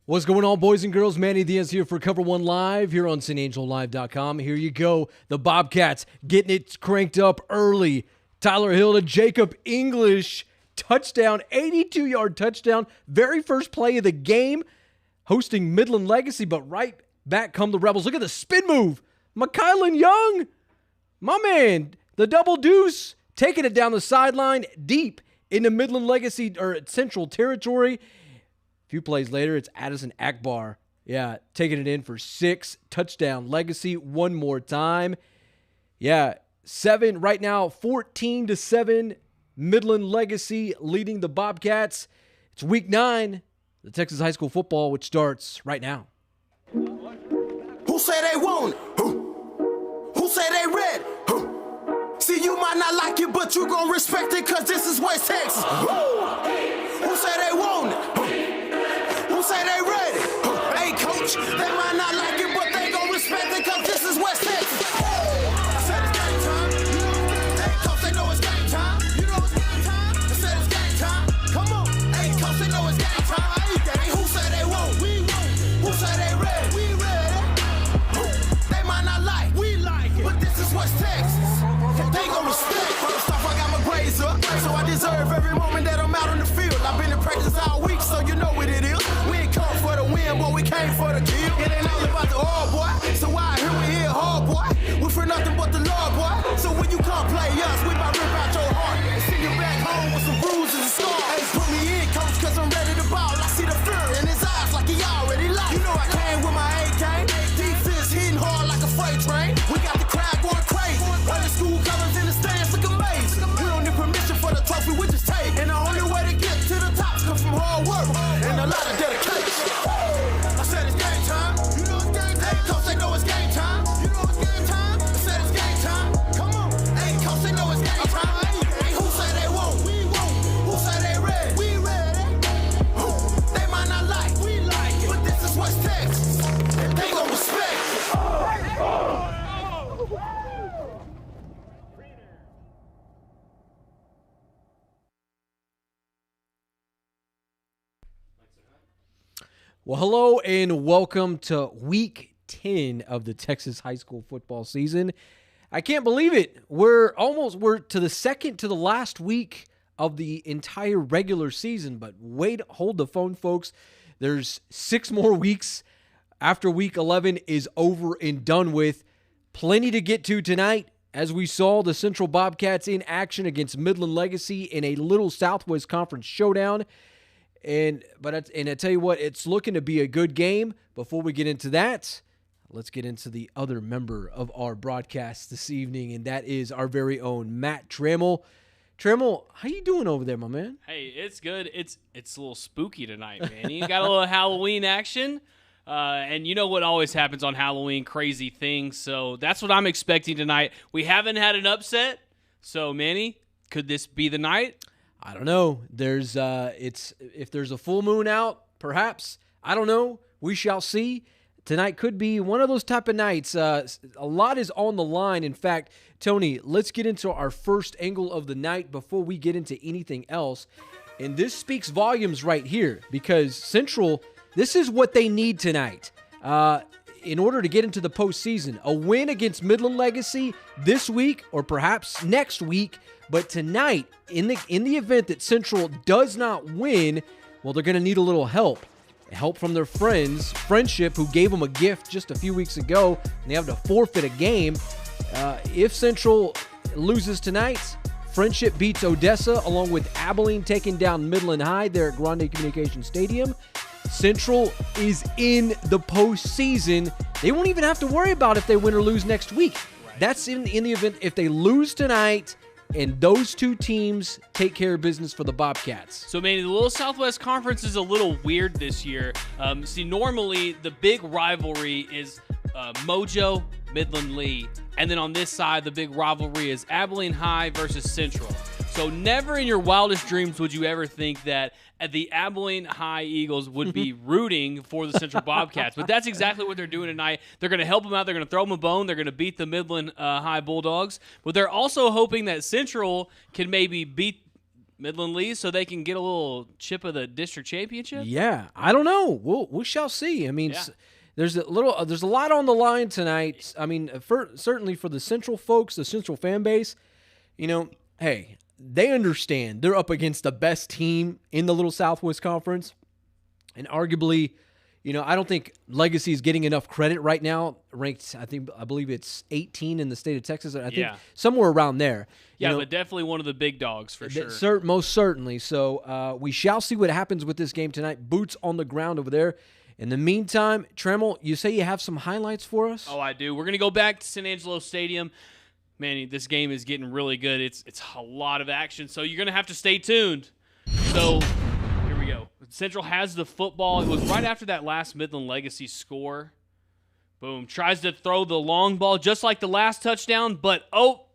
What's going on, boys and girls? Manny Diaz here for Cover1 Live here on SanAngeloLive.com. Here you go. The Bobcats getting it cranked up early. Tyler Hill to Jacob English. Touchdown, 82-yard touchdown. Very first play of the game. Hosting Midland Legacy, but right back come the Rebels. Look at the spin move. Mykylin Young. My man, the double deuce. Taking it down the sideline deep into Midland Legacy or Central territory. Few plays later, it's Addison Akbar. Yeah, taking it in for 6. Touchdown Legacy one more time. Yeah, 7 right now, 14-7. Midland Legacy leading the Bobcats. It's week 9, the Texas high school football, which starts right now. Who say they want it? Who say they ready? See, you might not like it, but you gon' respect it, cause this is West Texas. Who say they want it? Who say they ready? Hey, coach, they might not like it, but they gon' respect it, cause this is West Texas. I said it's game time. Hey, coach, they know it's game time. You know it's game time. I said it's game time. Come on. Hey, coach, they know it's game time. Hey, who say they won't? We won't. Who say they ready? We ready. They might not like. We like it. But this is West Texas. They gon' respect. First off, I got my grades up, so I deserve every moment that I'm out on the field. I've been in practice all week, so you know what it is. We ain't come for the win, but we came for the kill. It ain't all about the hard boy, so why here we here hard boy? We for nothing but the Lord boy. So when you come play us, we might rip out your heart and send you back home with some bruises and scars. Hey, put me in, coach, cause I'm ready to ball. I see the fear in his eyes like he already lost. You know I came with my A-game. Defense hitting hard like a freight train. We got the crowd going crazy. While the school colors in the stands look amazing. We don't need permission for the trophy, we just take. And the only way to get to the top comes from hard work and a lot of dedication. I said it's game time. You know it's game time. Hey, coach, they know it's game time. You know it's game time. I said it's game time. Come on. Hey, coach, they know it's game time. Hey, who say they won't? We won't. Who say they ready? We ready. They might not like. We like it. But this is West Texas. They gon' respect it. Well, hello and welcome to week 10 of the Texas high school football season. I can't believe it. We're to the second to the last week of the entire regular season, but wait, hold the phone, folks. There's 6 more weeks after week 11 is over and done with. Plenty to get to tonight as we saw the Central Bobcats in action against Midland Legacy in a little Southwest Conference showdown. And I tell you what, it's looking to be a good game. Before we get into that, let's get into the other member of our broadcast this evening, and that is our very own Matt Trammell. Trammell, how you doing over there, my man? Hey, it's good. It's a little spooky tonight, man. You got a little Halloween action, and you know what always happens on Halloween, crazy things. So that's what I'm expecting tonight. We haven't had an upset, so Manny, could this be the night? I don't know. There's if there's a full moon out, perhaps. I don't know. We shall see. Tonight could be one of those type of nights. A lot is on the line. In fact, Tony, let's get into our first angle of the night before we get into anything else. And this speaks volumes right here because Central, this is what they need tonight in order to get into the postseason. A win against Midland Legacy this week or perhaps next week. But tonight, in the event that Central does not win, well, they're going to need a little help. Help from their friends, Friendship, who gave them a gift just a few weeks ago, and they have to forfeit a game. If Central loses tonight, Friendship beats Odessa, along with Abilene taking down Midland High there at Grande Communication Stadium. Central is in the postseason. They won't even have to worry about if they win or lose next week. Right. That's in the event if they lose tonight and those two teams take care of business for the Bobcats. So, man, the Little Southwest Conference is a little weird this year. See, normally the big rivalry is Mojo, Midland Lee. And then on this side, the big rivalry is Abilene High versus Central. So never in your wildest dreams would you ever think that the Abilene High Eagles would be rooting for the Central Bobcats. But that's exactly what they're doing tonight. They're going to help them out. They're going to throw them a bone. They're going to beat the Midland High Bulldogs. But they're also hoping that Central can maybe beat Midland Lee so they can get a little chip of the district championship? Yeah, I don't know. We shall see. I mean, Yeah. there's a lot on the line tonight. I mean, certainly for the Central folks, the Central fan base, hey, they understand they're up against the best team in the Little Southwest Conference, and arguably, I don't think Legacy is getting enough credit right now. Ranked, I believe it's 18 in the state of Texas. I think somewhere around there. Yeah, but definitely one of the big dogs for sure. Most certainly. So we shall see what happens with this game tonight. Boots on the ground over there. In the meantime, Tremel, you say you have some highlights for us? Oh, I do. We're going to go back to San Angelo Stadium. Man, this game is getting really good. It's a lot of action, so you're going to have to stay tuned. So here we go. Central has the football. It was right after that last Midland Legacy score. Boom. Tries to throw the long ball just like the last touchdown, but,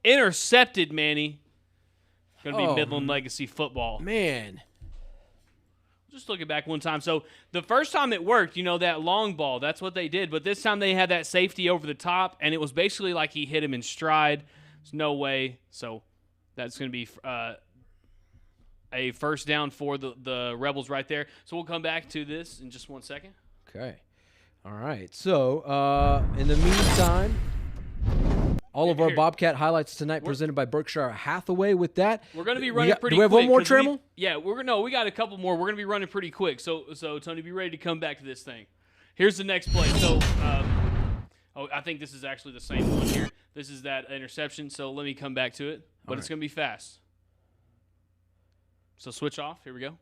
intercepted, Manny. Going to be Midland Legacy football. Man. Just looking back one time. So the first time it worked, that long ball, that's what they did. But this time they had that safety over the top, and it was basically like he hit him in stride. There's no way. So that's going to be a first down for the Rebels right there. So we'll come back to this in just 1 second. Okay. All right. So in the meantime, all of our Bobcat highlights tonight presented by Berkshire Hathaway. With that, we're going to be running pretty quick. Do we have one more, Trammell? We got a couple more. We're going to be running pretty quick. So Tony, be ready to come back to this thing. Here's the next play. So, I think this is actually the same one here. This is that interception. So let me come back to it, but it's going to be fast. So switch off. Here we go.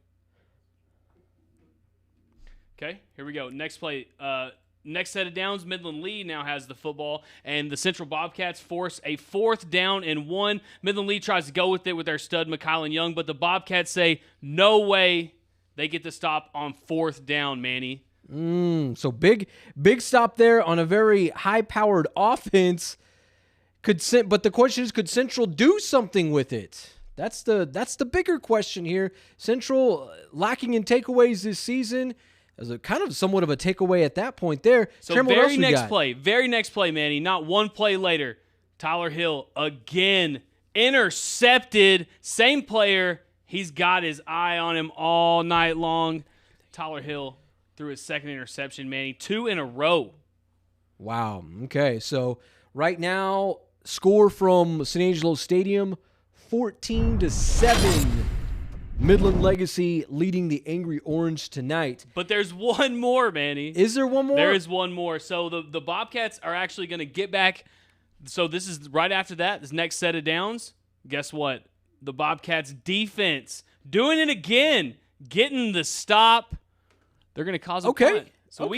Okay, here we go. Next play. Next set of downs, Midland Lee now has the football, and the Central Bobcats force a 4th down and 1. Midland Lee tries to go with it with their stud, McKylan Young, but the Bobcats say, no way. They get the stop on 4th down, Manny. So big stop there on a very high-powered offense. But the question is, could Central do something with it? That's the bigger question here. Central lacking in takeaways this season. As a kind of somewhat of a takeaway at that point there. So very next play, Manny, not one play later, Tyler Hill again intercepted. Same player. He's got his eye on him all night long. Tyler Hill threw his second interception, Manny. 2 in a row. Wow. Okay, so right now, score from San Angelo Stadium, 14-7. Midland Legacy leading the Angry Orange tonight. But there's one more, Manny. Is there one more? There is one more. So the Bobcats are actually going to get back. So this is right after that, this next set of downs. Guess what? The Bobcats defense doing it again, getting the stop. They're going to cause a punt. So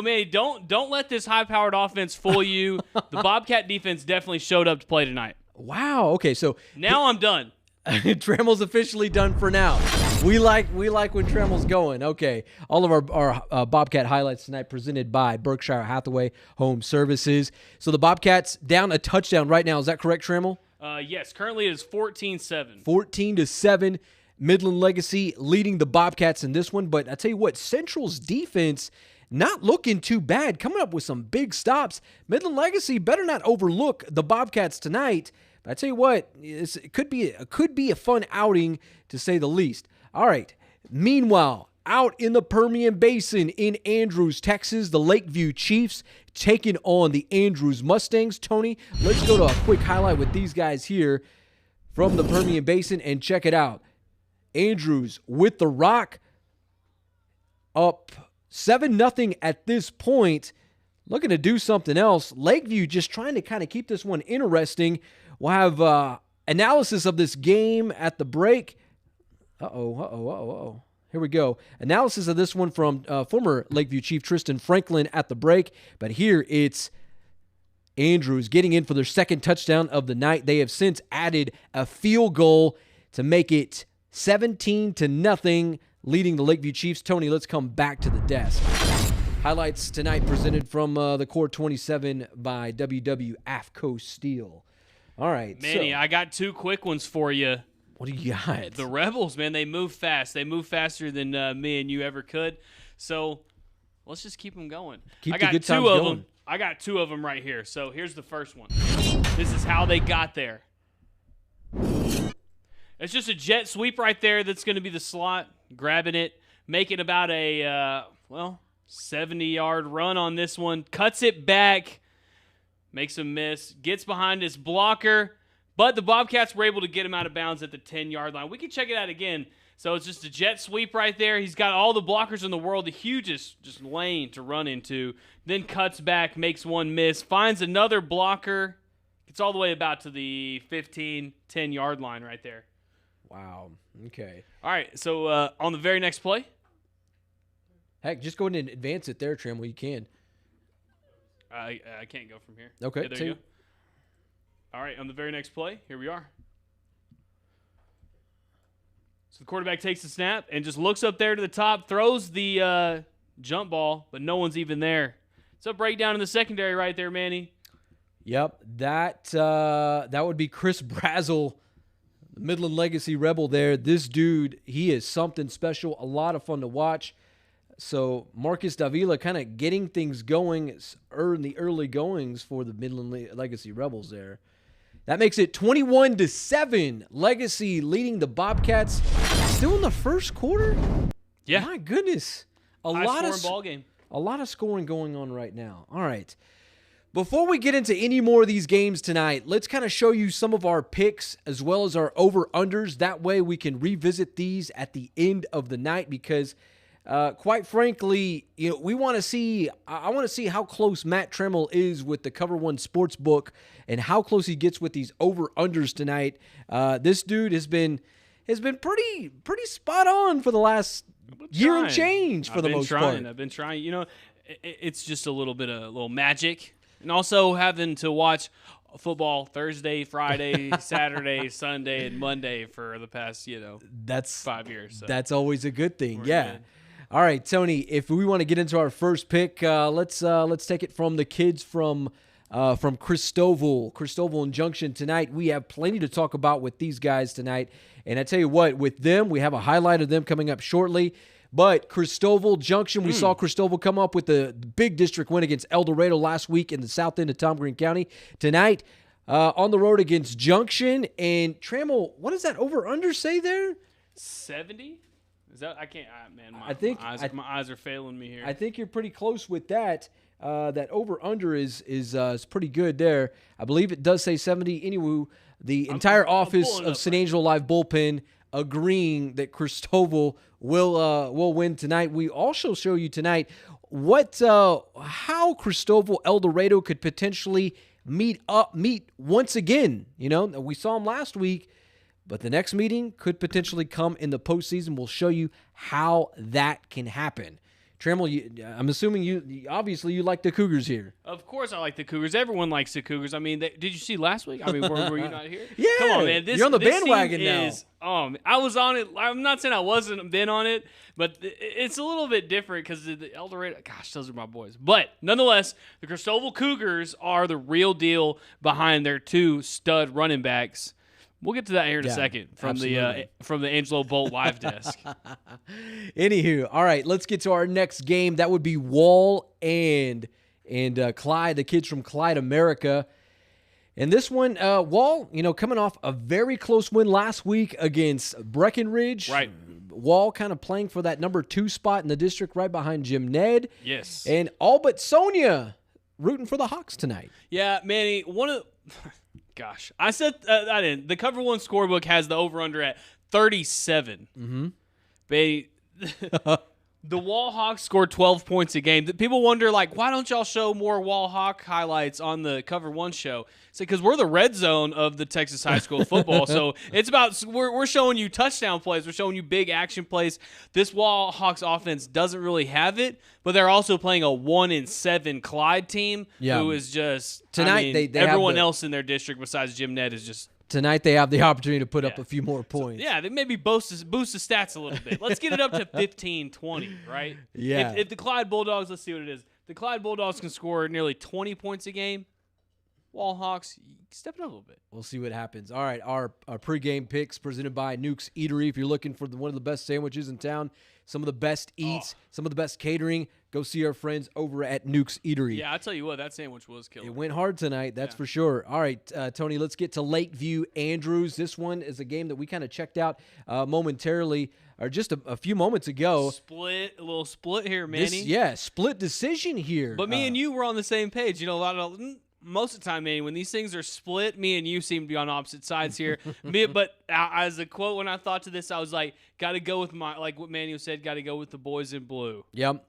Manny, don't let this high-powered offense fool you. The Bobcat defense definitely showed up to play tonight. Wow. Okay, so now I'm done. Tramel's officially done for now. We like when Tramel's going. Okay. All of our Bobcat highlights tonight presented by Berkshire Hathaway Home Services. So the Bobcats down a touchdown right now. Is that correct, Tramel? Yes. Currently it is 14-7. 14-7. Midland Legacy leading the Bobcats in this one. But I tell you what, Central's defense not looking too bad. Coming up with some big stops. Midland Legacy better not overlook the Bobcats tonight. I tell you what, it could be a fun outing, to say the least. All right. Meanwhile, out in the Permian Basin in Andrews, Texas, the Lakeview Chiefs taking on the Andrews Mustangs. Tony, let's go to a quick highlight with these guys here from the Permian Basin and check it out. Andrews with the rock, up 7-0 at this point, looking to do something else. Lakeview just trying to kind of keep this one interesting. We'll have analysis of this game at the break. Here we go. Analysis of this one from former Lakeview Chief Tristan Franklin at the break. But here it's Andrews getting in for their second touchdown of the night. They have since added a field goal to make it 17-0, leading the Lakeview Chiefs. Tony, let's come back to the desk. Highlights tonight presented from the Core 27 by WW AFCO Steel. All right. Manny, I got 2 quick ones for you. What do you got? The Rebels, man, they move fast. They move faster than me and you ever could. So let's just keep them going. I got 2 of them. I got 2 of them right here. So here's the first one. This is how they got there. It's just a jet sweep right there that's going to be the slot, grabbing it, making about a, 70-yard run on this one. Cuts it back, makes a miss, gets behind his blocker, but the Bobcats were able to get him out of bounds at the 10-yard line. We can check it out again. So it's just a jet sweep right there. He's got all the blockers in the world, the hugest just lane to run into, then cuts back, makes one miss, finds another blocker, gets all the way about to the 15, 10-yard line right there. Wow. Okay. All right, so on the very next play. Heck, just go ahead and advance it there, Trim, you can. I can't go from here. Okay. Yeah, there you go. All right, on the very next play, here we are. So the quarterback takes the snap and just looks up there to the top, throws the jump ball, but no one's even there. It's a breakdown in the secondary right there, Manny. Yep, that would be Chris Brazel, the Midland Legacy Rebel there. This dude, he is something special, a lot of fun to watch. So Marcus Davila kind of getting things going in the early goings for the Midland Legacy Rebels there. That makes it 21-7. Legacy leading the Bobcats. Still in the first quarter? Yeah. My goodness. Ball game. A lot of scoring going on right now. All right. Before we get into any more of these games tonight, let's kind of show you some of our picks as well as our over-unders. That way we can revisit these at the end of the night because quite frankly, we want to see. I want to see how close Matt Tremmel is with the COVER1 Sportsbook and how close he gets with these over/unders tonight. This dude has been pretty spot on for the last year and change for the most part. I've been trying. It's just a little magic, and also having to watch football Thursday, Friday, Saturday, Sunday, and Monday for the past that's 5 years. So. That's always a good thing. We're Yeah. good. All right, Tony, if we want to get into our first pick, let's take it from the kids from Christoval and Junction tonight. We have plenty to talk about with these guys tonight. And I tell you what, with them, we have a highlight of them coming up shortly. But Christoval Junction, we saw Christoval come up with the big district win against El Dorado last week in the south end of Tom Green County. Tonight, on the road against Junction. And Trammell, what does that over-under say there? 70? Is that, I can't, man, my eyes are failing me here. I think you're pretty close with that. That over-under is pretty good there. I believe it does say 70. Anyway, the entire office of San Angelo Live Bullpen agreeing that Christoval will win tonight. We also show you tonight how Christoval El Dorado could potentially meet once again. We saw them last week. But the next meeting could potentially come in the postseason. We'll show you how that can happen. Trammell, I'm assuming you like the Cougars here. Of course I like the Cougars. Everyone likes the Cougars. I mean, did you see last week? I mean, were you not here? Yeah. Come on, man. You're on the bandwagon now. I was on it. I'm not saying I wasn't been on it, but it's a little bit different because the El Dorado, gosh, those are my boys. But nonetheless, the Christoval Cougars are the real deal behind their two stud running backs. We'll get to that here in a second from the Angelo Bolt live desk. Anywho, all right, let's get to our next game. That would be Wall and Clyde, the kids from Clyde, America. And this one, Wall, coming off a very close win last week against Breckenridge. Right. Wall kind of playing for that number 2 spot in the district right behind Jim Ned. Yes. And all but Sonia rooting for the Hawks tonight. Yeah, Manny, gosh, I said I didn't. The COVER1 scorebook has the over/under at 37. Mm-hmm. The Wall Hawks scored 12 points a game. People wonder, why don't y'all show more Wall Hawk highlights on the COVER1 show? It's because we're the red zone of the Texas high school football. So it's about we're showing you touchdown plays. We're showing you big action plays. This Wall Hawks offense doesn't really have it, but they're also playing a 1-7 Clyde team who is just tonight. They everyone else in their district besides Jim Ned is just. Tonight they have the opportunity to put up a few more points. So, they maybe boost the stats a little bit. Let's get it up to 15-20, right? Yeah. If the Clyde Bulldogs, let's see what it is. The Clyde Bulldogs can score nearly 20 points a game. Wallhawks, step it up a little bit. We'll see what happens. All right, our pregame picks presented by Nuke's Eatery. If you're looking for one of the best sandwiches in town, some of the best eats, some of the best catering, go see our friends over at Nuke's Eatery. Yeah, I tell you what, that sandwich was killer. It went hard tonight, that's for sure. All right, Tony, let's get to Lakeview Andrews. This one is a game that we kind of checked out momentarily, or just a few moments ago. A little split here, Manny. Split decision here. But me and you were on the same page. You know, most of the time, Manny, when these things are split, me and you seem to be on opposite sides here. But as a quote, when I thought to this, I was like, got to go with like what Manny said, got to go with the boys in blue. Yep.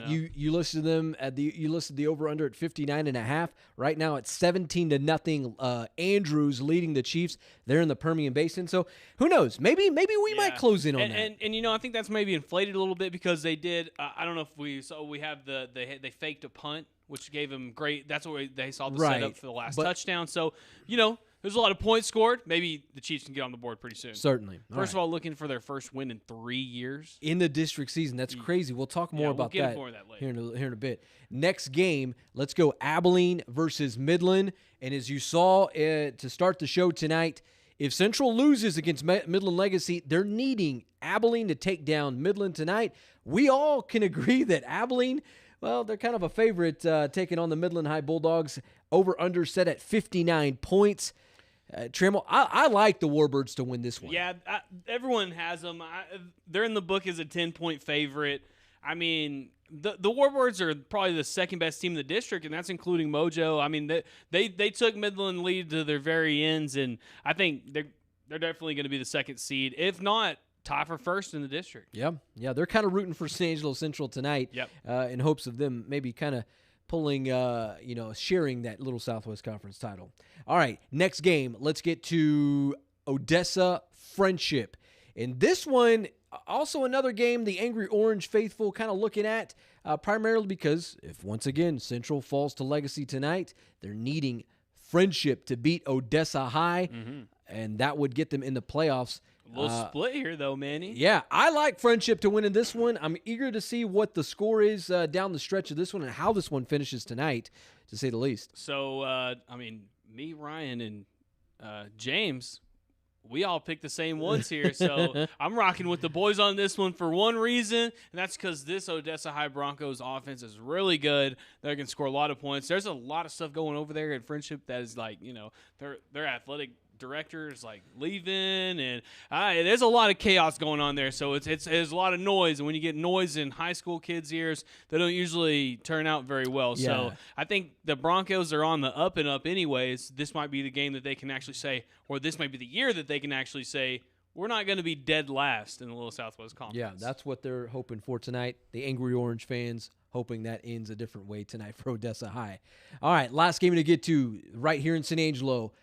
You listed them you listed the over under at 59.5. Right now it's 17-0. Andrews leading the Chiefs. They're in the Permian Basin. So who knows? Maybe we might close in on that. And you know, I think that's maybe inflated a little bit because they did. I don't know if we have they faked a punt, which gave them great. That's what they saw the setup for the last touchdown. So you know. There's a lot of points scored. Maybe the Chiefs can get on the board pretty soon. Certainly. First of all, looking for their first win in 3 years. In the district season. That's crazy. We'll talk more about that, more of that later. Here in a bit. Next game, let's go Abilene versus Midland. And as you saw to start the show tonight, if Central loses against Midland Legacy, they're needing Abilene to take down Midland tonight. We all can agree that Abilene, well, they're kind of a favorite taking on the Midland High Bulldogs. Over-under set at 59 points. Trammell, I like the Warbirds to win this one. Yeah, everyone has them. They're in the book as a 10-point favorite. I mean, the Warbirds are probably the second best team in the district, and that's including Mojo. I mean, they took Midland lead to their very ends, and I think they're definitely going to be the second seed, if not tie for first in the district. Yeah, they're kind of rooting for San Angelo Central tonight. In hopes of them maybe kind of pulling, sharing that little Southwest Conference title. All right, next game, let's get to Odessa Friendship. And this one, also another game the Angry Orange faithful kind of looking at, primarily because if, once again, Central falls to Legacy tonight, they're needing Friendship to beat Odessa High, and that would get them in the playoffs. A little split here, though, Manny. Yeah, I like Friendship to win in this one. I'm eager to see what the score is down the stretch of this one and how this one finishes tonight, to say the least. So, me, Ryan, and James, we all picked the same ones here. So I'm rocking with the boys on this one for one reason, and that's because this Odessa High Broncos offense is really good. They can score a lot of points. There's a lot of stuff going over there in Friendship that is like, their athletic director is like leaving, and there's a lot of chaos going on there. So it's a lot of noise, and when you get noise in high school kids' ears, they don't usually turn out very well. Yeah. So I think the Broncos are on the up and up anyways. This might be the game that they can actually say, or this might be the year that they can actually say, we're not going to be dead last in the Little Southwest Conference. Yeah, that's what they're hoping for tonight. The Angry Orange fans hoping that ends a different way tonight for Odessa High. All right, last game to get to right here in San Angelo.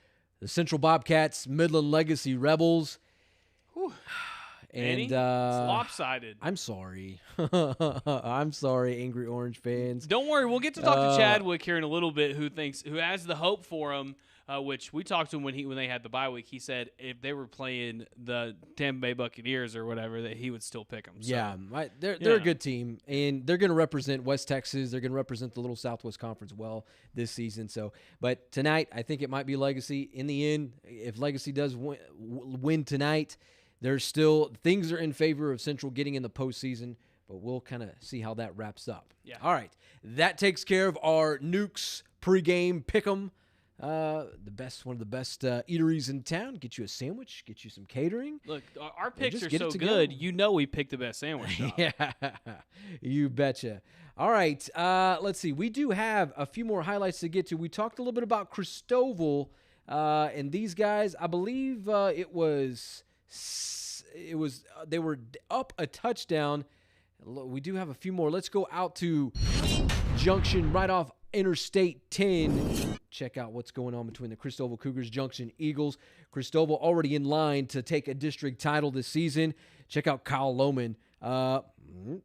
The Central Bobcats, Midland Legacy Rebels. Whew. And it's lopsided. I'm sorry. I'm sorry, Angry Orange fans. Don't worry, we'll get to talk to Chadwick here in a little bit, who has the hope for him, which we talked to him when they had the bye week. He said if they were playing the Tampa Bay Buccaneers or whatever, that he would still pick them. So, yeah, they're a good team, and they're going to represent West Texas. They're going to represent the Little Southwest Conference well this season. So, but tonight, I think it might be Legacy. In the end, if Legacy does win tonight, there's still things are in favor of Central getting in the postseason, but we'll kind of see how that wraps up. Yeah. All right, that takes care of our Nukes pregame pick'em. One of the best eateries in town. Get you a sandwich, get you some catering. Look, our picks are so good. You know we picked the best sandwich shop. Yeah, you betcha. All right, let's see. We do have a few more highlights to get to. We talked a little bit about Christoval, and these guys. I believe they were up a touchdown. We do have a few more. Let's go out to Junction right off Interstate 10. Check out what's going on between the Christoval Cougars, Junction Eagles. Christoval already in line to take a district title this season. Check out Kyle Lohman.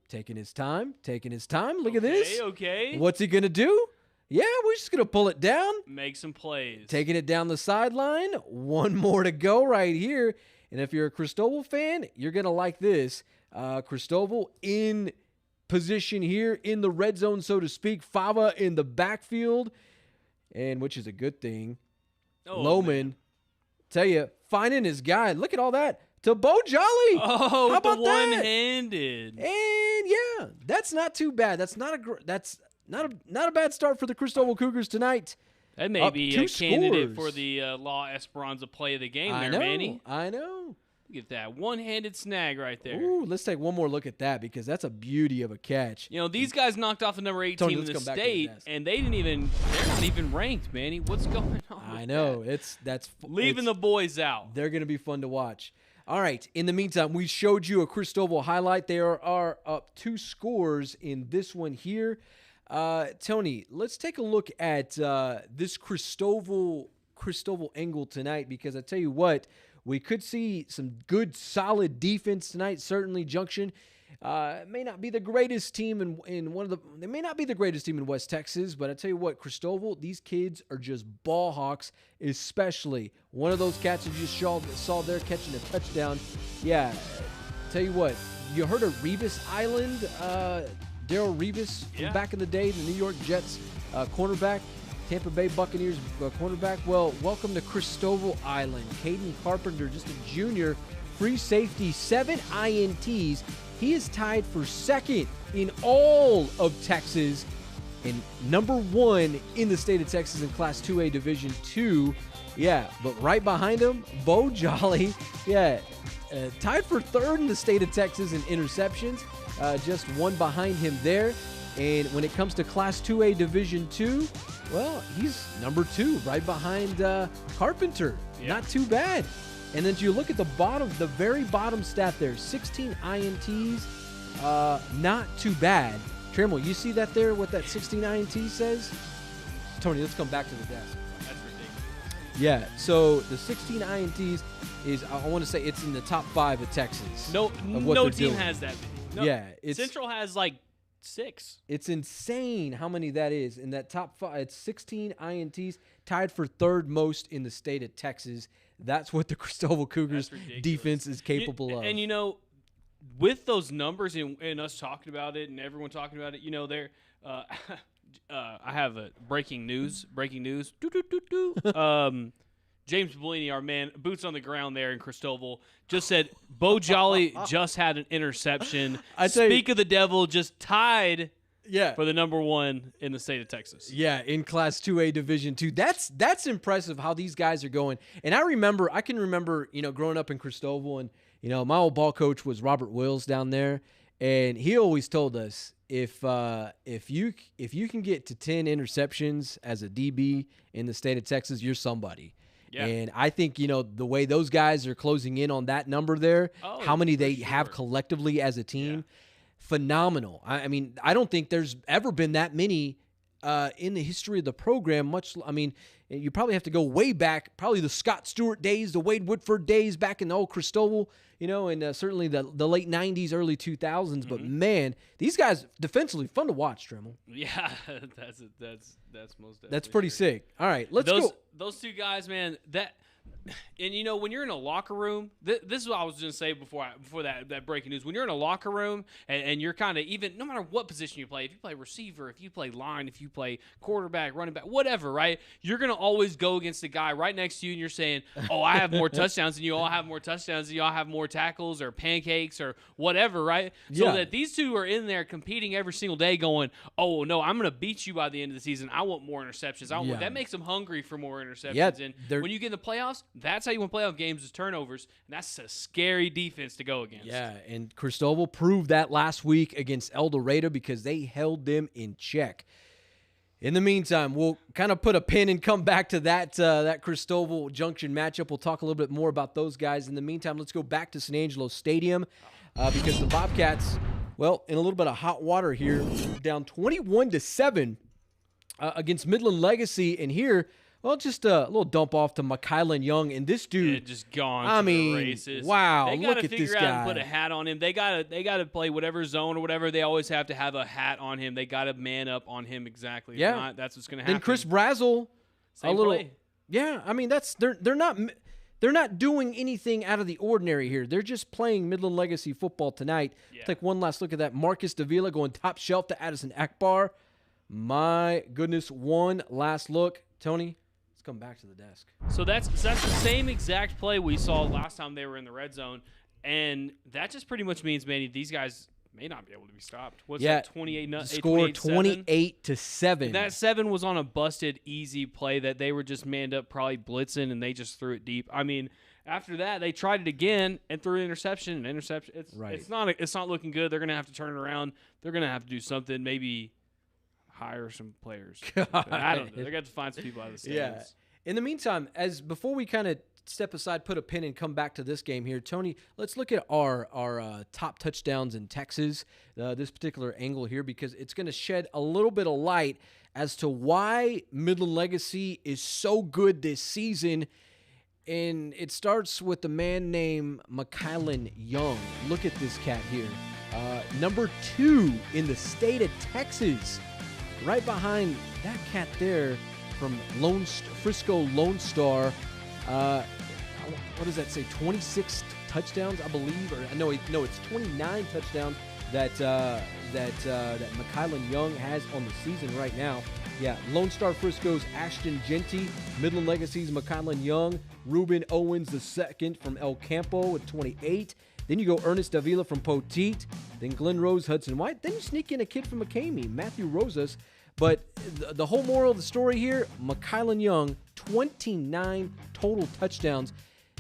Taking his time. Look at this. Okay. What's he going to do? Yeah, we're just going to pull it down. Make some plays. Taking it down the sideline. One more to go right here. And if you're a Christoval fan, you're going to like this. Christoval in position here in the red zone, so to speak. Fava in the backfield. and which is a good thing. Oh, Lohman, tell you, finding his guy. Look at all that to Bo Jolly. Oh, how about the that? one-handed. And yeah, that's not too bad. That's not a bad start for the Christoval Cougars tonight. That may be a candidate for the La Esperanza play of the game there, Manny. I know. Look at that one-handed snag right there. Ooh, let's take one more look at that because that's a beauty of a catch. You know, these guys knocked off the number 8 Tony, team in let's the come back to the state, desk. and they're not even ranked, Manny. What's going on? I know. That's leaving the boys out. They're going to be fun to watch. All right. In the meantime, we showed you a Christoval highlight. There are up 2 scores in this one here. Tony, let's take a look at this Christoval angle tonight because I tell you what, we could see some good, solid defense tonight. Certainly, Junction may not be the greatest team they may not be the greatest team in West Texas, but I tell you what, Christoval, these kids are just ball hawks. Especially one of those cats you just saw there catching a touchdown. Yeah, tell you what, you heard of Revis Island? Darrell Revis from back in the day, the New York Jets cornerback. Tampa Bay Buccaneers cornerback. Well, welcome to Christoval Island. Caden Carpenter, just a junior, free safety, 7 INTs. He is tied for second in all of Texas and number 1 in the state of Texas in Class 2A Division II. Yeah, but right behind him, Bo Jolly. Yeah, tied for 3rd in the state of Texas in interceptions. Just 1 behind him there. And when it comes to Class 2A Division II, well, he's number 2, right behind Carpenter. Yeah. Not too bad. And then you look at the very bottom stat there, 16 INTs, not too bad. Trammell, you see that there, what that 16 INT says? Tony, let's come back to the desk. That's ridiculous. Yeah, so the 16 INTs is, I want to say it's in the top 5 of Texas. No team has that many. No, yeah. Central has like 6. It's insane how many that is. In that top 5, it's 16 INTs, tied for 3rd most in the state of Texas. That's what the Christoval Cougars defense is capable of. And, you know, with those numbers and us talking about it and everyone talking about it, you know, I have a breaking news. James Bellini, our man, boots on the ground there in Christoval, just said Bo Jolly just had an interception. Speak of the devil, just tied for the number 1 in the state of Texas. Yeah, in Class 2A Division II. That's impressive how these guys are going. And I can remember, you know, growing up in Christoval, and, you know, my old ball coach was Robert Wills down there, and he always told us if you can get to 10 interceptions as a DB in the state of Texas, you're somebody. Yeah. And I think, you know, the way those guys are closing in on that number there, how many they have collectively as a team, phenomenal. I mean, I don't think there's ever been that many in the history of the program. You probably have to go way back, probably the Scott Stewart days, the Wade Woodford days back in the old Christoval, you know, and certainly the late 90s, early 2000s. Mm-hmm. But, man, these guys defensively fun to watch, Trammell. Yeah, that's most definitely. That's pretty sick. All right, let's go. Those 2 guys, man, and, you know, when you're in a locker room, this is what I was going to say before that breaking news. When you're in a locker room and you're kind of even, no matter what position you play, if you play receiver, if you play line, if you play quarterback, running back, whatever, right, you're going to always go against the guy right next to you and you're saying, oh, I have more touchdowns than you, all have more touchdowns than you, all have more tackles or pancakes or whatever, right? So that these 2 are in there competing every single day going, oh, no, I'm going to beat you by the end of the season. I want more interceptions. That makes them hungry for more interceptions. Yeah, and when you get in the playoffs, that's how you win playoff games is turnovers, and that's a scary defense to go against. Yeah, and Christoval proved that last week against El Dorado because they held them in check. In the meantime, we'll kind of put a pin and come back to that Christoval Junction matchup. We'll talk a little bit more about those guys. In the meantime, let's go back to San Angelo Stadium because the Bobcats, well, in a little bit of hot water here, down 21-7 against Midland Legacy, and here, well, just a little dump off to Mikylin Young, and this dude just gone to the races. Wow, they look at this guy. They got to figure out and put a hat on him. They got to play whatever zone or whatever. They always have to have a hat on him. They got to man up on him exactly. If not, that's what's going to happen. Then Chris Brazel, same play. Yeah, I mean they're not doing anything out of the ordinary here. They're just playing Midland Legacy football tonight. Yeah. Take one last look at that. Marcus Davila going top shelf to Addison Akbar. My goodness. One last look. Tony, let's come back to the desk. So that's the same exact play we saw last time they were in the red zone, and that just pretty much means, Manny, these guys may not be able to be stopped. What's that? 28. Score 28-7. That 7 was on a busted easy play that they were just manned up, probably blitzing, and they just threw it deep. I mean, after that they tried it again and threw an interception. It's not looking good. They're gonna have to turn it around. They're gonna have to do something. Maybe hire some players. I don't know. They got to find some people out of the stands. Yeah. In the meantime, before we kind of step aside, put a pin, and come back to this game here, Tony, let's look at our top touchdowns in Texas, this particular angle here, because it's going to shed a little bit of light as to why Midland Legacy is so good this season. And it starts with a man named Mylan Young. Look at this cat here. Number 2 in the state of Texas. Right behind that cat there from Frisco Lone Star. What does that say? 26 touchdowns, I believe, or no, it's 29 touchdowns that Mylan Young has on the season right now. Yeah, Lone Star Frisco's Ashton Genty, Midland Legacy's Mylan Young, Ruben Owens II from El Campo with 28. Then you go Ernest Davila from Poteet, then Glenn Rose, Hudson White. Then you sneak in a kid from McCamey, Matthew Rosas. But the whole moral of the story here, Mylan Young, 29 total touchdowns.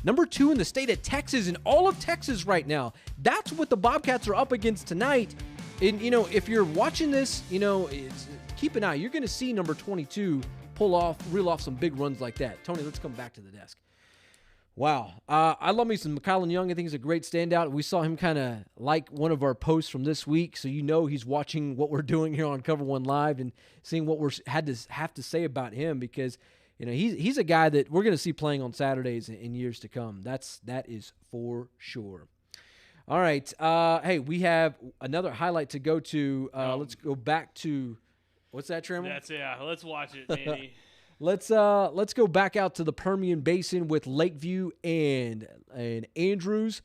Number 2 in the state of Texas, in all of Texas right now. That's what the Bobcats are up against tonight. And, if you're watching this, keep an eye. You're going to see number 22 reel off some big runs like that. Tony, let's come back to the desk. Wow. I love me some Mylan Young. I think he's a great standout. We saw him kind of like one of our posts from this week, so he's watching what we're doing here on Cover One Live and seeing what we have to say about him, because he's a guy that we're going to see playing on Saturdays in years to come. That is for sure. All right. Hey, we have another highlight to go to. Let's go back to what's that, Trammell? Let's watch it, Manny. Let's go back out to the Permian Basin with Lakeview and Andrews.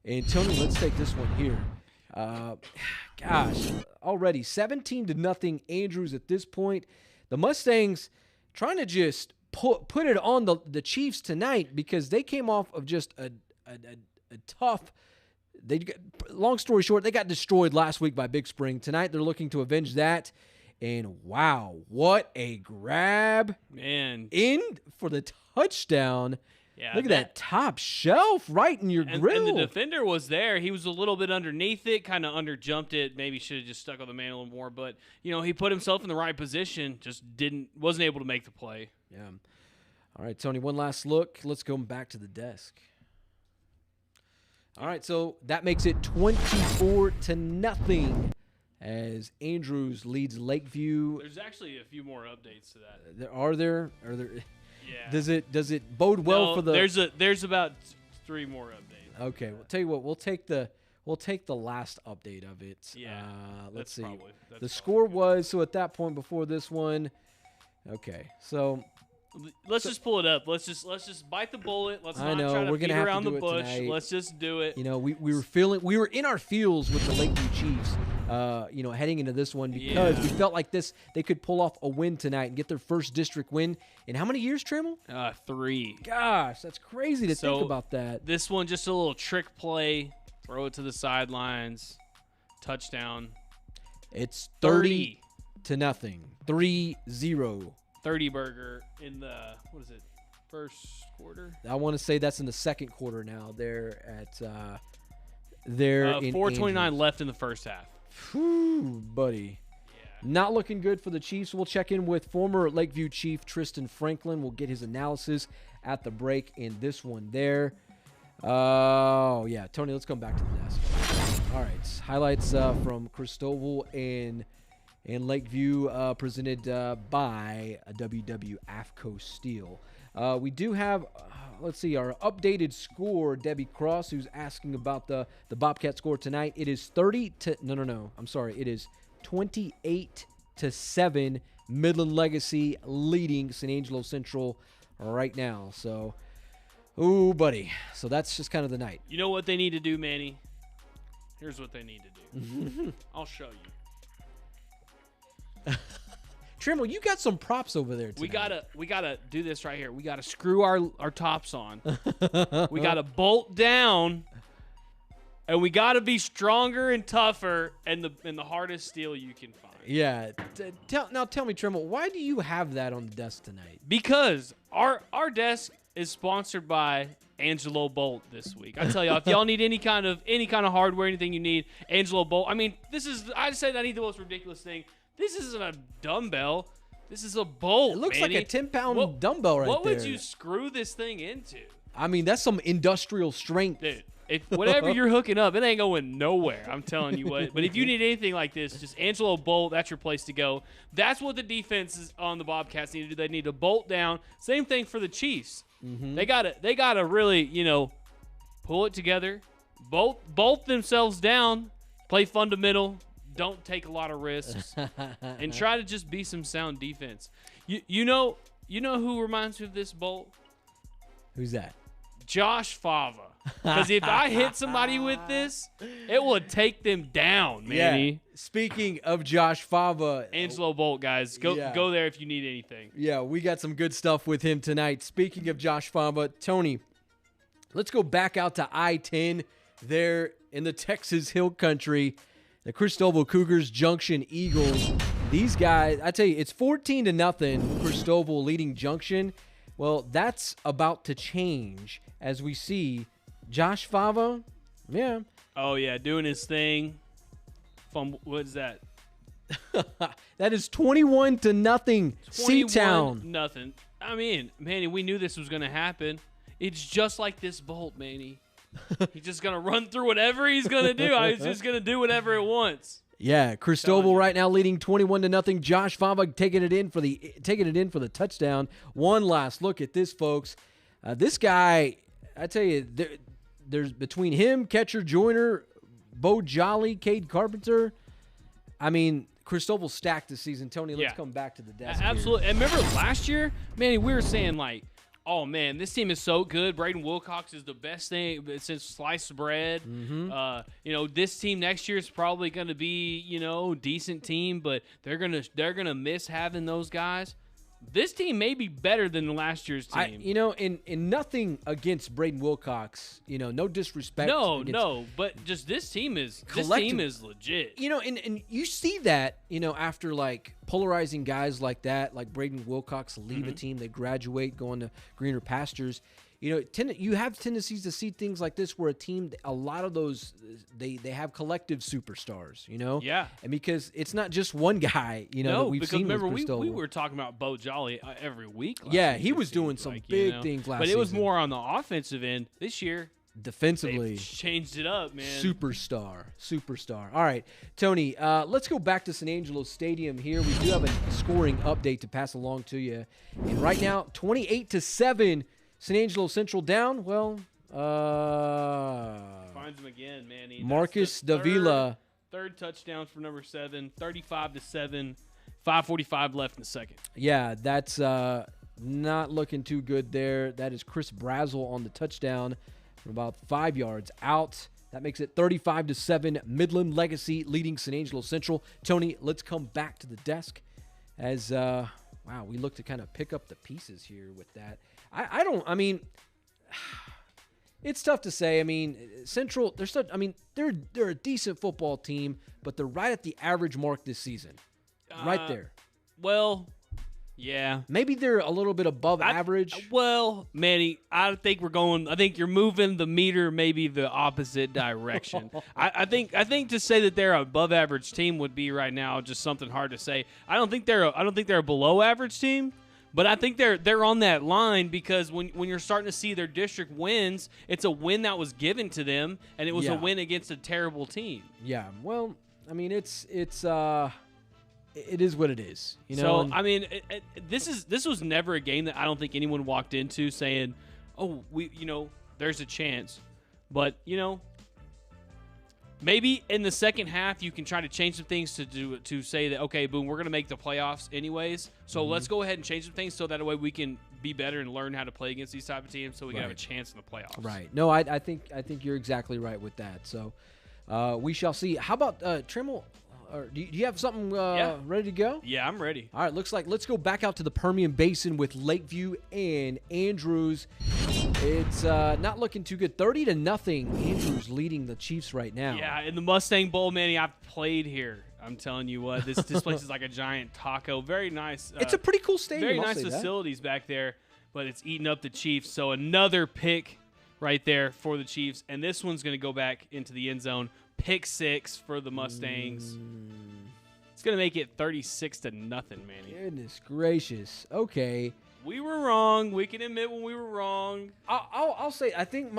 And Tony, let's take this one here. Gosh, already 17-0 Andrews at this point. The Mustangs trying to just put it on the Chiefs tonight, because they came off of just a tough. Long story short, they got destroyed last week by Big Spring. Tonight they're looking to avenge that. And wow, what a grab. Man. In for the touchdown. Yeah, look at that top shelf right in your grill. And the defender was there. He was a little bit underneath it, kind of underjumped it. Maybe should have just stuck on the man a little more. But, he put himself in the right position, just wasn't able to make the play. Yeah. All right, Tony, one last look. Let's go back to the desk. All right, so that makes it 24-0 as Andrews leads Lakeview. There's actually a few more updates to that. Are there? Yeah. Does it bode well for the? There's about 3 more updates. Okay, we'll tell you what. We'll take the last update of it. Yeah. Let's see. The score was so at that point before this one. Okay, so let's just pull it up. Let's just bite the bullet. Let's not try to we're gonna beat have around to do the bush. tonight. Let's just do it. We were in our feels with the Lakeview Chiefs. Heading into this one, because we felt like they could pull off a win tonight and get their first district win in how many years, Trammell? 3. Gosh, that's crazy to think about that. This one, just a little trick play, throw it to the sidelines, touchdown. It's 30-0, 3-0. 30 burger in the first quarter? I want to say that's in the second quarter now. They're at there in 4:29 left in the first half. Whew, buddy. Yeah. Not looking good for the Chiefs. We'll check in with former Lakeview Chief Tristan Franklin. We'll get his analysis at the break in this one there. Oh, yeah. Tony, let's come back to the desk. All right. Highlights from Christoval and Lakeview presented by WW AFCO Steel. We do have, let's see, our updated score, Debbie Cross, who's asking about the Bobcat score tonight. It is 28-7, Midland Legacy leading San Angelo Central right now. So, ooh, buddy. So that's just kind of the night. You know what they need to do, Manny? Here's what they need to do. I'll show you. Trimble, you got some props over there tonight. We gotta do this right here. We gotta screw our tops on. We gotta bolt down, and we gotta be stronger and tougher and the hardest steel you can find. Yeah. Tell me, Trimble, why do you have that on the desk tonight? Because our desk is sponsored by Angelo Bolt this week. I tell y'all, if y'all need any kind of hardware, anything you need, Angelo Bolt. I mean, I said I need the most ridiculous thing. This isn't a dumbbell. This is a bolt. It looks Manny. like a 10-pound dumbbell right there. What would you screw this thing into? I mean, that's some industrial strength. Dude, if whatever you're hooking up, it ain't going nowhere. I'm telling you what. But if you need anything like this, just Angelo Bolt, that's your place to go. That's what the defense is on the Bobcats need to do. They need to bolt down. Same thing for the Chiefs. Mm-hmm. They gotta really, pull it together, bolt themselves down, play fundamental. Don't take a lot of risks, and try to just be some sound defense. You know who reminds me of this bolt? Who's that? Josh Fava. Because if I hit somebody with this, it would take them down, Manny. Yeah. Speaking of Josh Fava, Angelo Bolt, guys, go there if you need anything. Yeah, we got some good stuff with him tonight. Speaking of Josh Fava, Tony, let's go back out to I-10 there in the Texas Hill Country. The Christoval Cougars, Junction Eagles. These guys, I tell you, it's 14-0. Christoval leading Junction. Well, that's about to change as we see Josh Fava. Yeah. Oh yeah, doing his thing. From what's that? That is 21-0. C-Town. Nothing. I mean, Manny, we knew this was going to happen. It's just like this bolt, Manny. He's just going to run through whatever he's going to do. He's just going to do whatever it wants. Yeah, Christoval right now leading 21-0. Josh Fava taking it in for the touchdown. One last look at this, folks. This guy, I tell you, there's between him, Catcher Joyner, Bo Jolly, Cade Carpenter. I mean, Christoval stacked this season. Tony, let's come back to the desk. Absolutely. Here. And remember last year, Manny, we were saying like, oh, man, this team is so good. Braden Wilcox is the best thing since sliced bread. Mm-hmm. This team next year is probably going to be, decent team, but they're gonna miss having those guys. This team may be better than last year's team. In nothing against Braden Wilcox, no disrespect. No, but just this team is legit. And you see that, after like polarizing guys like that, like Braden Wilcox leave a team, they graduate, go into greener pastures. You have tendencies to see things like this where a lot of those, they have collective superstars, Yeah. And because it's not just one guy, that we've because seen remember, with we were talking about Bo Jolly every week. He was doing some big things last season. But it was more on the offensive end this year. Defensively. They've changed it up, man. Superstar. All right, Tony, let's go back to San Angelo Stadium here. We do have a scoring update to pass along to you. And right now, 28-7. San Angelo Central down. Well, finds him again, Manny. Marcus Davila. Third touchdown for number 7, 35-7, 5:45 left in the second. Yeah, that's not looking too good there. That is Chris Brazel on the touchdown from about 5 yards out. That makes it 35-7. Midland Legacy leading San Angelo Central. Tony, let's come back to the desk as we look to kind of pick up the pieces here with that. It's tough to say. I mean, Central, they're a decent football team, but they're right at the average mark this season. Right there. Well, yeah. Maybe they're a little bit above average. Well, Manny, I think you're moving the meter maybe the opposite direction. I think to say that they're a above average team would be right now just something hard to say. I don't think they're a below average team. But I think they're on that line because when you're starting to see their district wins, it's a win that was given to them, and it was a win against a terrible team. Yeah, well, I mean, it is what it is. So I mean, this was never a game that I don't think anyone walked into saying, "Oh, there's a chance," but maybe in the second half you can try to change some things to say that, okay, boom, we're going to make the playoffs anyways. So let's go ahead and change some things so that way we can be better and learn how to play against these type of teams so we can have a chance in the playoffs. Right. No, I think you're exactly right with that. So we shall see. How about Trimble? Or do you have something ready to go? Yeah, I'm ready. All right, looks like let's go back out to the Permian Basin with Lakeview and Andrews. It's not looking too good. 30-0. Andrews leading the Chiefs right now. Yeah, in the Mustang Bowl, Manny, I've played here. I'm telling you what, this place is like a giant taco. Very nice. It's a pretty cool stadium. Very I'll nice say that. facilities back there, but it's eating up the Chiefs. So another pick right there for the Chiefs, and this one's going to go back into the end zone. Pick 6 for the Mustangs. It's going to make it 36-0, Manny. Goodness gracious. Okay. We were wrong. We can admit when we were wrong. I'll say I think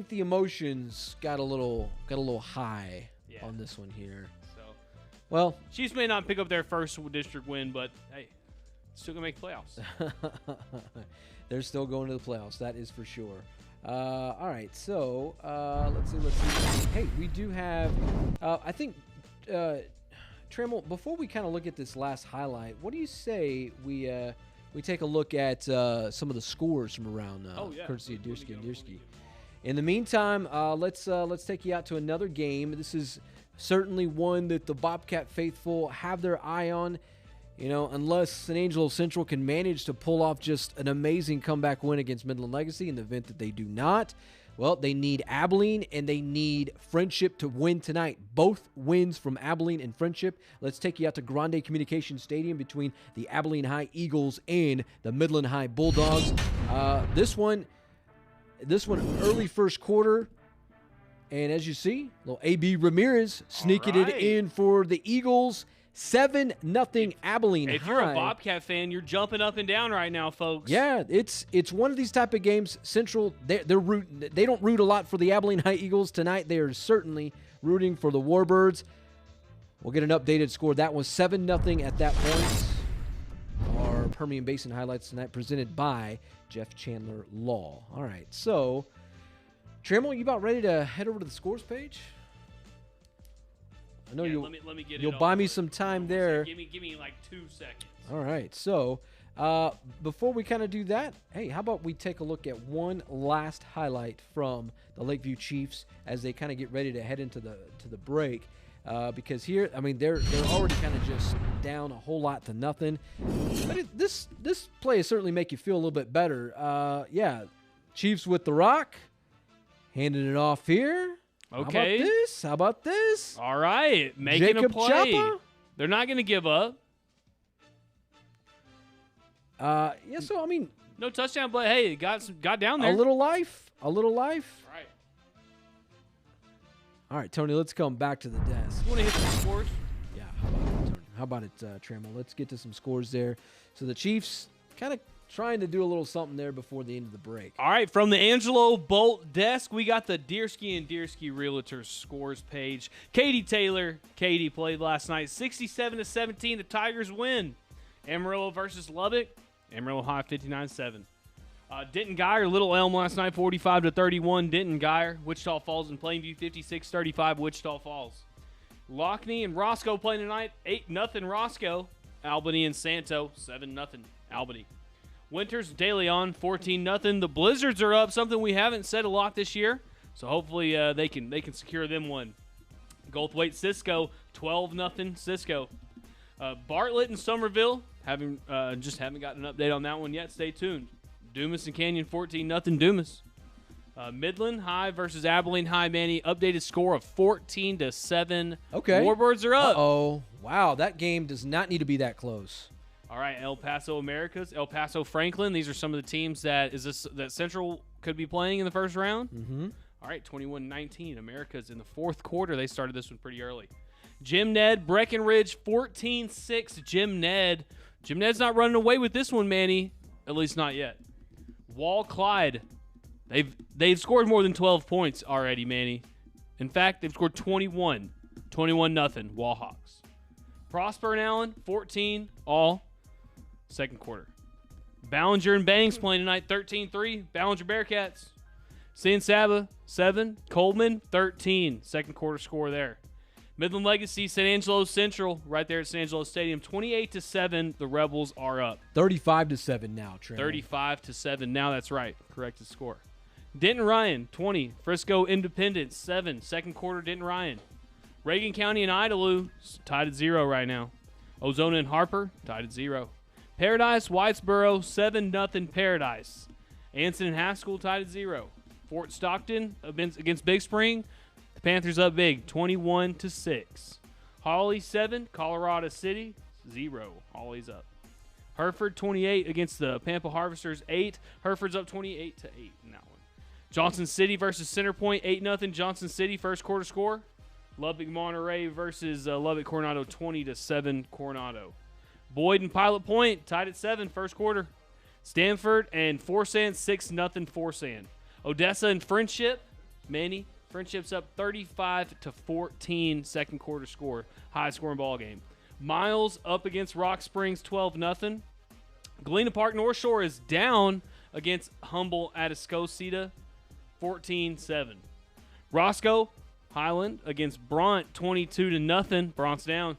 the emotions got a little high on this one here. So, well, Chiefs may not pick up their first district win, but hey, still gonna make playoffs. They're still going to the playoffs. That is for sure. All right, so let's see. Hey, we do have. I think Trammell. Before we kind of look at this last highlight, what do you say we take a look at some of the scores from around courtesy of Deersky and Deersky. In the meantime, let's take you out to another game. This is certainly one that the Bobcat faithful have their eye on. You know, unless San Angelo Central can manage to pull off just an amazing comeback win against Midland Legacy in the event that they do not, well, they need Abilene and they need Friendship to win tonight. Both wins from Abilene and Friendship. Let's take you out to Grande Communication Stadium between the Abilene High Eagles and the Midland High Bulldogs. This one early first quarter. And as you see, little A.B. Ramirez sneaking it in for the Eagles. 7-0 Abilene High. If you're a Bobcat fan, you're jumping up and down right now, folks. Yeah, it's one of these type of games. Central, they don't root a lot for the Abilene High Eagles tonight. They are certainly rooting for the Warbirds. We'll get an updated score. That was 7-0 at that point. Our Permian Basin highlights tonight presented by Jeff Chandler Law. All right, so Trammell, you about ready to head over to the scores page? I know let me get you'll buy me some time there. Give me like 2 seconds. All right. So before we kind of do that, hey, how about we take a look at one last highlight from the Lakeview Chiefs as they kind of get ready to head into the break. Because here, I mean, they're already kind of just down a whole lot to nothing. But this play is certainly make you feel a little bit better. Yeah, Chiefs with the rock, handing it off here. Okay. How about this? All right. Making Jacob a play. Chapa? They're not going to give up. Yeah, so, I mean. No touchdown, but hey, got down there. A little life. All right. All right, Tony, let's come back to the desk. You want to hit some scores? Yeah, how about it, Trammell? Let's get to some scores there. So the Chiefs kind of trying to do a little something there before the end of the break. All right, from the Angelo Bolt desk, we got the Deersky and Deersky Realtors scores page. Katie Taylor. Katie played last night, 67-17. The Tigers win. Amarillo versus Lubbock. Amarillo High, 59-7. Denton Geyer, Little Elm last night, 45-31. Denton Geyer. Wichita Falls and Plainview, 56-35. Wichita Falls. Lockney and Roscoe playing tonight, 8-0 Roscoe. Albany and Santo, 7-0 Albany. Winters, De Leon, 14-0. The Blizzards are up, something we haven't said a lot this year. So hopefully they can secure them one. Goldthwaite Cisco, 12-0 Cisco. Bartlett and Somerville, haven't gotten an update on that one yet. Stay tuned. Dumas and Canyon, 14-0 Dumas. Midland High versus Abilene High, Manny. Updated score of 14-7. Okay. Warbirds are up. Uh-oh. Wow, that game does not need to be that close. All right, El Paso Americas, El Paso Franklin. These are some of the teams that Central could be playing in the first round. Mm-hmm. All right, 21-19. Americas in the fourth quarter. They started this one pretty early. Jim Ned, Breckenridge, 14-6. Jim Ned. Jim Ned's not running away with this one, Manny. At least not yet. Wall Clyde. They've scored more than 12 points already, Manny. In fact, they've scored 21. 21-0. Wall Hawks. Prosper and Allen, 14 all. Second quarter. Ballinger and Bangs playing tonight, 13-3. Ballinger Bearcats. San Saba, 7. Coleman, 13. Second quarter score there. Midland Legacy, San Angelo Central, right there at San Angelo Stadium, 28-7. The Rebels are up. 35-7 now, Trey. 35-7 now. That's right. Corrected score. Denton Ryan, 20. Frisco Independence, 7. Second quarter, Denton Ryan. Reagan County and Idalou tied at 0 right now. Ozona and Harper tied at 0. Paradise, Whitesboro, 7-0 Paradise. Anson and Haskell tied at 0. Fort Stockton against Big Spring. The Panthers up big, 21-6. Hawley 7, Colorado City 0. Hawley's up. Hereford 28 against the Pampa Harvesters 8. Hereford's up 28-8 in that one. Johnson City versus Centerpoint 8-0 Johnson City first quarter score. Lubbock Monterey versus Lubbock Coronado 20-7 Coronado. Boyd and Pilot Point tied at 7 first quarter. Stanford and Forsan 6-0 Forsan. Odessa and Friendship, Manny. Friendship's up 35-14 second quarter score. High scoring ball game. Miles up against Rock Springs 12-0. Galena Park North Shore is down against Humble Atascocita 14-7. Roscoe Highland against Bront 22-0. Bront's down.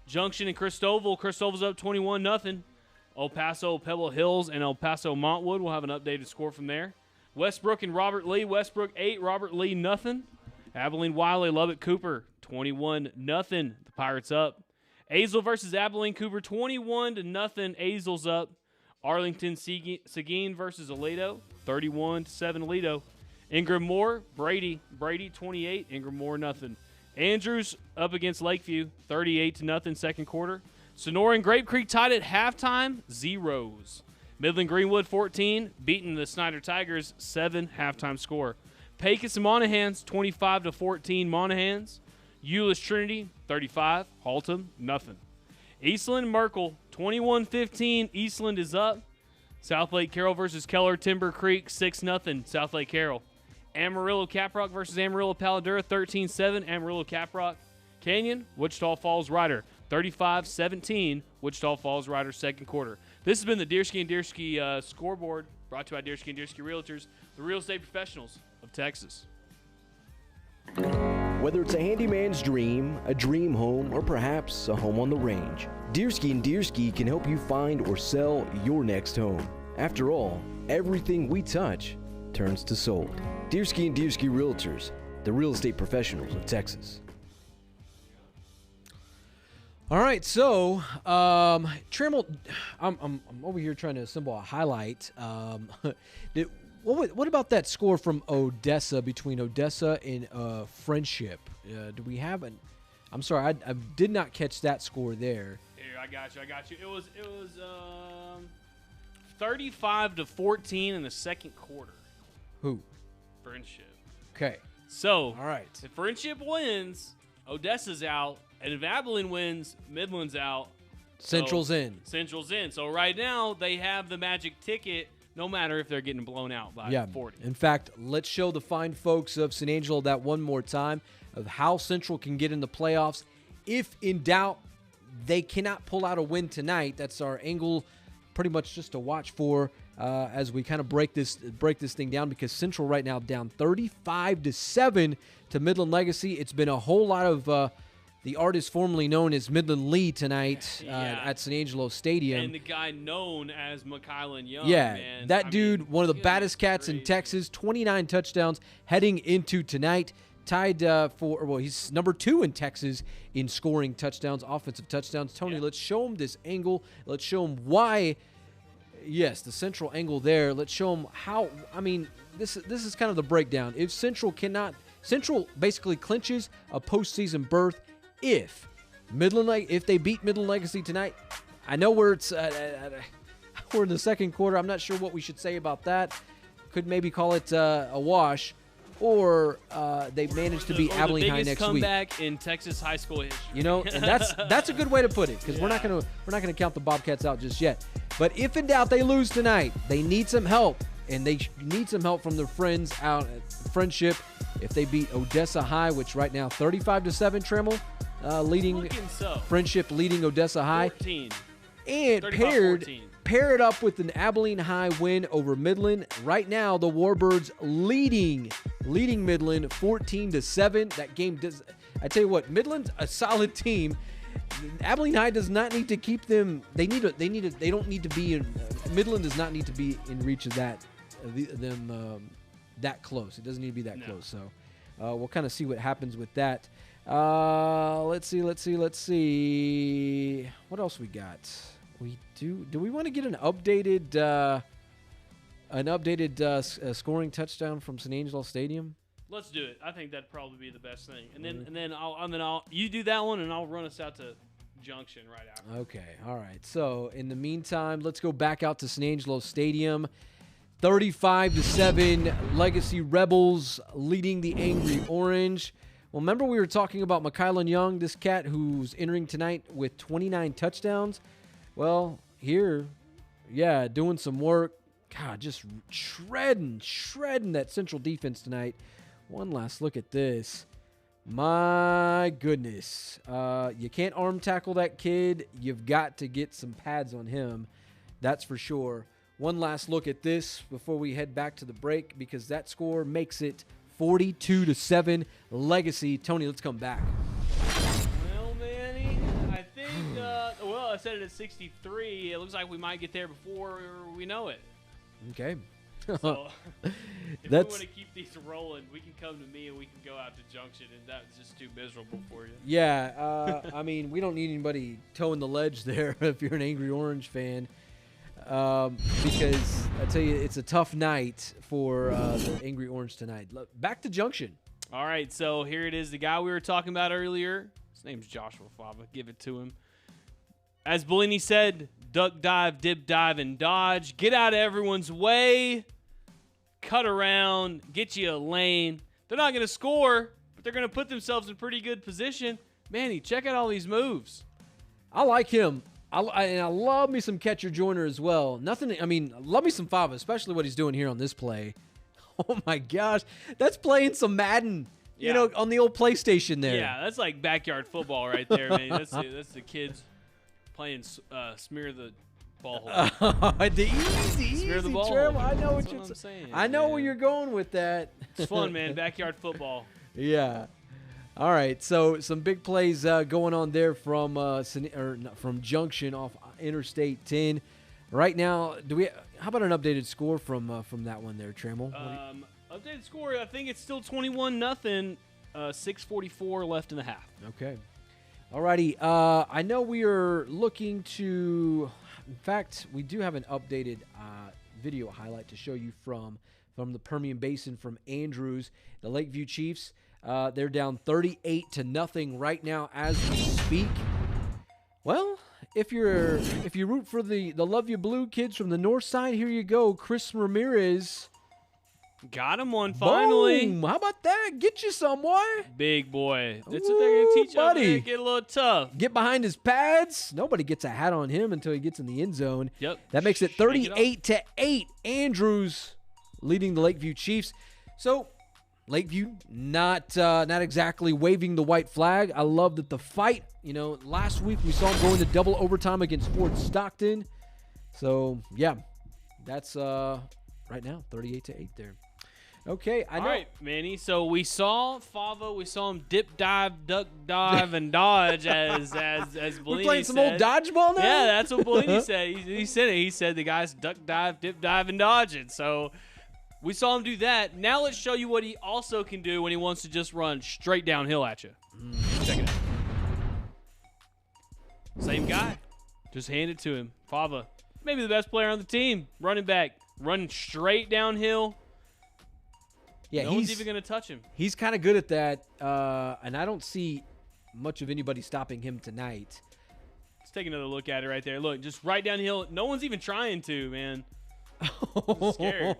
Junction and Christoval. Christoval's up 21-0. El Paso Pebble Hills and El Paso Montwood will have an updated score from there. Westbrook and Robert Lee. Westbrook 8, Robert Lee 0. Abilene Wiley, Lubbock Cooper 21-0. The Pirates up. Azle versus Abilene Cooper 21-0. Azle's up. Arlington Seguin versus Aledo 31-7 Aledo. Ingram Moore, Brady 28, Ingram Moore 0. Andrews up against Lakeview 38-0 second quarter. Sonora and Grape Creek tied at halftime, 0s. Midland Greenwood 14, beating the Snyder Tigers 7 halftime score. Pecos and Monahans 25-14 Monahans. Euless Trinity 35, Haltom 0. Eastland Merkel 21-15, Eastland is up. South Lake Carroll versus Keller Timber Creek 6-0 South Lake Carroll. Amarillo Caprock versus Amarillo Paladura 13-7 Amarillo Caprock. Canyon Wichita Falls Rider 35-17 Wichita Falls Rider second quarter. This has been the Deersky and Deersky scoreboard brought to you by Deersky and Deersky Realtors, the real estate professionals of Texas. Whether it's a handyman's dream, a dream home, or perhaps a home on the range, Deersky and Deersky can help you find or sell your next home. After all, everything we touch turns to sold. Deersky and Deersky Realtors, the real estate professionals of Texas. All right, so Trammell, I'm over here trying to assemble a highlight. What about that score from Odessa, between Odessa and Friendship? Do we have an? I'm sorry, I did not catch that score there. Here, I got you. It was 35-14 in the second quarter. Who? Friendship. Okay. So, all right. If Friendship wins, Odessa's out, and if Abilene wins, Midland's out. Central's in. Central's in. So right now they have the magic ticket, no matter if they're getting blown out by 40. In fact, let's show the fine folks of San Angelo that one more time of how Central can get in the playoffs. If in doubt, they cannot pull out a win tonight. That's our angle, pretty much just to watch for as we kind of break this thing down, because Central right now down 35-7 to Midland Legacy. It's been a whole lot of the artist formerly known as Midland Lee tonight at San Angelo Stadium. And the guy known as McKylan Young. Yeah, man. that dude, one of the baddest cats in Texas, 29 touchdowns heading into tonight. Tied he's number 2 in Texas in scoring touchdowns, offensive touchdowns. Tony, let's show him this angle. Let's show him why. Yes, the Central angle there. Let's show him how. I mean, this is kind of the breakdown. If Central basically clinches a postseason berth if they beat Midland Legacy tonight. I know we're in the second quarter. I'm not sure what we should say about that. Could maybe call it a wash. Or they managed to beat Abilene High next week. The biggest comeback in Texas high school history. You know, and that's a good way to put it, because we're not gonna count the Bobcats out just yet. But if in doubt they lose tonight, they need some help, and they need some help from their friends out at Friendship. If they beat Odessa High, which right now 35-7, Trammell, leading Friendship, leading Odessa High, 14. and pair it up with an Abilene High win over Midland. Right now, the Warbirds leading Midland 14-7. That game does. I tell you what, Midland's a solid team. Abilene High does not need to keep them. They don't need to be in. Midland does not need to be in reach of that close. It doesn't need to be that close. So we'll kind of see what happens with that. Let's see. What else we got? Do we want to get an updated scoring touchdown from San Angelo Stadium? Let's do it. I think that'd probably be the best thing. And then I'll you do that one, and I'll run us out to Junction right after. Okay. All right. So in the meantime, let's go back out to San Angelo Stadium. 35-7, Legacy Rebels leading the Angry Orange. Well, remember we were talking about Mykylon Young, this cat who's entering tonight with 29 touchdowns? Well, here, yeah, doing some work. God, just shredding that Central defense tonight. One last look at this. My goodness. You can't arm tackle that kid. You've got to get some pads on him. That's for sure. One last look at this before we head back to the break, because that score makes it 42-7 Legacy. Tony, let's come back. Well, Manny, I think, I said it at 63. It looks like we might get there before we know it. Okay. So, if we want to keep these rolling, we can come to me and we can go out to Junction, and that's just too miserable for you. Yeah, I mean, we don't need anybody toeing the ledge there if you're an Angry Orange fan. Because I tell you, it's a tough night for the Angry Orange tonight. Back to Junction. All right, so here it is. The guy we were talking about earlier, his name's Joshua Fava. Give it to him. As Bellini said, duck dive, dip dive, and dodge. Get out of everyone's way. Cut around. Get you a lane. They're not going to score, but they're going to put themselves in pretty good position. Manny, check out all these moves. I like him. And I love me some catcher joiner as well. Love me some Fava, especially what he's doing here on this play. Oh my gosh, that's playing some Madden, you know, on the old PlayStation there. Yeah, that's like backyard football right there, man. That's the kids playing smear the ball hole. The easy Smear the ball Trevor. hole. I know That's what I'm saying. I know man. where you're going with that. It's fun, man. Backyard football. Yeah. All right, so some big plays going on there from Junction off Interstate 10. Right now, how about an updated score from that one there, Trammell? Updated score, I think it's still 21-0. 6:44 left in the half. Okay. All righty. I know we are looking to. In fact, we do have an updated video highlight to show you from the Permian Basin from Andrews, the Lakeview Chiefs. They're down 38-0 right now as we speak. Well, if you root for the Love You Blue kids from the north side, here you go. Chris Ramirez. Got him one finally. Boom. How about that? Get you some, boy. Big boy. That's what they're going to teach buddy. you. Get a little tough. Get behind his pads. Nobody gets a hat on him until he gets in the end zone. Yep. That makes it 38-8. Andrews leading the Lakeview Chiefs. So Lakeview not exactly waving the white flag. I love that the fight, last week we saw him go into double overtime against Fort Stockton. So, yeah, that's right now 38-8 there. Okay, I know. All right, Manny. So we saw Fava. We saw him dip, dive, duck, dive, and dodge as Bellini We're playing some said. old dodgeball now? Yeah, that's what Bellini said. He said it. He said the guys duck, dive, dip, dive, and dodge it. So we saw him do that. Now let's show you what he also can do when he wants to just run straight downhill at you. Check it out. Same guy. Just hand it to him. Fava, maybe the best player on the team. Running back. Running straight downhill. Yeah, no one's even going to touch him. He's kind of good at that, and I don't see much of anybody stopping him tonight. Let's take another look at it right there. Look, just right downhill. No one's even trying to, man. Scared.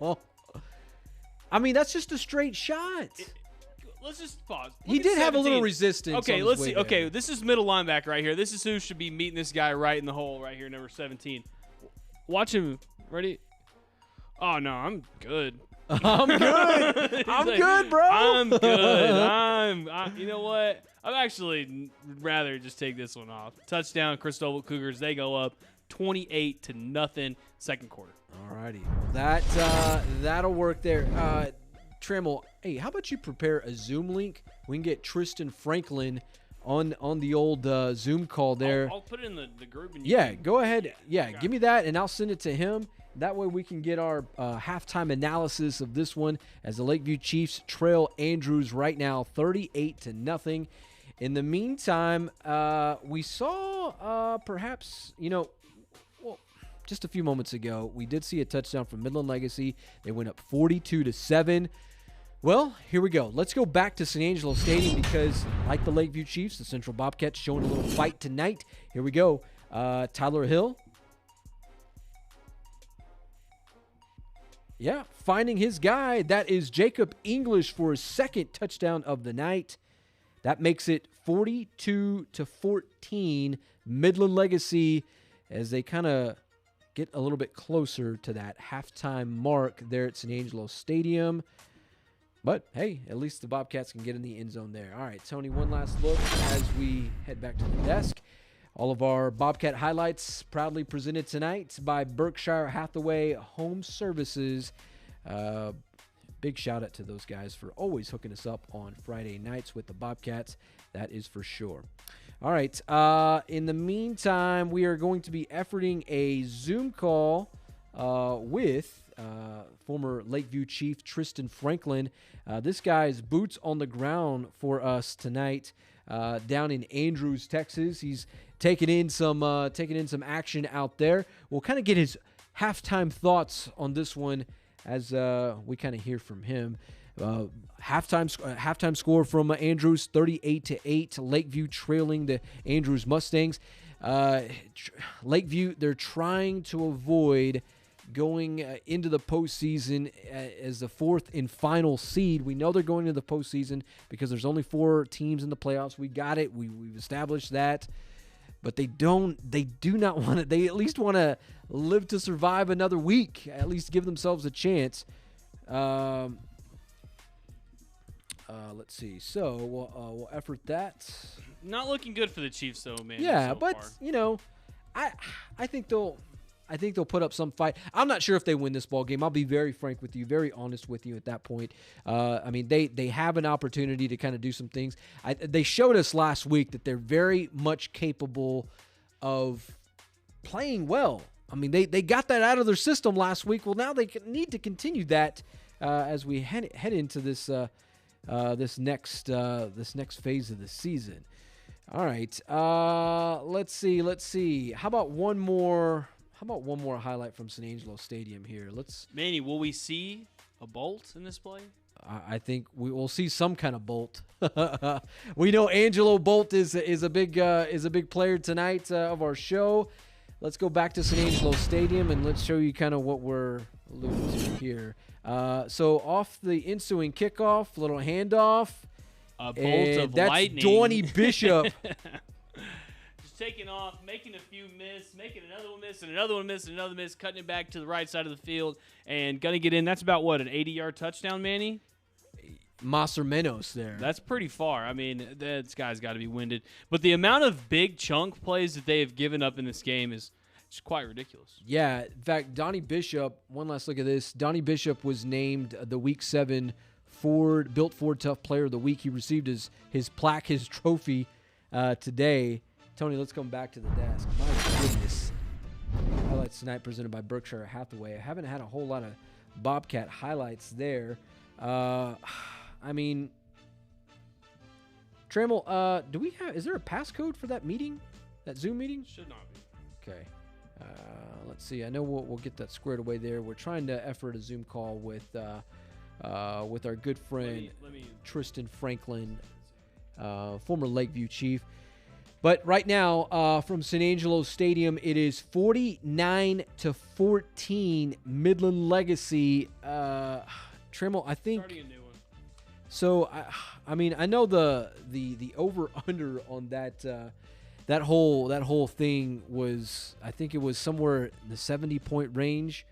I mean, that's just a straight shot. Let's just pause. He did have a little resistance. Okay, on let's his way see. Okay, there. this is middle linebacker right here. This is who should be meeting this guy right in the hole right here, number 17. Watch him. Ready? Oh, no, I'm good. I'm good. I'm like, good, bro. I'm good. You know what? I'd actually rather just take this one off. Touchdown, Christoval Cougars. They go up 28-0 second quarter. All righty. That'll work there. Trammell, hey, how about you prepare a Zoom link? We can get Tristan Franklin on the old Zoom call there. I'll put it in the group. And Go ahead. Yeah, give me that, and I'll send it to him. That way we can get our halftime analysis of this one as the Lakeview Chiefs trail Andrews right now 38-0. In the meantime, we saw perhaps, just a few moments ago, we did see a touchdown from Midland Legacy. They went up 42-7. Well, here we go. Let's go back to San Angelo Stadium because, like the Lakeview Chiefs, the Central Bobcats showing a little fight tonight. Here we go. Tyler Hill. Yeah, finding his guy. That is Jacob English for his second touchdown of the night. That makes it 42-14. Midland Legacy as they kind of get a little bit closer to that halftime mark there at San Angelo Stadium. But, hey, at least the Bobcats can get in the end zone there. All right, Tony, one last look as we head back to the desk. All of our Bobcat highlights proudly presented tonight by Berkshire Hathaway Home Services. Big shout out to those guys for always hooking us up on Friday nights with the Bobcats. That is for sure. All right, in the meantime, we are going to be efforting a Zoom call with former Lakeview Chief Tristan Franklin. This guy's boots on the ground for us tonight down in Andrews, Texas. He's taking in some action out there. We'll kind of get his halftime thoughts on this one as we kind of hear from him. Halftime score from Andrews, 38-8. Lakeview trailing the Andrews Mustangs. Lakeview, they're trying to avoid going into the postseason as the fourth and final seed. We know they're going into the postseason because there's only 4 teams in the playoffs. We got it. We've established that. But they do not want to. They at least want to live to survive another week. At least give themselves a chance. Let's see. So we'll effort that. Not looking good for the Chiefs, though, man. Yeah, so but far. I think they'll put up some fight. I'm not sure if they win this ball game. I'll be very frank with you, very honest with you at that point. They have an opportunity to kind of do some things. They showed us last week that they're very much capable of playing well. I mean, they got that out of their system last week. Well, now they need to continue that as we head into this this next phase of the season. All right, let's see. How about one more highlight from San Angelo Stadium here? Manny, will we see a bolt in this play? I think we will see some kind of bolt. We know Angelo Bolt is a big player tonight of our show. Let's go back to San Angelo Stadium and let's show you kind of what we're alluding to here. So off the ensuing kickoff, little handoff. A bolt of lightning. That's Donnie Bishop. Just taking off, making a few miss, making another one miss, and another one miss, and another miss, cutting it back to the right side of the field, and going to get in. That's about, what, an 80-yard touchdown, Manny? Mas or menos there. That's pretty far. I mean, this guy's got to be winded. But the amount of big chunk plays that they have given up in this game is just quite ridiculous. Yeah. In fact, Donnie Bishop, one last look at this. Donnie Bishop was named the Week 7 Built Ford Tough Player of the Week. He received his plaque, his trophy today. Tony, let's come back to the desk. My goodness. Highlights tonight presented by Berkshire Hathaway. I haven't had a whole lot of Bobcat highlights there. I mean, Trammell, is there a passcode for that meeting? That Zoom meeting? Should not be. Okay. Let's see. I know we'll get that squared away there. We're trying to effort a Zoom call with our good friend Tristan Franklin, former Lakeview Chief. But right now, from San Angelo Stadium, it is 49-14 Midland Legacy. Trammell, I think. Starting a new one. So I mean, I know the over under on that whole thing was, I think it was somewhere in the 70-point range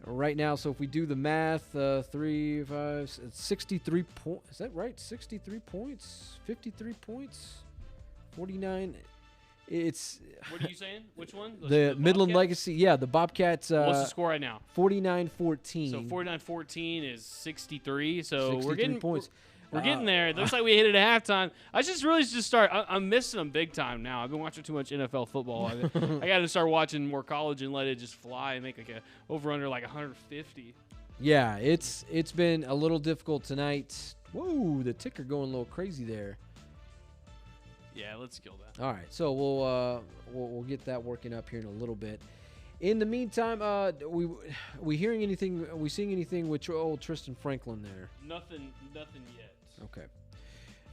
right now. So if we do the math, 3, 5, 63 points. Is that right? 63 points, 53 points, 49. It's. What are you saying? Which one? The Midland Legacy. Yeah, the Bobcats. What's the score right now? 49-14. So 49-14 is 63. So 63 we're getting points. We're getting there. It looks like we hit it at halftime. I just really should start. I'm missing them big time now. I've been watching too much NFL football. I got to start watching more college and let it just fly and make like a over under like 150. Yeah, it's been a little difficult tonight. Whoa, the ticker going a little crazy there. Yeah, let's kill that. All right, so we'll get that working up here in a little bit. In the meantime, we hearing anything? Are we seeing anything with old Tristan Franklin there? Nothing yet. Okay.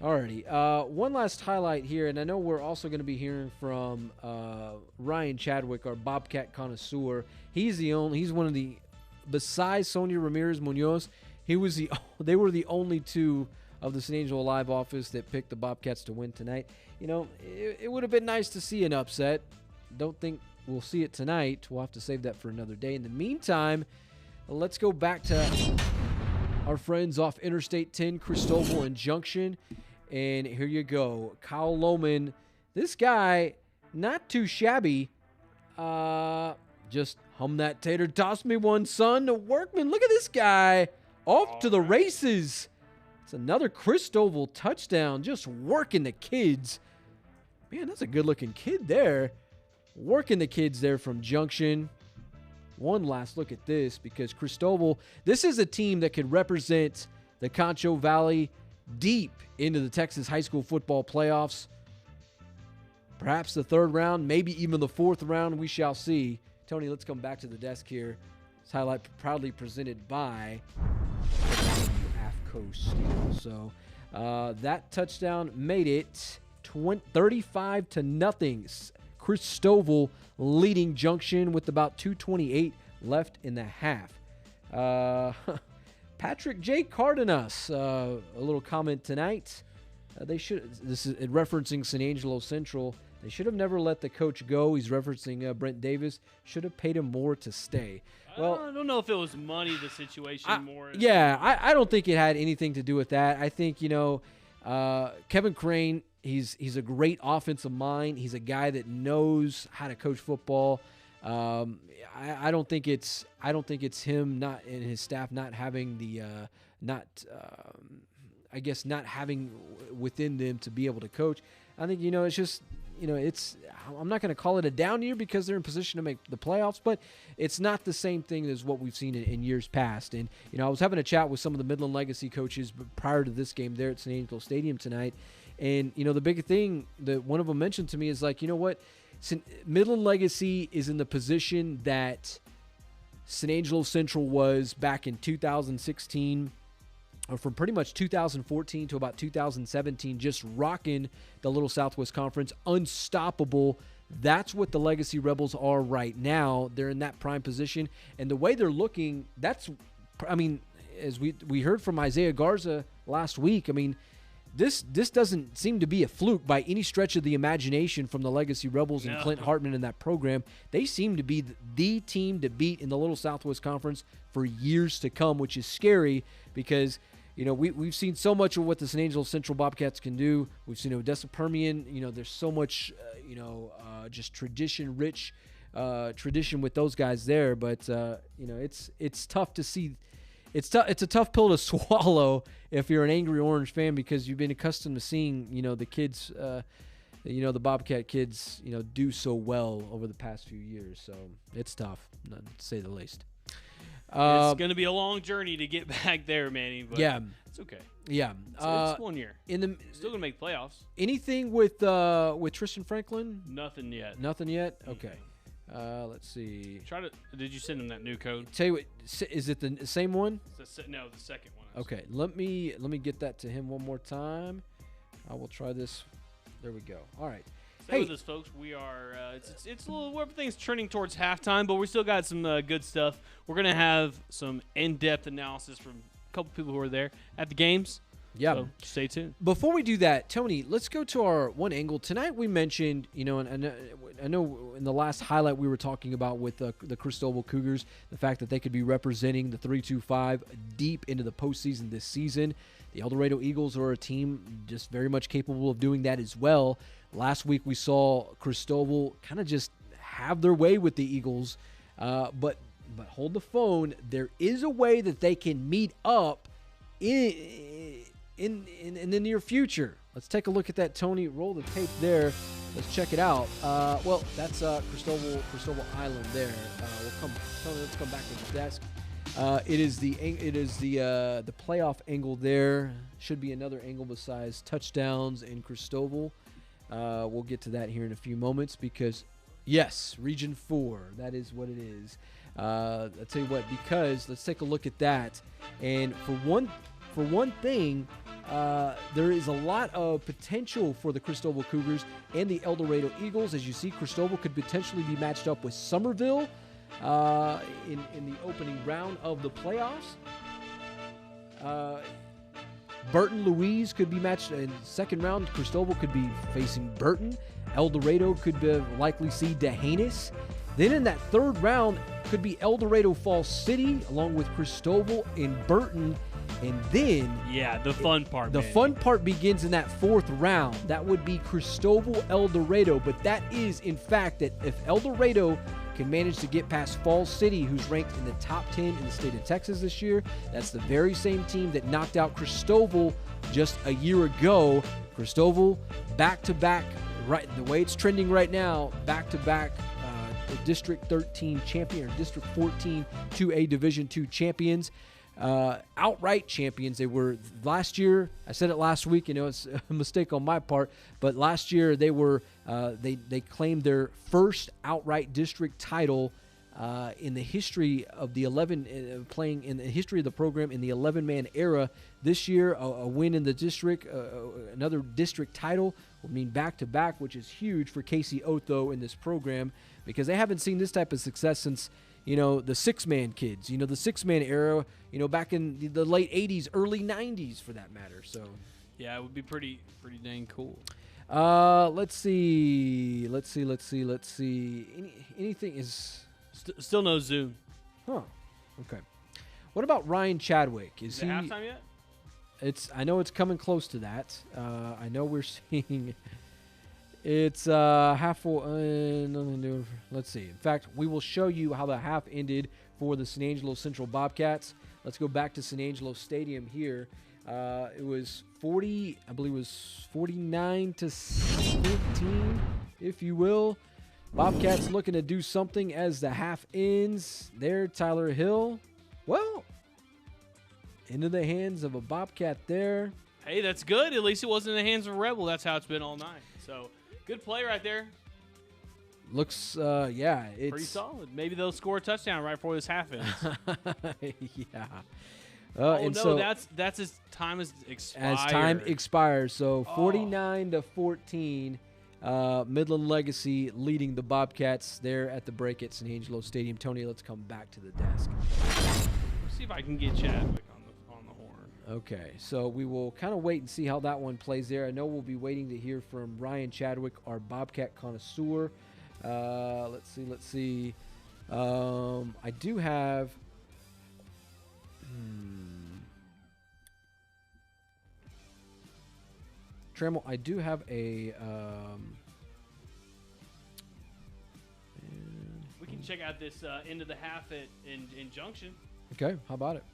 Alrighty. One last highlight here, and I know we're also going to be hearing from Ryan Chadwick, our Bobcat connoisseur. He's one of the, besides Sonia Ramirez Munoz, they were the only two of the San Angelo Live office that picked the Bobcats to win tonight. You know, it would have been nice to see an upset. Don't think we'll see it tonight. We'll have to save that for another day. In the meantime, let's go back to our friends off Interstate 10, Christoval and Junction. And here you go. Kyle Lohman. This guy, not too shabby. Just hum that tater. Toss me one, son. The workman. Look at this guy. Off to the races. It's another Christoval touchdown. Just working the kids. Man, that's a good-looking kid there. Working the kids there from Junction. One last look at this, because Christoval, this is a team that could represent the Concho Valley deep into the Texas high school football playoffs. Perhaps the third round, maybe even the fourth round, we shall see. Tony, let's come back to the desk here. This highlight proudly presented by AFCO Steel. So that touchdown made it 35-0. Christoval leading Junction with about 2:28 left in the half. Patrick J. Cardenas, a little comment tonight. This is referencing San Angelo Central. They should have never let the coach go. He's referencing Brent Davis. Should have paid him more to stay. Well, I don't know if it was money, the situation more. Yeah, I don't think it had anything to do with that. I think, Kevin Crane, he's a great offensive mind. He's a guy that knows how to coach football. I don't think it's him not and his staff not having the not having within them to be able to coach. I think it's just I'm not going to call it a down year because they're in position to make the playoffs, but it's not the same thing as what we've seen in years past. And I was having a chat with some of the Midland Legacy coaches prior to this game there at San Angelo Stadium tonight, and the big thing that one of them mentioned to me is like, Midland Legacy is in the position that San Angelo Central was back in 2016, or from pretty much 2014 to about 2017, just rocking the Little Southwest Conference, unstoppable. That's what the Legacy Rebels are right now. They're in that prime position, and the way they're looking, as we heard from Isaiah Garza last week, this doesn't seem to be a fluke by any stretch of the imagination from the Legacy Rebels and Clint Hartman in that program. They seem to be the team to beat in the Little Southwest Conference for years to come, which is scary because we've seen so much of what the San Angelo Central Bobcats can do. We've seen Odessa Permian. There's so much just tradition rich tradition with those guys there, but it's tough to see. It's a tough pill to swallow if you're an angry Orange fan because you've been accustomed to seeing the kids, the Bobcat kids, do so well over the past few years. So it's tough, to say the least. It's going to be a long journey to get back there, Manny. But yeah, it's okay. Yeah, it's 1 year. Still going to make playoffs. Anything with Tristan Franklin? Nothing yet. Nothing yet. Okay. Let's see. Did you send him that new code? Tell you what, is it the same one? No, the second one. Okay, let me get that to him one more time. I will try this. There we go. All right. Stay with us, folks. We are. It's a little. Everything's turning towards halftime, but we still got some good stuff. We're gonna have some in-depth analysis from a couple people who are there at the games. Yeah. So stay tuned. Before we do that, Tony, let's go to our one angle. Tonight we mentioned, and I know in the last highlight we were talking about with the Christoval Cougars, the fact that they could be representing the 3-2-5 deep into the postseason this season. The El Dorado Eagles are a team just very much capable of doing that as well. Last week we saw Christoval kind of just have their way with the Eagles, but hold the phone. There is a way that they can meet up in the near future. Let's take a look at that, Tony. Roll the tape there. Let's check it out. Well, that's Christoval Island there. Tony, let's come back to the desk. It is the playoff angle there. Should be another angle besides touchdowns in Christoval. We'll get to that here in a few moments because, yes, Region 4, that is what it is. I'll tell you what, because let's take a look at that. And for one thing, there is a lot of potential for the Christoval Cougars and the El Dorado Eagles. As you see, Christoval could potentially be matched up with Somerville in the opening round of the playoffs. Burton Louise could be matched in the second round. Christoval could be facing Burton. El Dorado could likely see D'Hanis. Then in that third round could be El Dorado Falls City along with Christoval and Burton. And then the fun part. The fun part begins in that fourth round. That would be Christoval El Dorado. But that is, in fact, that if El Dorado can manage to get past Falls City, who's ranked in the top 10 in the state of Texas this year. That's the very same team that knocked out Christoval just a year ago. Christoval back-to-back, right the way it's trending right now, back-to-back District 13 champion or District 14 2A Division II champions. Outright champions. They were last year. I said it last week. It's a mistake on my part, but last year they were they claimed their first outright district title in the history of the 11 playing in the history of the program in the 11-man era. This year, a win in the district, another district title would mean back-to-back, which is huge for Casey Otho in this program because they haven't seen this type of success since the six-man kids, the six-man era, back in the late 80s, early 90s for that matter. So, yeah, it would be pretty dang cool. Let's see. Anything is still no Zoom. Huh. Okay. What about Ryan Chadwick? Is it halftime yet? I know it's coming close to that. I know we're seeing it's half full. Nothing new. Let's see. In fact, we will show you how the half ended for the San Angelo Central Bobcats. Let's go back to San Angelo Stadium here. It was 40, I believe it was 49-15, if you will. Bobcats looking to do something as the half ends. There, Tyler Hill. Well, into the hands of a Bobcat there. Hey, that's good. At least it wasn't in the hands of a Rebel. That's how it's been all night. So, good play right there. Looks, it's pretty solid. Maybe they'll score a touchdown right before this half ends. Yeah. So that's as time has expired. As time expires, so 49-14, Midland Legacy leading the Bobcats there at the break at San Angelo Stadium. Tony, let's come back to the desk. Let's see if I can get Chadwick on the horn. Okay, so we will kind of wait and see how that one plays there. I know we'll be waiting to hear from Ryan Chadwick, our Bobcat connoisseur. Let's see. I do have. Trammell, I do have a. We can check out this end of the half in Junction. Okay, how about it?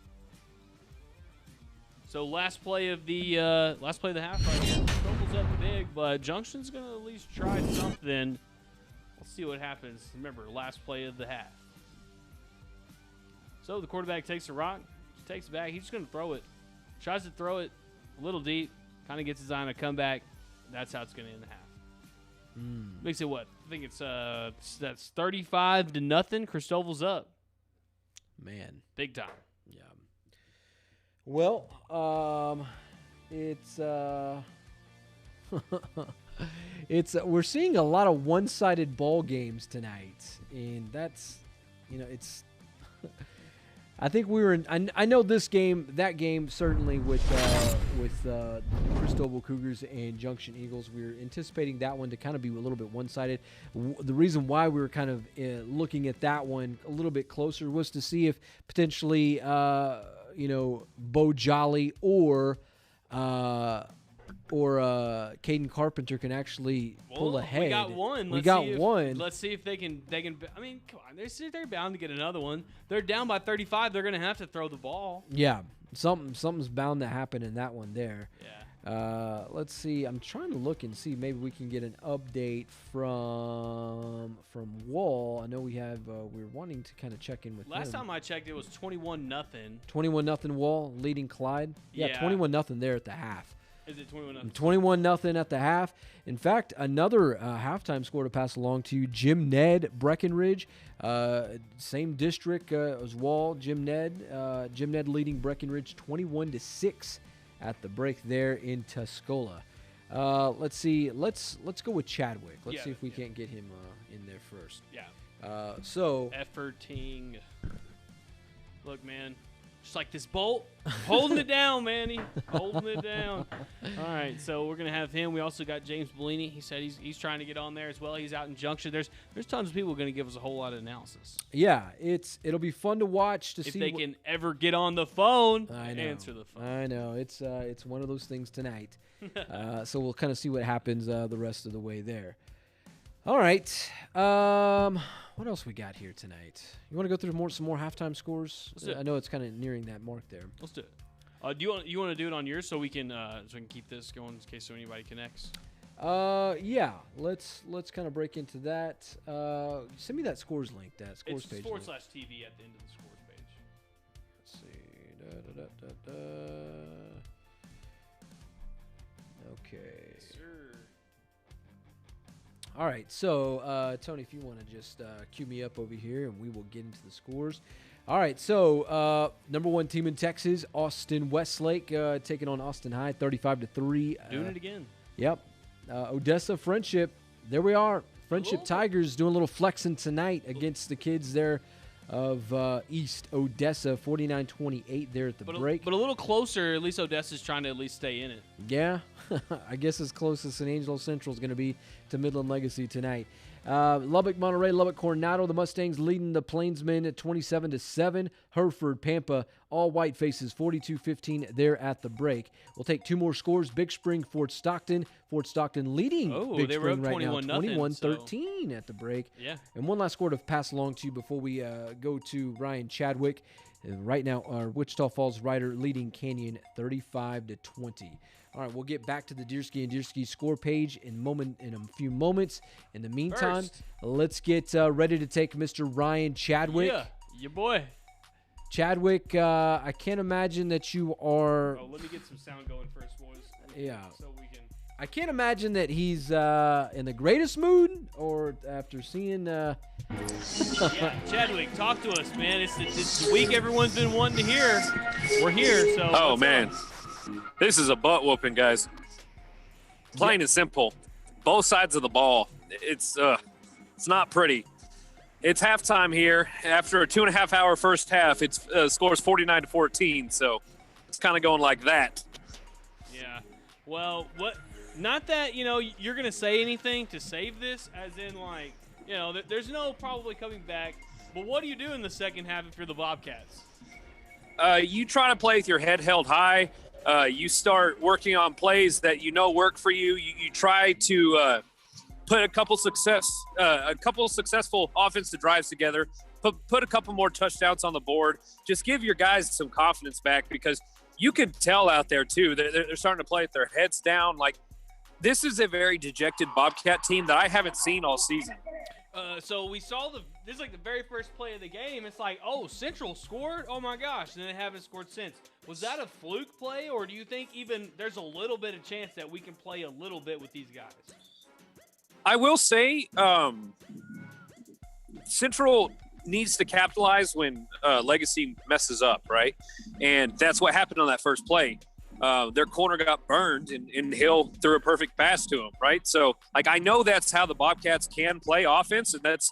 So last play of the half right here. Troubles up big, but Junction's gonna at least try something. Let's see what happens. Remember, last play of the half. So the quarterback takes a rock, takes it back. He's just gonna throw it. Tries to throw it a little deep. Kind of gets his eye on a comeback. That's how it's going to end the half. Makes it what? I think it's that's 35-0. Christoval's up. Man, big time. Yeah. Well, it's it's we're seeing a lot of one-sided ball games tonight, and that's it's. I think we were in. I know that game certainly with Christoval Cougars and Junction Eagles. We were anticipating that one to kind of be a little bit one-sided. The reason why we were kind of looking at that one a little bit closer was to see if potentially, Bo Jolly or Caden Carpenter can actually pull ahead. We got one. Let's see if they can. I mean, come on. They're bound to get another one. They're down by 35. They're going to have to throw the ball. Yeah, something's bound to happen in that one there. Yeah. Let's see. I'm trying to look and see maybe we can get an update from Wall. I know we have. We're wanting to kind of check in with Last him. time I checked, it was 21-0. 21-0 Wall leading Clyde. Yeah, 21-0 there at the half. Is it 21-0? 21-0 at the half. In fact, another halftime score to pass along to you. Jim Ned Breckenridge, same district as Wall. Jim Ned leading Breckenridge 21-6 at the break there in Tuscola. Let's see. Let's go with Chadwick. Let's see if we can't get him in there first. Yeah. So efforting. Look, man. Just like this bolt, holding it down, Manny, holding it down. All right, so we're gonna have him. We also got James Bellini. He said he's trying to get on there as well. He's out in Junction. There's tons of people gonna give us a whole lot of analysis. Yeah, it'll be fun to watch to if see they can ever get on the phone. I know. Answer the phone. I know it's one of those things tonight. So we'll kind of see what happens the rest of the way there. All right. What else we got here tonight? You want to go through some more halftime scores? Let's do it. I know it's kind of nearing that mark there. Let's do it. Do you want to do it on yours so we can keep this going in case anybody connects? Yeah. Let's kind of break into that. Send me that scores link. That scores It's page. /TV at the end of the scores page. Let's see. Okay. Yes, sir. All right, so Tony, if you want to just cue me up over here, and we will get into the scores. All right, so number one team in Texas, Austin Westlake, taking on Austin High, 35-3. Doing it again. Yep. Odessa Friendship, there we are. Friendship Tigers doing a little flexing tonight against the kids there of East Odessa, 49-28 there at the break. But a little closer, at least Odessa's trying to at least stay in it. Yeah, I guess as close as San Angelo Central is going to be to Midland Legacy tonight. Lubbock, Monterey, Lubbock, Coronado, the Mustangs leading the Plainsmen at 27-7. Hereford, Pampa, all white faces, 42-15 there at the break. We'll take two more scores. Big Spring, Fort Stockton. Fort Stockton leading Big they Spring were up right now, 21-13 at the break. Yeah. And one last score to pass along to you before we go to Ryan Chadwick. Right now, our Wichita Falls Rider leading Canyon 35-20. All right, we'll get back to the Deerski and Deerski score page in a few moments. In the meantime, let's get ready to take Mr. Ryan Chadwick. Yeah, your boy. Chadwick, I can't imagine that you are. Oh, let me get some sound going first, boys. Yeah. So we can. I can't imagine that he's in the greatest mood, or after seeing. Yeah, Chadwick, talk to us, man. It's the week everyone's been wanting to hear. We're here, so. Oh man, this is a butt whooping, guys. Plain and simple, both sides of the ball. It's not pretty. It's halftime here. After a 2.5 hour first half, it's scores 49-14. So it's kind of going like that. Yeah. Well, what? Not that you're gonna say anything to save this, as in like there's no probably coming back. But what do you do in the second half if you're the Bobcats? You try to play with your head held high. You start working on plays that work for you. You try to put a couple successful offensive drives together. Put a couple more touchdowns on the board. Just give your guys some confidence back, because you can tell out there too that they're starting to play with their heads down. Like, this is a very dejected Bobcat team that I haven't seen all season. So we saw this is like the very first play of the game. It's like, oh, Central scored? Oh my gosh. And they haven't scored since. Was that a fluke play, or do you think even there's a little bit of chance that we can play a little bit with these guys? I will say Central needs to capitalize when Legacy messes up, right? And that's what happened on that first play. Their corner got burned, and Hill threw a perfect pass to him, right? So, like, I know that's how the Bobcats can play offense, and that's,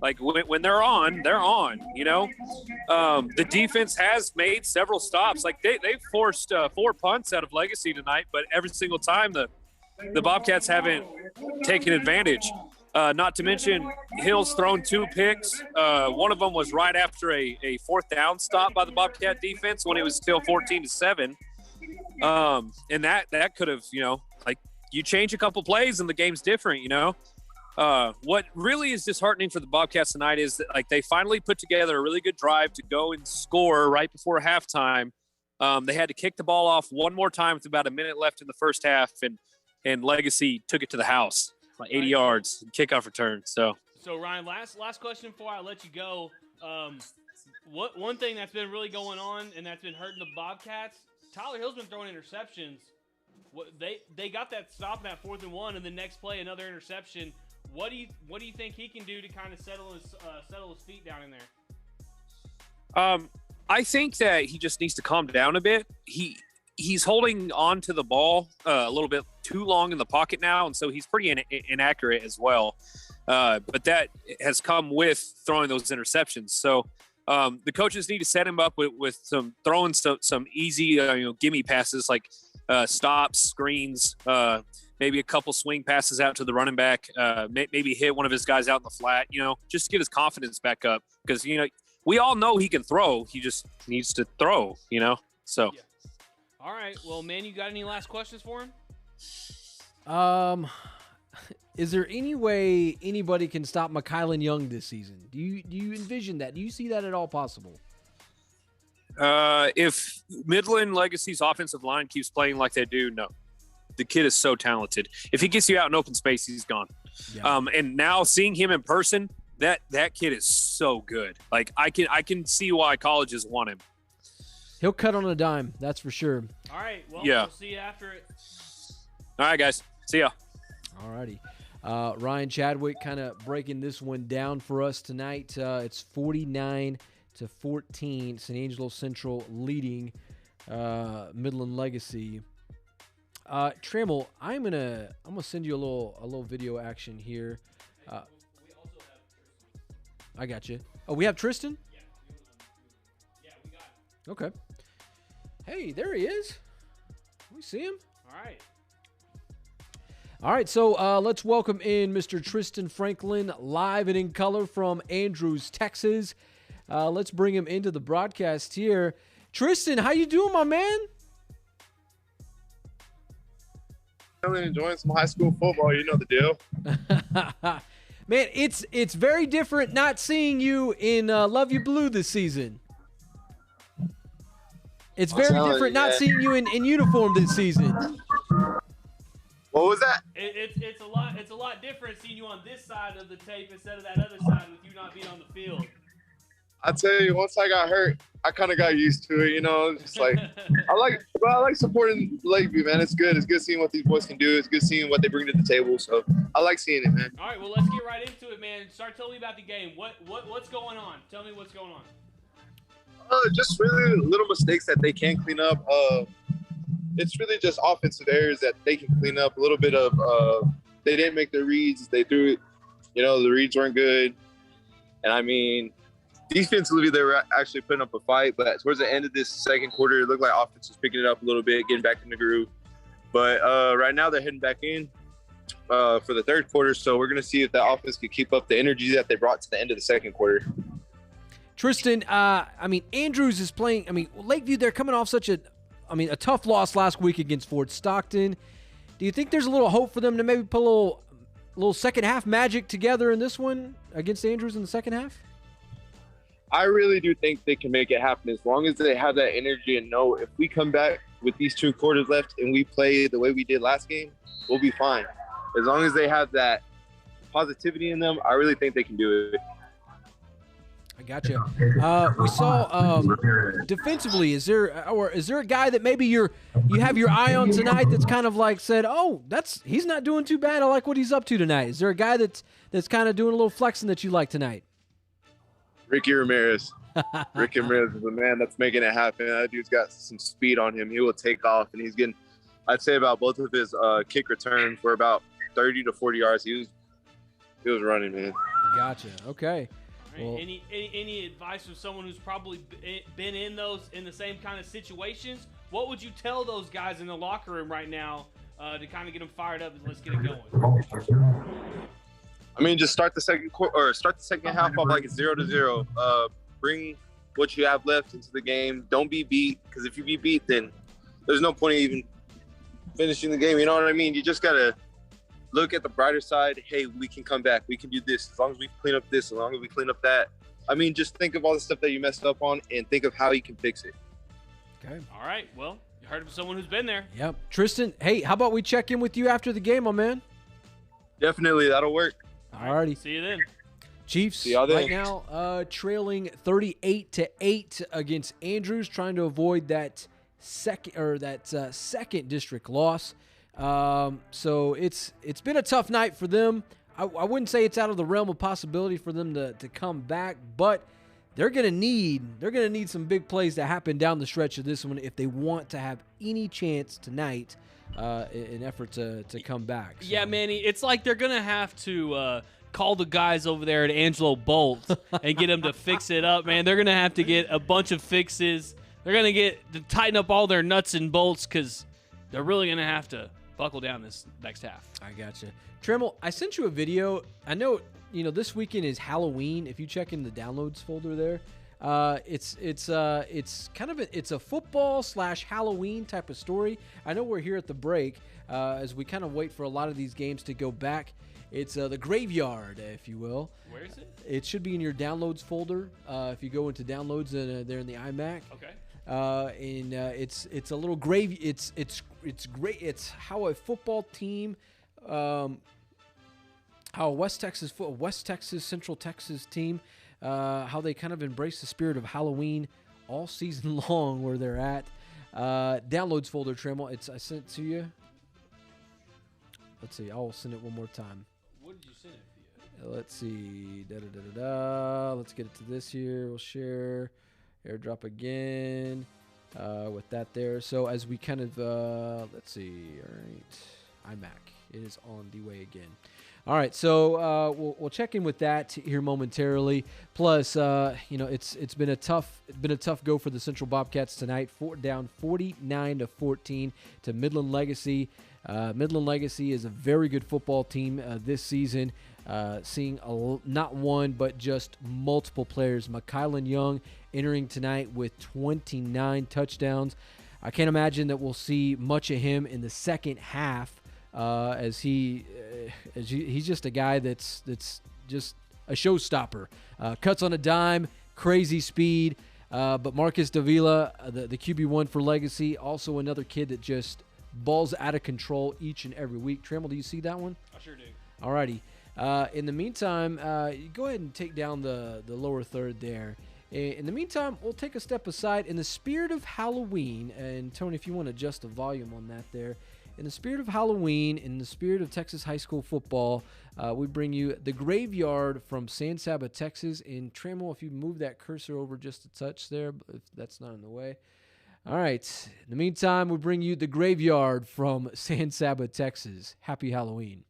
like, when they're on, the defense has made several stops. Like, they forced 4 punts out of Legacy tonight, but every single time the Bobcats haven't taken advantage. Not to mention, Hill's thrown 2 picks. One of them was right after a 4th down stop by the Bobcat defense when it was still 14-7. And that could have, you change a couple plays and the game's different, What really is disheartening for the Bobcats tonight is that, like, they finally put together a really good drive to go and score right before halftime. They had to kick the ball off one more time with about a minute left in the first half, and Legacy took it to the house, like 80 yards, kickoff return. So Ryan, last question before I let you go. One thing that's been really going on and that's been hurting the Bobcats, Tyler Hill's been throwing interceptions. They got that stop in that 4th and 1, and the next play another interception. What do you think he can do to kind of settle his feet down in there? I think that he just needs to calm down a bit. He's holding on to the ball a little bit too long in the pocket now, and so he's pretty inaccurate as well. But that has come with throwing those interceptions. So the coaches need to set him up with some easy gimme passes like stops, screens, maybe a couple swing passes out to the running back, maybe hit one of his guys out in the flat, just to get his confidence back up. Because, we all know he can throw. He just needs to throw, so. Yeah. All right. Well, man, you got any last questions for him? Is there any way anybody can stop McKylan Young this season? Do you envision that? Do you see that at all possible? If Midland Legacy's offensive line keeps playing like they do, no. The kid is so talented. If he gets you out in open space, he's gone. Yeah. And now seeing him in person, that kid is so good. Like I can see why colleges want him. He'll cut on a dime, that's for sure. All right. Well, yeah. We'll see you after it. All right, guys. See ya. All righty. Ryan Chadwick kind of breaking this one down for us tonight. It's 49-14. San Angelo Central leading Midland Legacy. Trammell, I'm gonna send you a little video action here. I got you. Oh, we have Tristan? Yeah, we got it. Okay. Hey, there he is. We see him. All right, so let's welcome in Mr. Tristan Franklin, live and in color from Andrews, Texas. Let's bring him into the broadcast here. Tristan, how you doing, my man? Really enjoying some high school football. You know the deal. Man, it's very different not seeing you in Love You Blue this season. It's very different not seeing you in uniform this season. What was that? It's a lot different seeing you on this side of the tape instead of that other side with you not being on the field. I tell you, once I got hurt, I kind of got used to it. Just like I like supporting Lakeview, man. It's good. It's good seeing what these boys can do. It's good seeing what they bring to the table. So I like seeing it, man. All right, well, let's get right into it, man. Start telling me about the game. What's going on? Tell me what's going on. Just really little mistakes that they can clean up. It's really just offensive errors that they can clean up. A little bit of they didn't make their reads. They threw it. The reads weren't good. And I mean, defensively, they were actually putting up a fight. But towards the end of this second quarter, it looked like offense was picking it up a little bit, getting back in the groove. But right now, they're heading back in for the third quarter. So we're going to see if the offense can keep up the energy that they brought to the end of the second quarter. Tristan, Andrews is playing. Lakeview, they're coming off such a tough loss last week against Fort Stockton. Do you think there's a little hope for them to maybe put a little second half magic together in this one against Andrews in the second half? I really do think they can make it happen as long as they have that energy and know if we come back with these 2 quarters left and we play the way we did last game, we'll be fine. As long as they have that positivity in them, I really think they can do it. I gotcha. We saw defensively. Is there a guy that maybe you have your eye on tonight that's kind of like said, oh, he's not doing too bad. I like what he's up to tonight. Is there a guy that's kind of doing a little flexing that you like tonight? Ricky Ramirez. Ricky Ramirez is the man that's making it happen. That dude's got some speed on him. He will take off, and he's getting, I'd say, about both of his kick returns for about 30 to 40 yards. He was running, man. Gotcha. Okay. All right. Well, any advice from someone who's probably been in the same kind of situations? What would you tell those guys in the locker room right now to kind of get them fired up and let's get it going? Just start the second half off like it's 0-0. Bring what you have left into the game. Don't be beat, because if you be beat, then there's no point in even finishing the game. You know what I mean? You just gotta look at the brighter side. Hey, we can come back. We can do this as long as we clean up this, as long as we clean up that. Just think of all the stuff that you messed up on and think of how you can fix it. Okay. All right. Well, you heard from someone who's been there. Yep. Tristan, hey, how about we check in with you after the game, my man? Definitely, that'll work. All righty. See you then. Chiefs right now trailing 38-8 against Andrews, trying to avoid that second district loss. So it's been a tough night for them. I wouldn't say it's out of the realm of possibility for them to come back, but they're gonna need some big plays to happen down the stretch of this one if they want to have any chance tonight in effort to come back. So. Yeah, Manny, it's like they're gonna have to call the guys over there at Angelo Bolt and get them to fix it up, man. They're gonna have to get a bunch of fixes. They're gonna get to tighten up all their nuts and bolts because they're really gonna have to buckle down this next half. I gotcha. Tremel, I sent you a video. I know this weekend is Halloween. If you check in the downloads folder there, it's kind of it's a football / Halloween type of story. I know we're here at the break as we kind of wait for a lot of these games to go back. It's the graveyard, if you will. Where is it? It should be in your downloads folder. If you go into downloads, there in the iMac. Okay. And it's a little gravy. It's great. It's how a football team, how a West Texas Central Texas team, how they kind of embrace the spirit of Halloween all season long where they're at. Downloads folder, Tremel. I sent it to you. Let's see. I'll send it one more time. What did you send it via? Let's see. Let's get it to this here. We'll share. Airdrop again with that there. So as we kind of, let's see. All right. iMac. It is on the way again. All right. So we'll check in with that here momentarily. Plus, it's been a tough go for the Central Bobcats tonight. Down 49-14 to Midland Legacy. Midland Legacy is a very good football team this season. Seeing not one but just multiple players. Mykylan Young entering tonight with 29 touchdowns. I can't imagine that we'll see much of him in the second half, as he's just a guy that's just a showstopper. Cuts on a dime, crazy speed. But Marcus Davila, the QB1 for Legacy, also another kid that just balls out of control each and every week. Tremel, do you see that one? I sure do. All righty. In the meantime, go ahead and take down the lower third there. In the meantime, we'll take a step aside. In the spirit of Halloween, and Tony, if you want to adjust the volume on that there. In the spirit of Halloween, in the spirit of Texas high school football, we bring you the graveyard from San Saba, Texas. And Tremel, if you move that cursor over just a touch there, if that's not in the way. All right. In the meantime, we bring you the graveyard from San Saba, Texas. Happy Halloween.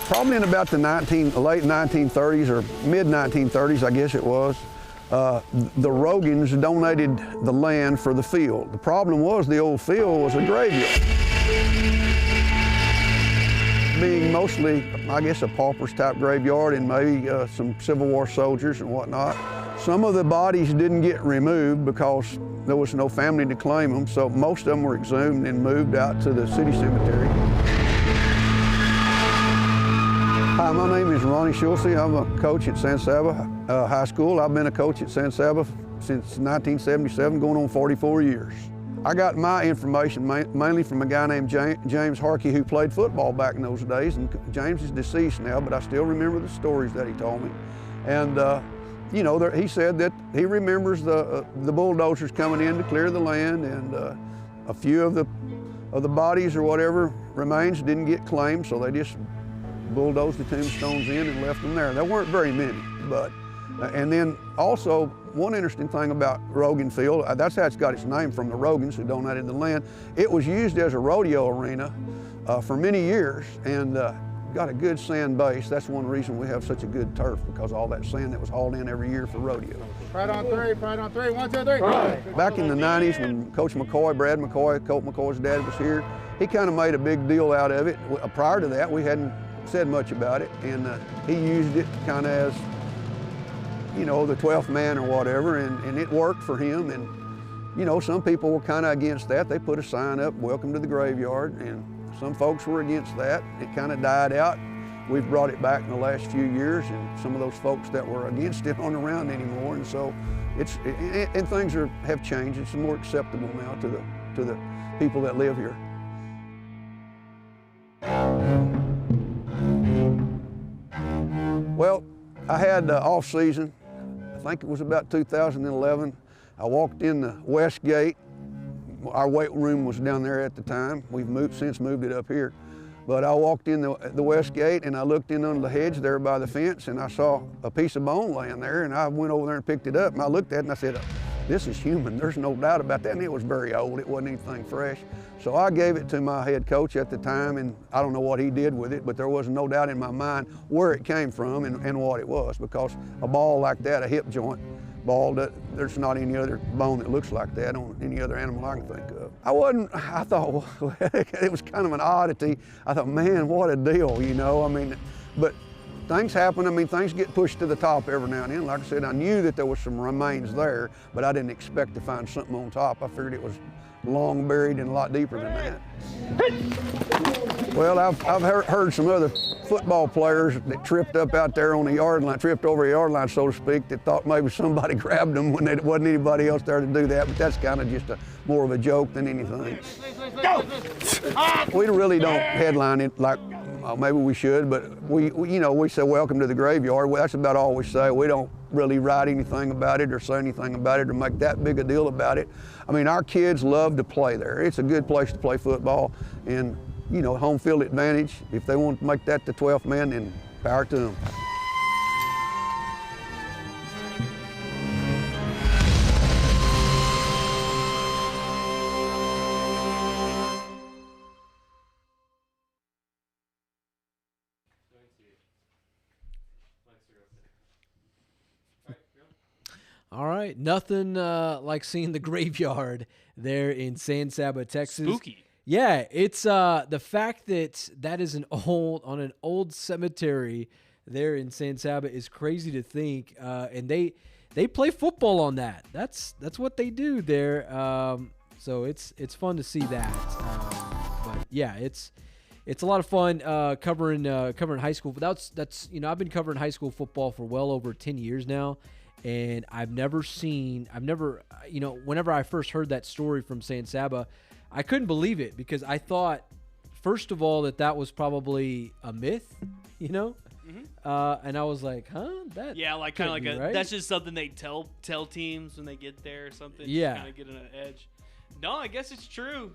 Probably in about the late 1930s or mid 1930s, I guess it was, the Rogans donated the land for the field. The problem was the old field was a graveyard. Being mostly, I guess, a pauper's type graveyard and maybe some Civil War soldiers and whatnot. Some of the bodies didn't get removed because there was no family to claim them, so most of them were exhumed and moved out to the city cemetery. Hi, my name is Ronnie Schulze. I'm a coach at San Saba High School. I've been a coach at San Saba since 1977, going on 44 years. I got my information mainly from a guy named James Harkey who played football back in those days, and James is deceased now, but I still remember the stories that he told me. And he said that he remembers the bulldozers coming in to clear the land, and a few of the bodies or whatever remains didn't get claimed, so they just bulldozed the tombstones in and left them there. There weren't very many, but and then also one interesting thing about Rogan Field, that's how it's got its name, from the Rogans who donated the land. It was used as a rodeo arena for many years, and got a good sand base. That's one reason we have such a good turf, because of all that sand that was hauled in every year for rodeo. Right on three, 1, 2, 3. Right. Back in the 90s when Coach McCoy, Brad McCoy, Colt McCoy's dad was here, he kind of made a big deal out of it. Prior to that, we hadn't said much about it, and he used it kind of as, the 12th man or whatever, and it worked for him. And, some people were kind of against that. They put a sign up, "Welcome to the graveyard," and some folks were against that. It kind of died out. We've brought it back in the last few years, and some of those folks that were against it aren't around anymore, and so things have changed. It's more acceptable now to the people that live here. Well, I had off season. I think it was about 2011. I walked in the west gate. Our weight room was down there at the time. We've since moved it up here. But I walked in the west gate and I looked in under the hedge there by the fence and I saw a piece of bone laying there, and I went over there and picked it up and I looked at it and I said, this is human. There's no doubt about that. And it was very old. It wasn't anything fresh. So I gave it to my head coach at the time, and I don't know what he did with it, but there was no doubt in my mind where it came from and what it was, because a ball like that, a hip joint ball, there's not any other bone that looks like that on any other animal I can think of. I thought, well, it was kind of an oddity. I thought, man, what a deal, you know? I mean, but things happen. I mean, things get pushed to the top every now and then. Like I said, I knew that there was some remains there, but I didn't expect to find something on top. I figured it was long buried and a lot deeper than that. Well, I've heard some other football players that tripped up out there on the yard line, tripped over the yard line, so to speak, that thought maybe somebody grabbed them when there wasn't anybody else there to do that, but that's kind of just more of a joke than anything. We really don't headline it like maybe we should, but we say welcome to the graveyard. Well, that's about all we say. We don't really write anything about it or say anything about it or make that big a deal about it. I mean, our kids love to play there. It's a good place to play football, and you know, home field advantage. If they want to make that the 12th man, then power to them. All right, nothing like seeing the graveyard there in San Saba, Texas. Spooky. Yeah, it's the fact that is an old cemetery there in San Saba is crazy to think, and they play football on that. That's what they do there. So it's fun to see that. But yeah, it's a lot of fun covering high school. But that's I've been covering high school football for well over 10 years now. And whenever I first heard that story from San Saba, I couldn't believe it, because I thought, first of all, that was probably a myth, Mm-hmm. And I was like, huh? Like kind of like right? That's just something they tell teams when they get there or something. Yeah. Kind of get an edge. No, I guess it's true.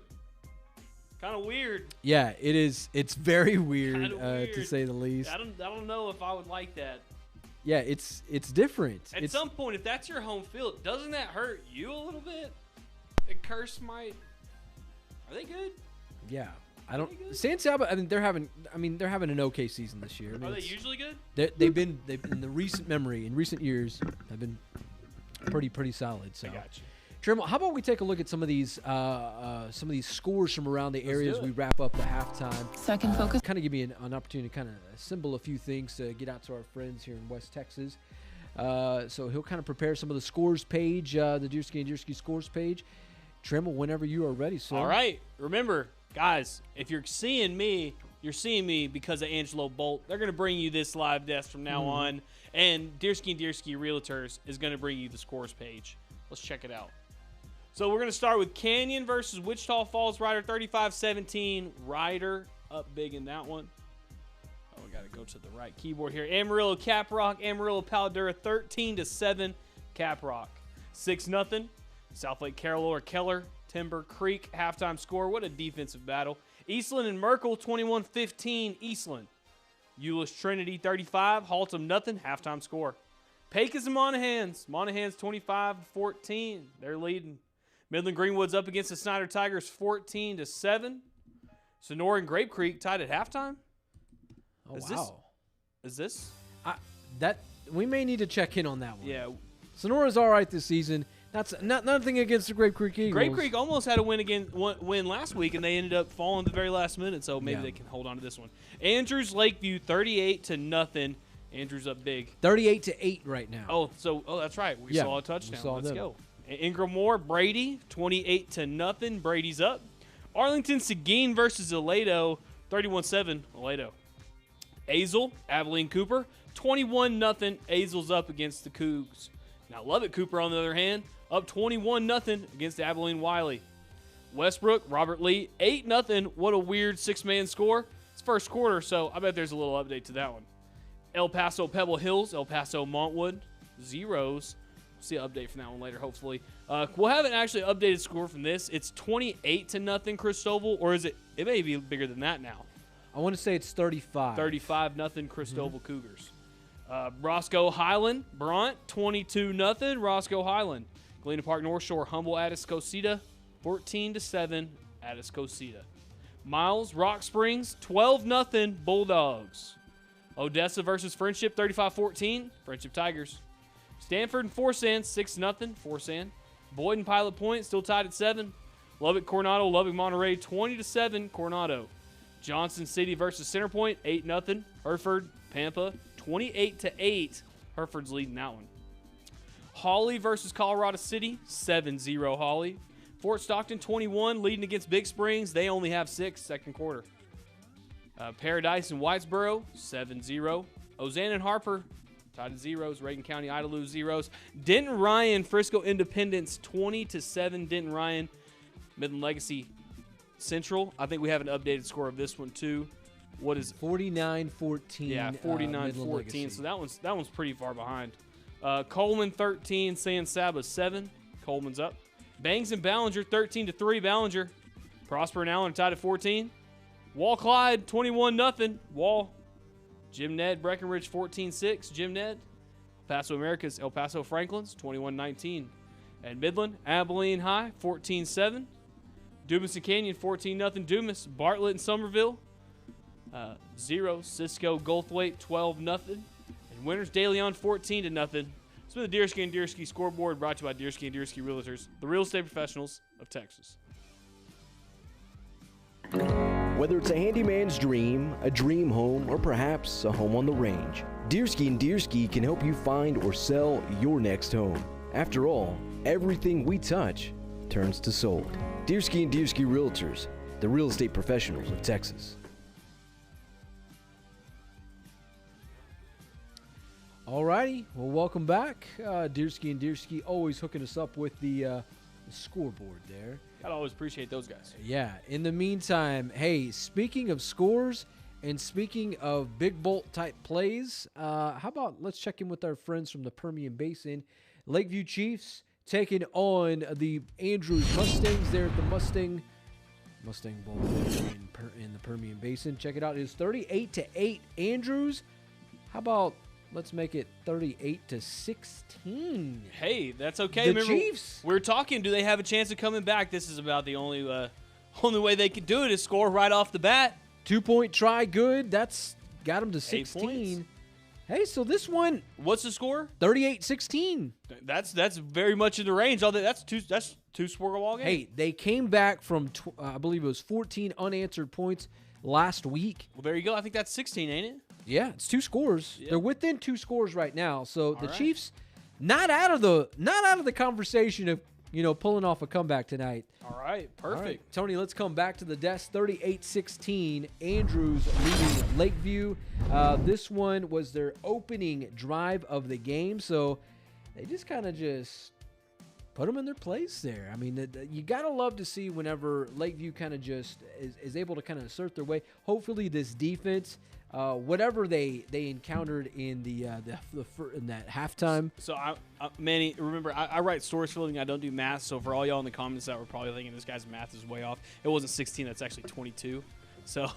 Kind of weird. Yeah, it is. It's very weird, weird, to say the least. I don't know if I would like that. Yeah, it's different. At some point, if that's your home field, doesn't that hurt you a little bit? The curse might. Are they good? Yeah, I don't. San Saba. I mean, they're having an okay season this year. I mean, are they usually good? They've been in recent years have been pretty solid. So. I got you. Trimble, how about we take a look at some of these scores from around the areas we wrap up the halftime. Second focus. Kind of give me an opportunity to kind of assemble a few things to get out to our friends here in West Texas. So he'll kind of prepare some of the scores page, the Deersky and Deersky scores page. Trimble, whenever you are ready, sir. All right. Remember, guys, if you're seeing me because of Angelo Bolt. They're going to bring you this live desk from now on. And Deersky and Deersky Realtors is going to bring you the scores page. Let's check it out. So we're going to start with Canyon versus Wichita Falls Rider, 35-17. Rider up big in that one. Oh, we got to go to the right keyboard here. Amarillo Caprock, Amarillo Paladura, 13-7. Caprock. 6-0. South Lake Carolina Keller, Timber Creek, halftime score. What a defensive battle. Eastland and Merkel, 21-15. Eastland. Euless Trinity, 35. Haltom, nothing. Halftime score. Pecos and Monahans. Monahans, 25-14. They're leading. Midland Greenwood's up against the Snyder Tigers, 14-7. Sonora and Grape Creek tied at halftime. Oh, wow. Is this? We may need to check in on that one. Yeah. Sonora's all right this season. That's nothing against the Grape Creek Eagles. Grape Creek almost had a win last week, and they ended up falling at the very last minute, so maybe they can hold on to this one. Andrews Lakeview, 38-0. Andrews up big. 38-8 right now. Oh, that's right. We saw a touchdown. Let's go. Ingram Moore, Brady, 28-0. Brady's up. Arlington Seguin versus Aledo, 31-7. Aledo. Azle, Abilene Cooper, 21-0. Azle's up against the Cougs. Now Lubbock Cooper, on the other hand, up 21-0 against Abilene Wiley. Westbrook, Robert Lee, 8-0. What a weird six-man score. It's first quarter, so I bet there's a little update to that one. El Paso Pebble Hills, El Paso Montwood, 0s. See an update from that one later, hopefully. We'll have an actually updated score from this. It's 28-0 Christoval, or is it? It may be bigger than that now. I want to say it's 35. 35-0 Christoval Cougars. Roscoe Highland, Bront, 22-0 Roscoe Highland. Galena Park North Shore, Humble Atascocita, 14-7 Atascocita. Miles, Rock Springs, 12-0 Bulldogs. Odessa versus Friendship, 35-14, Friendship Tigers. Stanford and Forsan, 6-0, Forsan. Boyd and Pilot Point, still tied at 7. Lubbock Coronado, Lubbock Monterey, 20-7, Coronado. Johnson City versus Centerpoint, 8-0. Hereford, Pampa, 28-8. Hereford's leading that one. Hawley versus Colorado City, 7-0 Hawley. Fort Stockton, 21, leading against Big Springs. They only have 6, second quarter. Paradise and Whitesboro, 7-0. Ozanne and Harper, tied at 0s. Reagan County, Idalou, 0s. Denton Ryan, Frisco Independence, 20-7 Denton Ryan. Midland Legacy Central. I think we have an updated score of this one too. What is it? 49-14. Yeah, 49-14. So that one's pretty far behind. Coleman 13, San Saba 7. Coleman's up. Bangs and Ballinger 13-3. Ballinger. Prosper and Allen tied at 14. Wall Clyde 21-0. Wall. Jim Ned Breckenridge 14-6. Jim Ned. Paso Americas El Paso Franklins 21-19. And Midland Abilene High 14-7. Dumas and Canyon 14-0 Dumas. Bartlett and Somerville 0. Cisco Goldthwaite 12-0. And Winters De Leon 14-0. It's been the Deersky and Deersky scoreboard, brought to you by Deersky and Deersky Realtors, the real estate professionals of Texas. Whether it's a handyman's dream, a dream home, or perhaps a home on the range, Deersky and Deersky can help you find or sell your next home. After all, everything we touch turns to sold. Deersky and Deersky Realtors, the real estate professionals of Texas. Alrighty, well, welcome back. Deersky and Deersky always hooking us up with the scoreboard there. Gotta always appreciate those guys. Yeah, in the meantime, hey, speaking of scores and speaking of big bolt type plays, how about let's check in with our friends from the Permian Basin. Lakeview Chiefs taking on the Andrews Mustangs there at the Mustang Bowl in the Permian Basin. Check it out. It is 38-8 Andrews. How about let's make it 38-16. Hey, that's okay. The Remember, Chiefs. we're talking, do they have a chance of coming back? This is about the only way they can do it is score right off the bat. 2-point try good. That's got them to 8 16. points. Hey, so this one, What's the score? 38-16. That's very much in the range. That's two score ball game. Hey, they came back from, I believe it was 14 unanswered points last week. Well, there you go. I think that's 16, ain't it? Yeah, it's 2 scores. Yeah. They're within 2 scores right now. So the right. Chiefs not out of the conversation of, pulling off a comeback tonight. All right, perfect. All right, Tony, let's come back to the desk. 38-16, Andrews leading Lakeview. This one was their opening drive of the game, so they just kind of put them in their place there. I mean, you got to love to see whenever Lakeview kind of just is able to kind of assert their way. Hopefully this defense, whatever they encountered in in that halftime. So, Manny, remember, I write stories for a living. I don't do math. So, for all y'all in the comments that were probably thinking this guy's math is way off, it wasn't 16. That's actually 22. So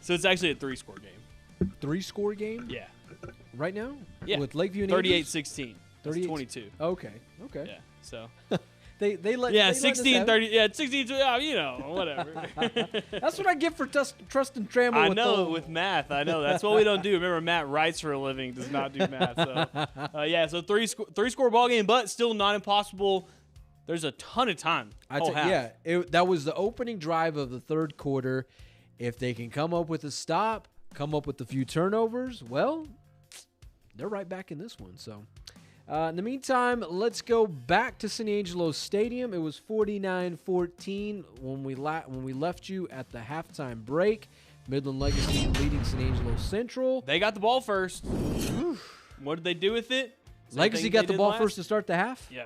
it's actually a 3-score game. 3-score game? Yeah. Right now? Yeah. With Lakeview and 38-16. 38 22. Okay. Yeah. So. They let Yeah, they let us 16, have it. 30. Yeah, 16. Whatever. That's what I get for trusting Trammell. I with know the- with math. I know that's what we don't do. Remember, Matt writes for a living, does not do math. So so 3-score ball game, but still not impossible. There's a ton of time. That was the opening drive of the third quarter. If they can come up with a stop, come up with a few turnovers, well, they're right back in this one. So. In the meantime, let's go back to San Angelo Stadium. It was 49-14 when we left you at the halftime break. Midland Legacy leading San Angelo Central. They got the ball first. What did they do with it? Legacy got the ball first to start the half? Yeah.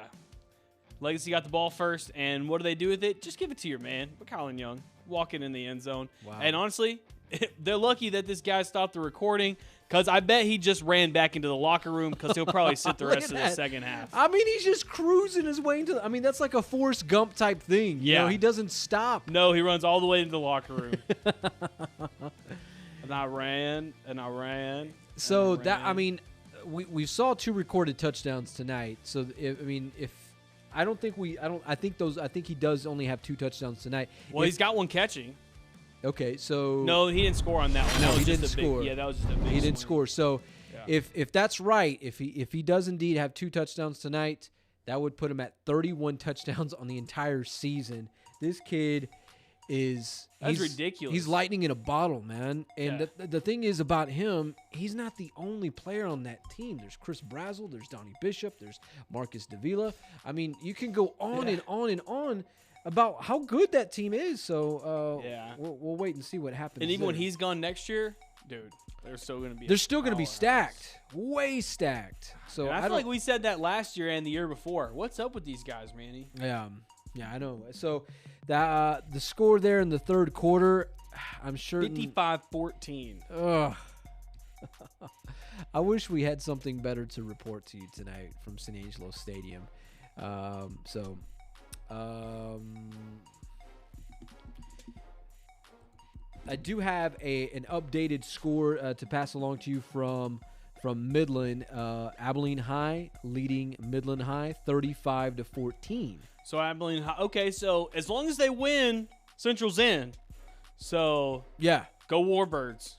Legacy got the ball first, and what do they do with it? Just give it to your man, Colin Young. walking in the end zone. Wow. And honestly, they're lucky that this guy stopped the recording, because I bet he just ran back into the locker room, because he'll probably sit the Look rest at of the that. second half. I mean, he's just cruising his way into. I mean, that's like a Forrest Gump type thing. You Yeah. know, he doesn't stop. No, he runs all the way into the locker room. and I ran. So and that ran. I mean, we saw 2 recorded touchdowns tonight. So I think he does only have 2 touchdowns tonight. Well, he's got one catching. Okay, so No, he didn't score on that one. No, That was he just didn't a big, score. Yeah, that was just a big he didn't swing. score. So Yeah. if that's right, if he does indeed have 2 touchdowns tonight, that would put him at 31 touchdowns on the entire season. This kid is That's ridiculous. He's lightning in a bottle, man. And Yeah. the thing is about him, he's not the only player on that team. There's Chris Brazel, there's Donnie Bishop, there's Marcus Davila. I mean, you can go on and on and on about how good that team is. So we'll wait and see what happens. And even when there. he's gone next year, dude, they're still going to be. They're still going to be powerhouse. stacked, way stacked. So And I feel don't- like we said that last year and the year before. What's up with these guys, Manny? Yeah, I know. So the score there in the third quarter, I'm sure. 55-14. Ugh. I wish we had something better to report to you tonight from San Angelo Stadium. I do have an updated score to pass along to you from Midland. Abilene High leading Midland High 35-14. So Abilene, okay, so as long as they win, Central's in. So Yeah. go Warbirds.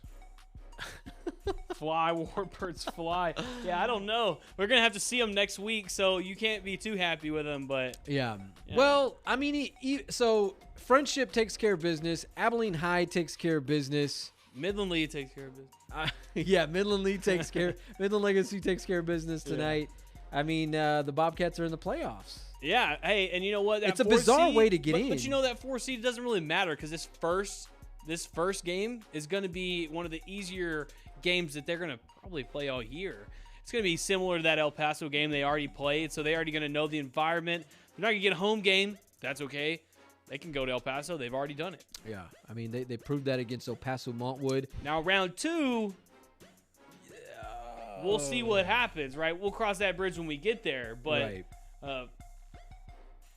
Fly, Warbirds, fly. Yeah, I don't know. We're going to have to see them next week, so you can't be too happy with them, but Yeah. Well, I mean, so Friendship takes care of business. Abilene High takes care of business. Midland League takes care of it. Yeah, Midland League takes care. Midland Legacy takes care of business tonight. I mean, the Bobcats are in the playoffs. Yeah, hey, and you know what? That It's a 4 bizarre seed- way to get in. But you know that 4 seed doesn't really matter, because this first game is going to be one of the easier games that they're going to probably play all year. It's going to be similar to that El Paso game they already played, so they're already going to know the environment. They're not going to get a home game. That's okay. They can go to El Paso. They've already done it. Yeah, I mean, they proved that against El Paso Montwood. Now, round 2, we'll see what happens, right? We'll cross that bridge when we get there, but Right.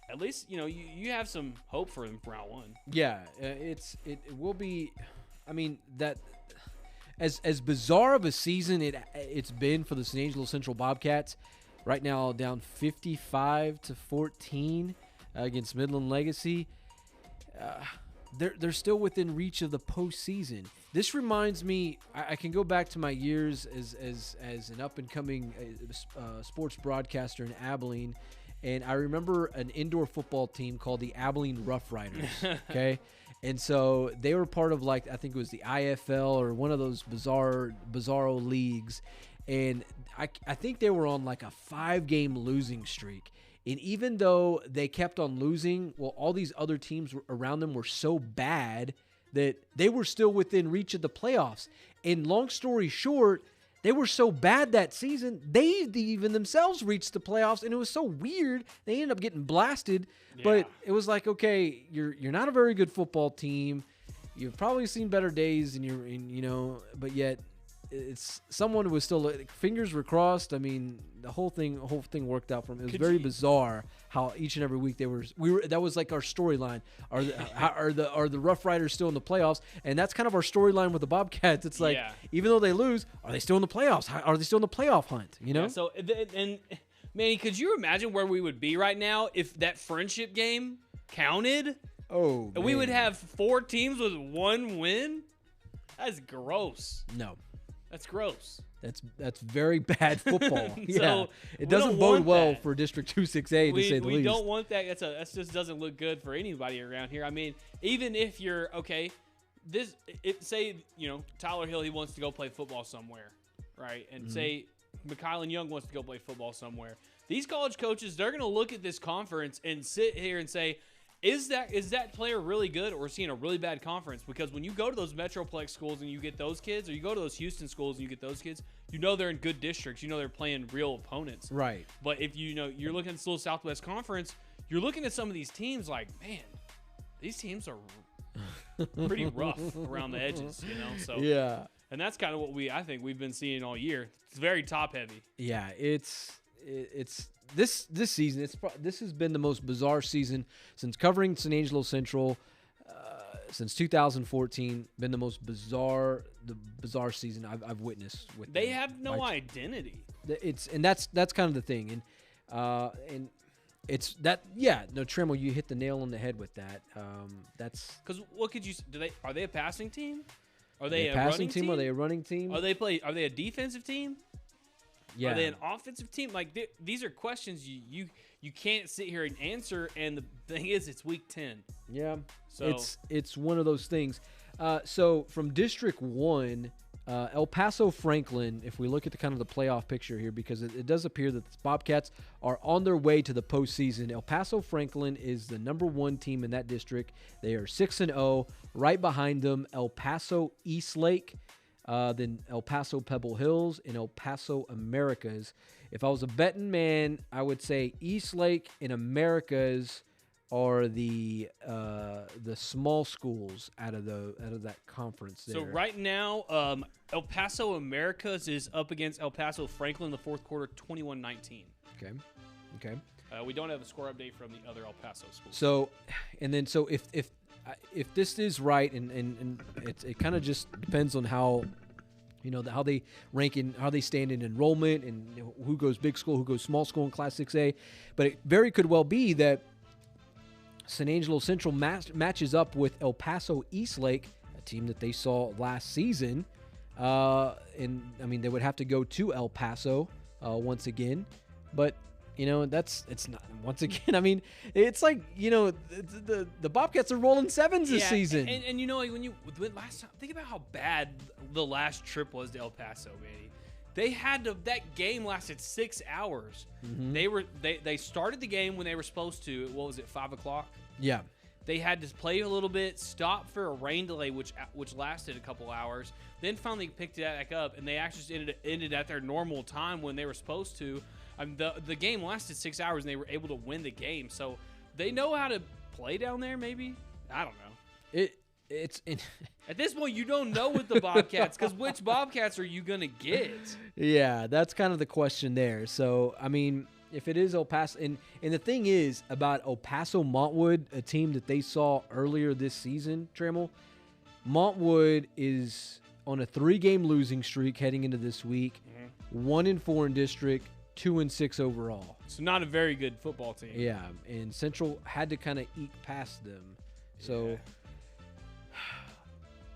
at least, you know, you have some hope for them for round 1. Yeah, it will be. I mean, that as bizarre of a season it's been for the San Angelo Central Bobcats. Right now, down 55-14 against Midland Legacy. They're still within reach of the postseason. This reminds me. I can go back to my years as an up and coming sports broadcaster in Abilene. And I remember an indoor football team called the Abilene Rough Riders. Okay. And so they were part of, like, I think it was the IFL or one of those bizarro leagues. And I think they were on like a 5-game losing streak. And even though they kept on losing, well, all these other teams around them were so bad that they were still within reach of the playoffs. And long story short, they were so bad that season, they even themselves reached the playoffs, and it was so weird. They ended up getting blasted, but it was like, okay, you're not a very good football team. You've probably seen better days, but yet it's someone who was still, fingers were crossed. I mean, the whole thing worked out for them. It was very bizarre how each and every week that was like our storyline. Are the Rough Riders still in the playoffs? And that's kind of our storyline with the Bobcats. It's like, even though they lose, are they still in the playoffs? Are they still in the playoff hunt? You know? Yeah, so, and Manny, could you imagine where we would be right now if that friendship game counted? Oh, and we would have 4 teams with 1 win? That's gross. No. That's gross. That's very bad football. So, yeah, we it doesn't don't bode want well that. for District 2-6A to say the least. We don't want that. That just doesn't look good for anybody around here. I mean, even if you're okay, say Tyler Hill, he wants to go play football somewhere, right? And say McKylan Young wants to go play football somewhere. These college coaches, they're going to look at this conference and sit here and say, Is that player really good, or is he in a really bad conference? Because when you go to those Metroplex schools and you get those kids, or you go to those Houston schools and you get those kids, you know they're in good districts. You know they're playing real opponents. Right. But if you're looking at this little Southwest Conference, you're looking at some of these teams like, man, these teams are pretty rough around the edges, you know. So Yeah. and that's kind of what I think we've been seeing all year. It's very top heavy. Yeah, it's this season. This has been the most bizarre season since covering San Angelo Central since 2014. Been the most bizarre season I've witnessed. With They them. have no identity. That's kind of the thing, and it's that. Yeah, no, Tremel, you hit the nail on the head with that. That's because what could you do? Are they a passing team? Are they a passing running team? Are they a running team? Are they a defensive team? Yeah. Are they an offensive team? Like these are questions you can't sit here and answer. And the thing is, it's week 10. Yeah. So it's one of those things. So from District 1, El Paso Franklin, if we look at the kind of the playoff picture here, because it does appear that the Bobcats are on their way to the postseason. El Paso Franklin is the number 1 team in that district. They are 6-0. Right behind them, El Paso Eastlake, then El Paso Pebble Hills, and El Paso Americas. If I was a betting man, I would say Eastlake and Americas are the small schools out of that conference there. So right now, El Paso Americas is up against El Paso Franklin in the fourth quarter, 21-19. Okay. We don't have a score update from the other El Paso schools. So, and then if this is right, and it kind of just depends on how, how they rank in, how they stand in enrollment, and who goes big school, who goes small school in Class 6A. But it very could well be that San Angelo Central matches up with El Paso Eastlake, a team that they saw last season. And I mean, they would have to go to El Paso once again. But it's not once again. I mean, it's like the Bobcats are rolling sevens this season. And when you last time, think about how bad the last trip was to El Paso, man. They had that game lasted 6 hours. Mm-hmm. They started the game when they were supposed to. What was it, 5:00? Yeah. They had to play a little bit, stop for a rain delay, which lasted a couple hours. Then finally picked it back up, and they actually ended at their normal time when they were supposed to. The game lasted 6 hours, and they were able to win the game. So they know how to play down there. Maybe, I don't know. It's at this point you don't know with the Bobcats, because which Bobcats are you gonna get? Yeah, that's kind of the question there. So I mean, if it is El Paso, and the thing is about El Paso Montwood, a team that they saw earlier this season, Trammell, Montwood is on a 3-game losing streak heading into this week. 1-4 in district, 2-6 overall. So not a very good football team. Yeah, and Central had to kind of eke past them. So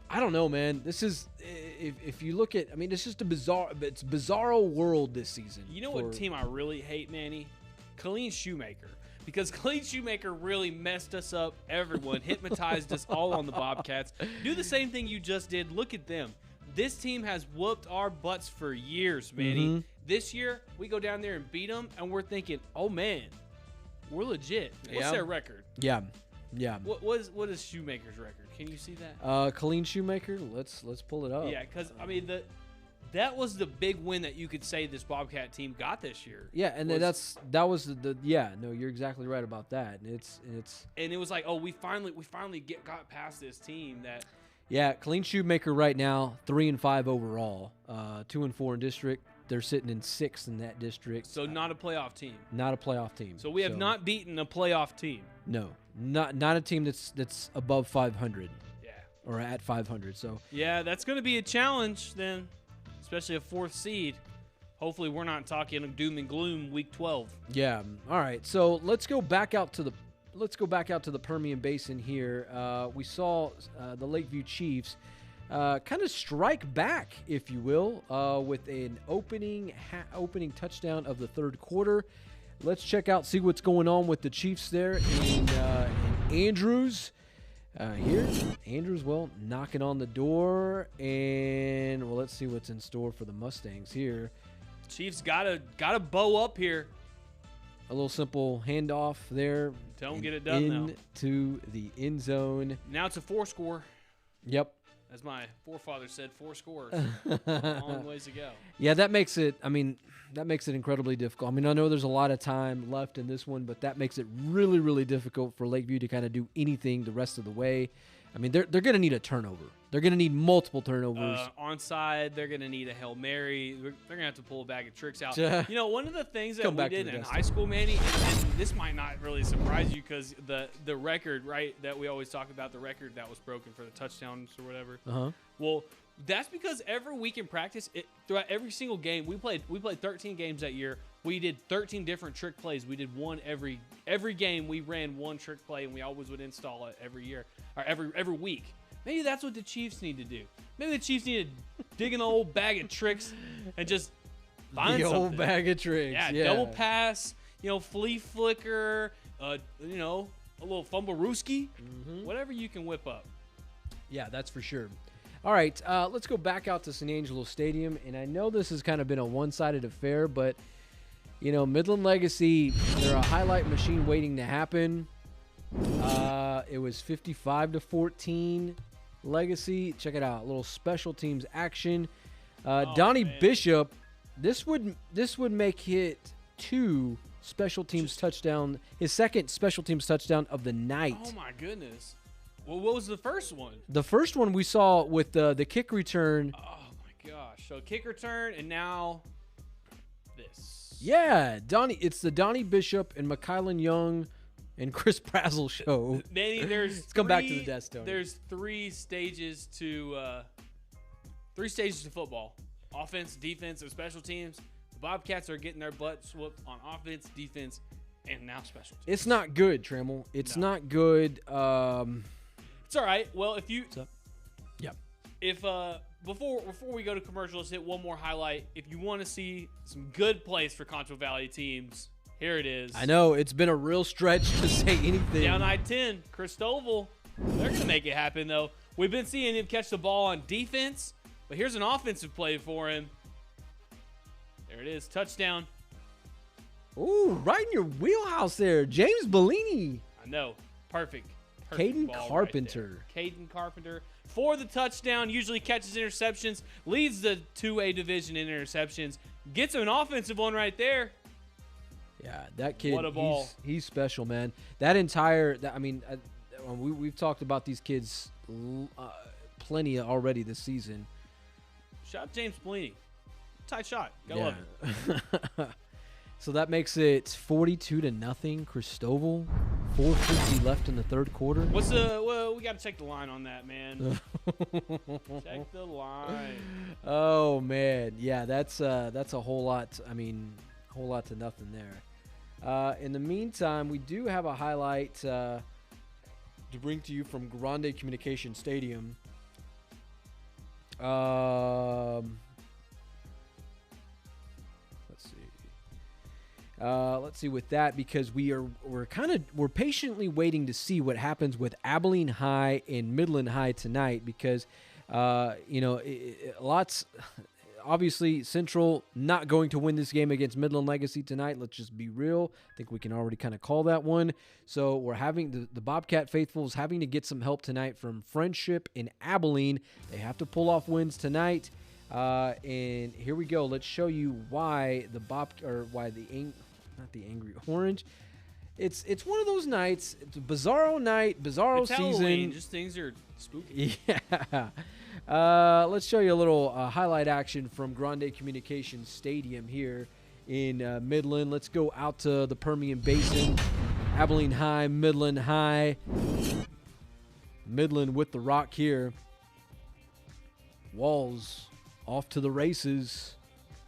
I don't know, man. This is, if you look at, I mean, it's just it's bizarro world this season. You know what team I really hate, Manny? Colleen Shoemaker. Because Colleen Shoemaker really messed us up, everyone, hypnotized us all on the Bobcats. Do the same thing you just did. Look at them. This team has whooped our butts for years, Manny. Mm-hmm. This year, we go down there and beat them, and we're thinking, oh, man, we're legit. What's their record? Yeah. What is Shoemaker's record? Can you see that? Colleen Shoemaker. Let's pull it up. Yeah, because I mean that was the big win that you could say this Bobcat team got this year. Yeah, and that was the no, you're exactly right about that. And it's and it was like, oh, we finally got past this team that. Yeah, Colleen Shoemaker right now 3-5 overall, 2-4 in district. They're sitting in 6th in that district. So not a playoff team. Not a playoff team. So we have not beaten a playoff team. No, not a team that's above 500. Yeah. Or at 500. So yeah, that's going to be a challenge then, especially a 4th seed. Hopefully, we're not talking doom and gloom week 12. Yeah. All right. So let's go back out to the Permian Basin here. We saw the Lakeview Chiefs kind of strike back, if you will, with an opening touchdown of the third quarter. Let's check out, see what's going on with the Chiefs there in Andrews. Here, Andrews, knocking on the door, and let's see what's in store for the Mustangs here. Chiefs gotta bow up here. A little simple handoff there. Don't get it done now. Into the end zone. Now it's a 4-score. Yep. As my forefather said, 4 scores. Long ways to go. Yeah, that makes it incredibly difficult. I mean, I know there's a lot of time left in this one, but that makes it really, really difficult for Lakeview to kind of do anything the rest of the way. I mean, they're going to need a turnover. They're going to need multiple turnovers. Onside, they're going to need a Hail Mary. They're going to have to pull a bag of tricks out. Yeah. You know, one of the things that Come we back to did the in desk. high school, Manny, and this might not really surprise you because the record, right, that we always talk about, the record that was broken for the touchdowns or whatever. Uh-huh. Well, that's because every week in practice, throughout every single game, we played 13 games that year. We did 13 different trick plays. We did one every game. We ran one trick play, and we always would install it every year or every week. Maybe that's what the Chiefs need to do. Maybe the Chiefs need to dig in the old bag of tricks and just find The something. old bag of tricks. Yeah, double pass, flea flicker, a little fumble-rooski, whatever you can whip up. Yeah, that's for sure. All right, let's go back out to San Angelo Stadium. And I know this has kind of been a one-sided affair, but, Midland Legacy, they're a highlight machine waiting to happen. It was 55-14 Legacy. Check it out, a little special teams action. Donnie man. Bishop, this would make it two special teams touchdown, his second special teams touchdown of the night. Oh, my goodness. Well, what was the first one? The first one we saw with the kick return. Oh, my gosh. So kick return, and now this. Yeah, it's the Donnie Bishop and McKylan Young and Chris Brazel show. Manny, there's Let's come back to the desk, Tony. There's three stages to football: offense, defense, and special teams. The Bobcats are getting their butts whooped on offense, defense, and now special teams. It's not good, Trammell. It's not good. It's all right. Well, if you, Yeah. if before we go to commercial, let's hit one more highlight. If you want to see some good plays for Concho Valley teams, here it is. I know it's been a real stretch to say anything. Down I-10, Christoval. They're going to make it happen, though. We've been seeing him catch the ball on defense, but here's an offensive play for him. There it is, touchdown. Ooh, right in your wheelhouse there, James Bellini. I know, perfect. Caden ball Carpenter. Right there. Caden Carpenter for the touchdown. Usually catches interceptions, leads the 2A division in interceptions. Gets an offensive one right there. Yeah, that kid. What a ball. He's special, man. We've talked about these kids plenty already this season. Shout out James Bellini. Tight shot. Gotta love it. So that makes it 42-0, Christoval. 4:50 left in the third quarter. We got to check the line on that, man. Check the line. Oh man, yeah, that's a whole lot. I mean, whole lot to nothing there. In the meantime, we do have a highlight to bring to you from Grande Communication Stadium. Let's see with that, because we're patiently waiting to see what happens with Abilene High and Midland High tonight, because obviously Central not going to win this game against Midland Legacy tonight. Let's just be real. I think we can already kind of call that one. So we're having the Bobcat faithfuls having to get some help tonight from Friendship and Abilene. They have to pull off wins tonight. And here we go. Let's show you why not the Angry Orange. It's one of those nights. It's a bizarro night, bizarro It's season. Halloween. Just things are spooky. Yeah. Let's show you a little highlight action from Grande Communication Stadium here in Midland. Let's go out to the Permian Basin. Abilene High, Midland High. Midland with the rock here. Walls off to the races.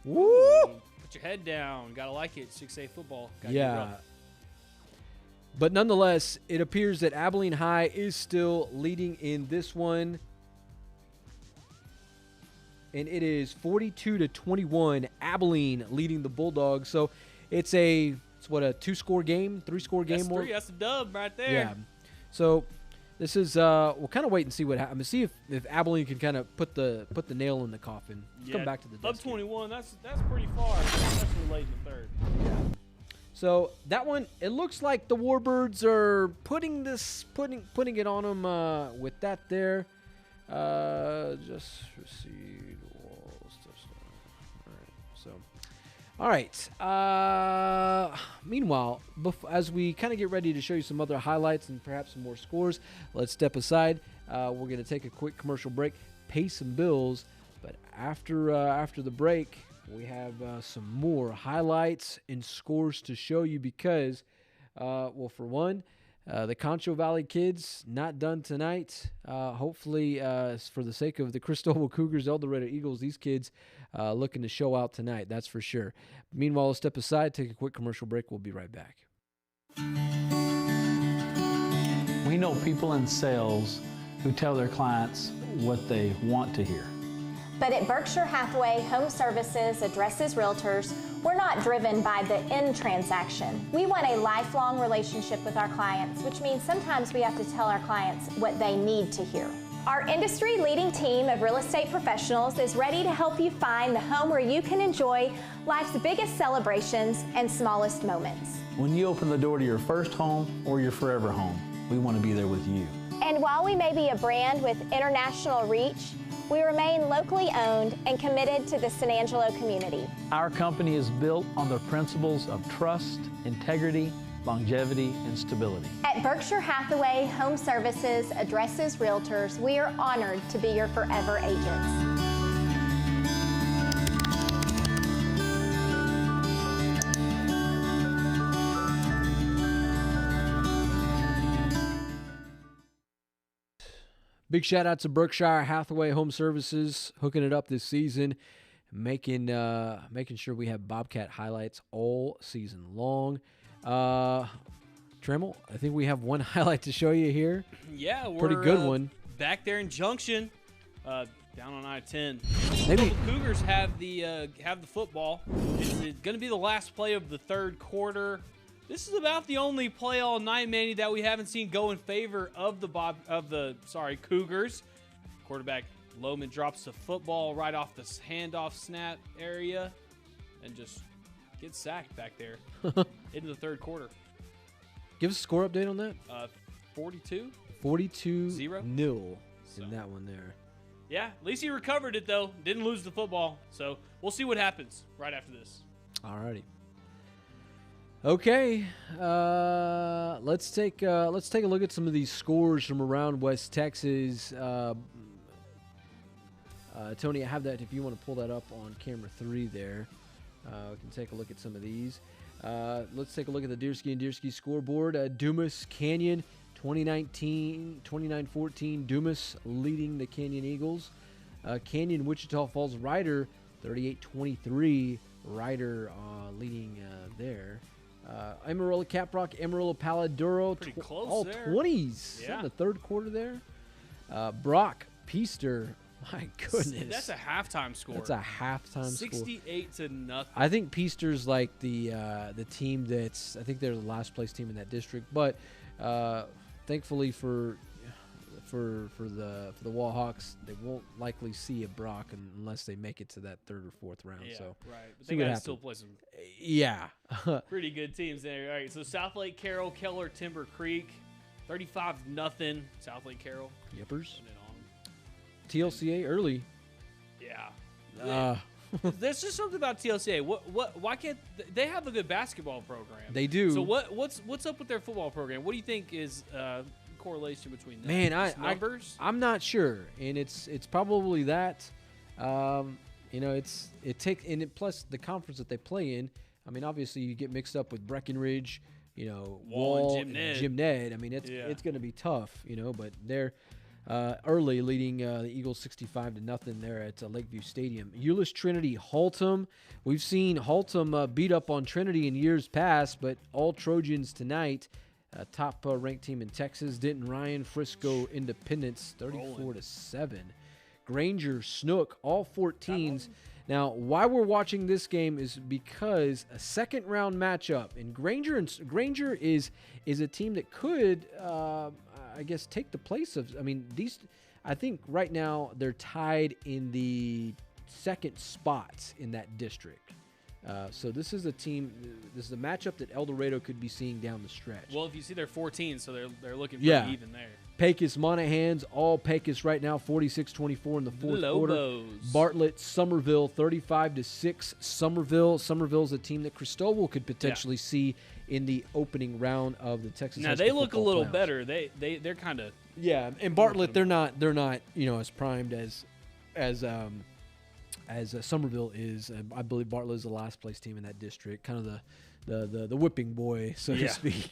Woo! Put your head down. Gotta like it. 6A football. Gotta Yeah. get rough. But nonetheless, it appears that Abilene High is still leading in this one. And it is 42-21, Abilene leading the Bulldogs. So it's a 2-score game, 3-score game? That's three. That's a dub right there. Yeah. So this is we'll kind of wait and see what happens. See if Abilene can kind of put the nail in the coffin. Let's come back to the Up desk here. 21. That's pretty far, especially late in the third. Yeah. So that one, it looks like the Warbirds are putting it on them with that there. Just recede walls. All right. Meanwhile, as we kind of get ready to show you some other highlights and perhaps some more scores, let's step aside. We're going to take a quick commercial break, pay some bills, but after the break, we have some more highlights and scores to show you because, well, for one, the Concho Valley kids not done tonight. Hopefully, for the sake of the Christoval Cougars, El Dorado Eagles, these kids looking to show out tonight, that's for sure. Meanwhile, we'll step aside, take a quick commercial break. We'll be right back. We know people in sales who tell their clients what they want to hear. But at Berkshire Hathaway Home Services, Addresses Realtors, we're not driven by the end transaction. We want a lifelong relationship with our clients, which means sometimes we have to tell our clients what they need to hear. Our industry-leading team of real estate professionals is ready to help you find the home where you can enjoy life's biggest celebrations and smallest moments. When you open the door to your first home or your forever home, we want to be there with you. And while we may be a brand with international reach, we remain locally owned and committed to the San Angelo community. Our company is built on the principles of trust, integrity, longevity, and stability. At Berkshire Hathaway Home Services, Addresses Realtors, we are honored to be your forever agents. Big shout out to Berkshire Hathaway Home Services hooking it up this season, making sure we have Bobcat highlights all season long. Tremel, I think we have one highlight to show you here. Yeah, we're pretty good one. Back there in Junction, down on I-10. Maybe the Cougars have the football. It's going to be the last play of the third quarter. This is about the only play all night, Manny, that we haven't seen go in favor of the Cougars. Quarterback Lohman drops the football right off the handoff snap area and just gets sacked back there into the third quarter. Give us a score update on that. 42? 42-0 So. in that one there. Yeah, at least he recovered it, though. Didn't lose the football. So we'll see what happens right after this. Alrighty. Okay, let's take a look at some of these scores from around West Texas. Tony, I have that if you want to pull that up on camera 3 there. We can take a look at some of these. Let's take a look at the Deersky and Deersky scoreboard. Dumas Canyon 29-14. Dumas leading the Canyon Eagles. Canyon Wichita Falls Ryder 38-23. Ryder leading there. Amarillo Caprock, Amarillo Paladuro, Pretty close all there. 20s in the third quarter there. Brock Peaster, my goodness. That's a halftime score. That's a halftime 68-0. I think Peaster's like the team that's, I think they're the last place team in that district, but thankfully for the Wallhawks, they won't likely see a Brock unless they make it to that third or fourth round. Yeah, so right. But they got to still play some pretty good teams there. All right, so South Lake Carroll, Keller, Timber Creek, 35-0. South Lake Carroll. Yippers. TLCA early. Yeah. There's just something about TLCA. Why can't they have a good basketball program? They do. So what's up with their football program? What do you think is correlation between them? Man, numbers? I'm not sure, and it's probably that. Plus the conference that they play in. I mean, obviously you get mixed up with Breckenridge, Wall, and Jim Ned. I mean, it's going to be tough, but they're early leading the Eagles 65-0 there at Lakeview Stadium. Euless Trinity Haltom. We've seen Haltom beat up on Trinity in years past, but all Trojans tonight. Top ranked team in Texas. Denton Ryan, Frisco Independence, 34-7. Granger, Snook, all 14s. Now, why we're watching this game is because a second round matchup, and Granger is a team that could, I guess, take the place of. I mean, I think right now they're tied in the second spot in that district. So this is a matchup that El Dorado could be seeing down the stretch. Well, if you see they're 14, so they're looking pretty even there. Pecos, Monahans, all Pecos right now, 46-24 in the fourth quarter. Bartlett, Somerville, 35-6. Somerville's a team that Christoval could potentially see in the opening round of the Texas. Now they look a little better. They're kind of Yeah, and Bartlett, they're not as primed as Somerville is. I believe Bartlett is the last place team in that district, kind of the whipping boy, so to speak.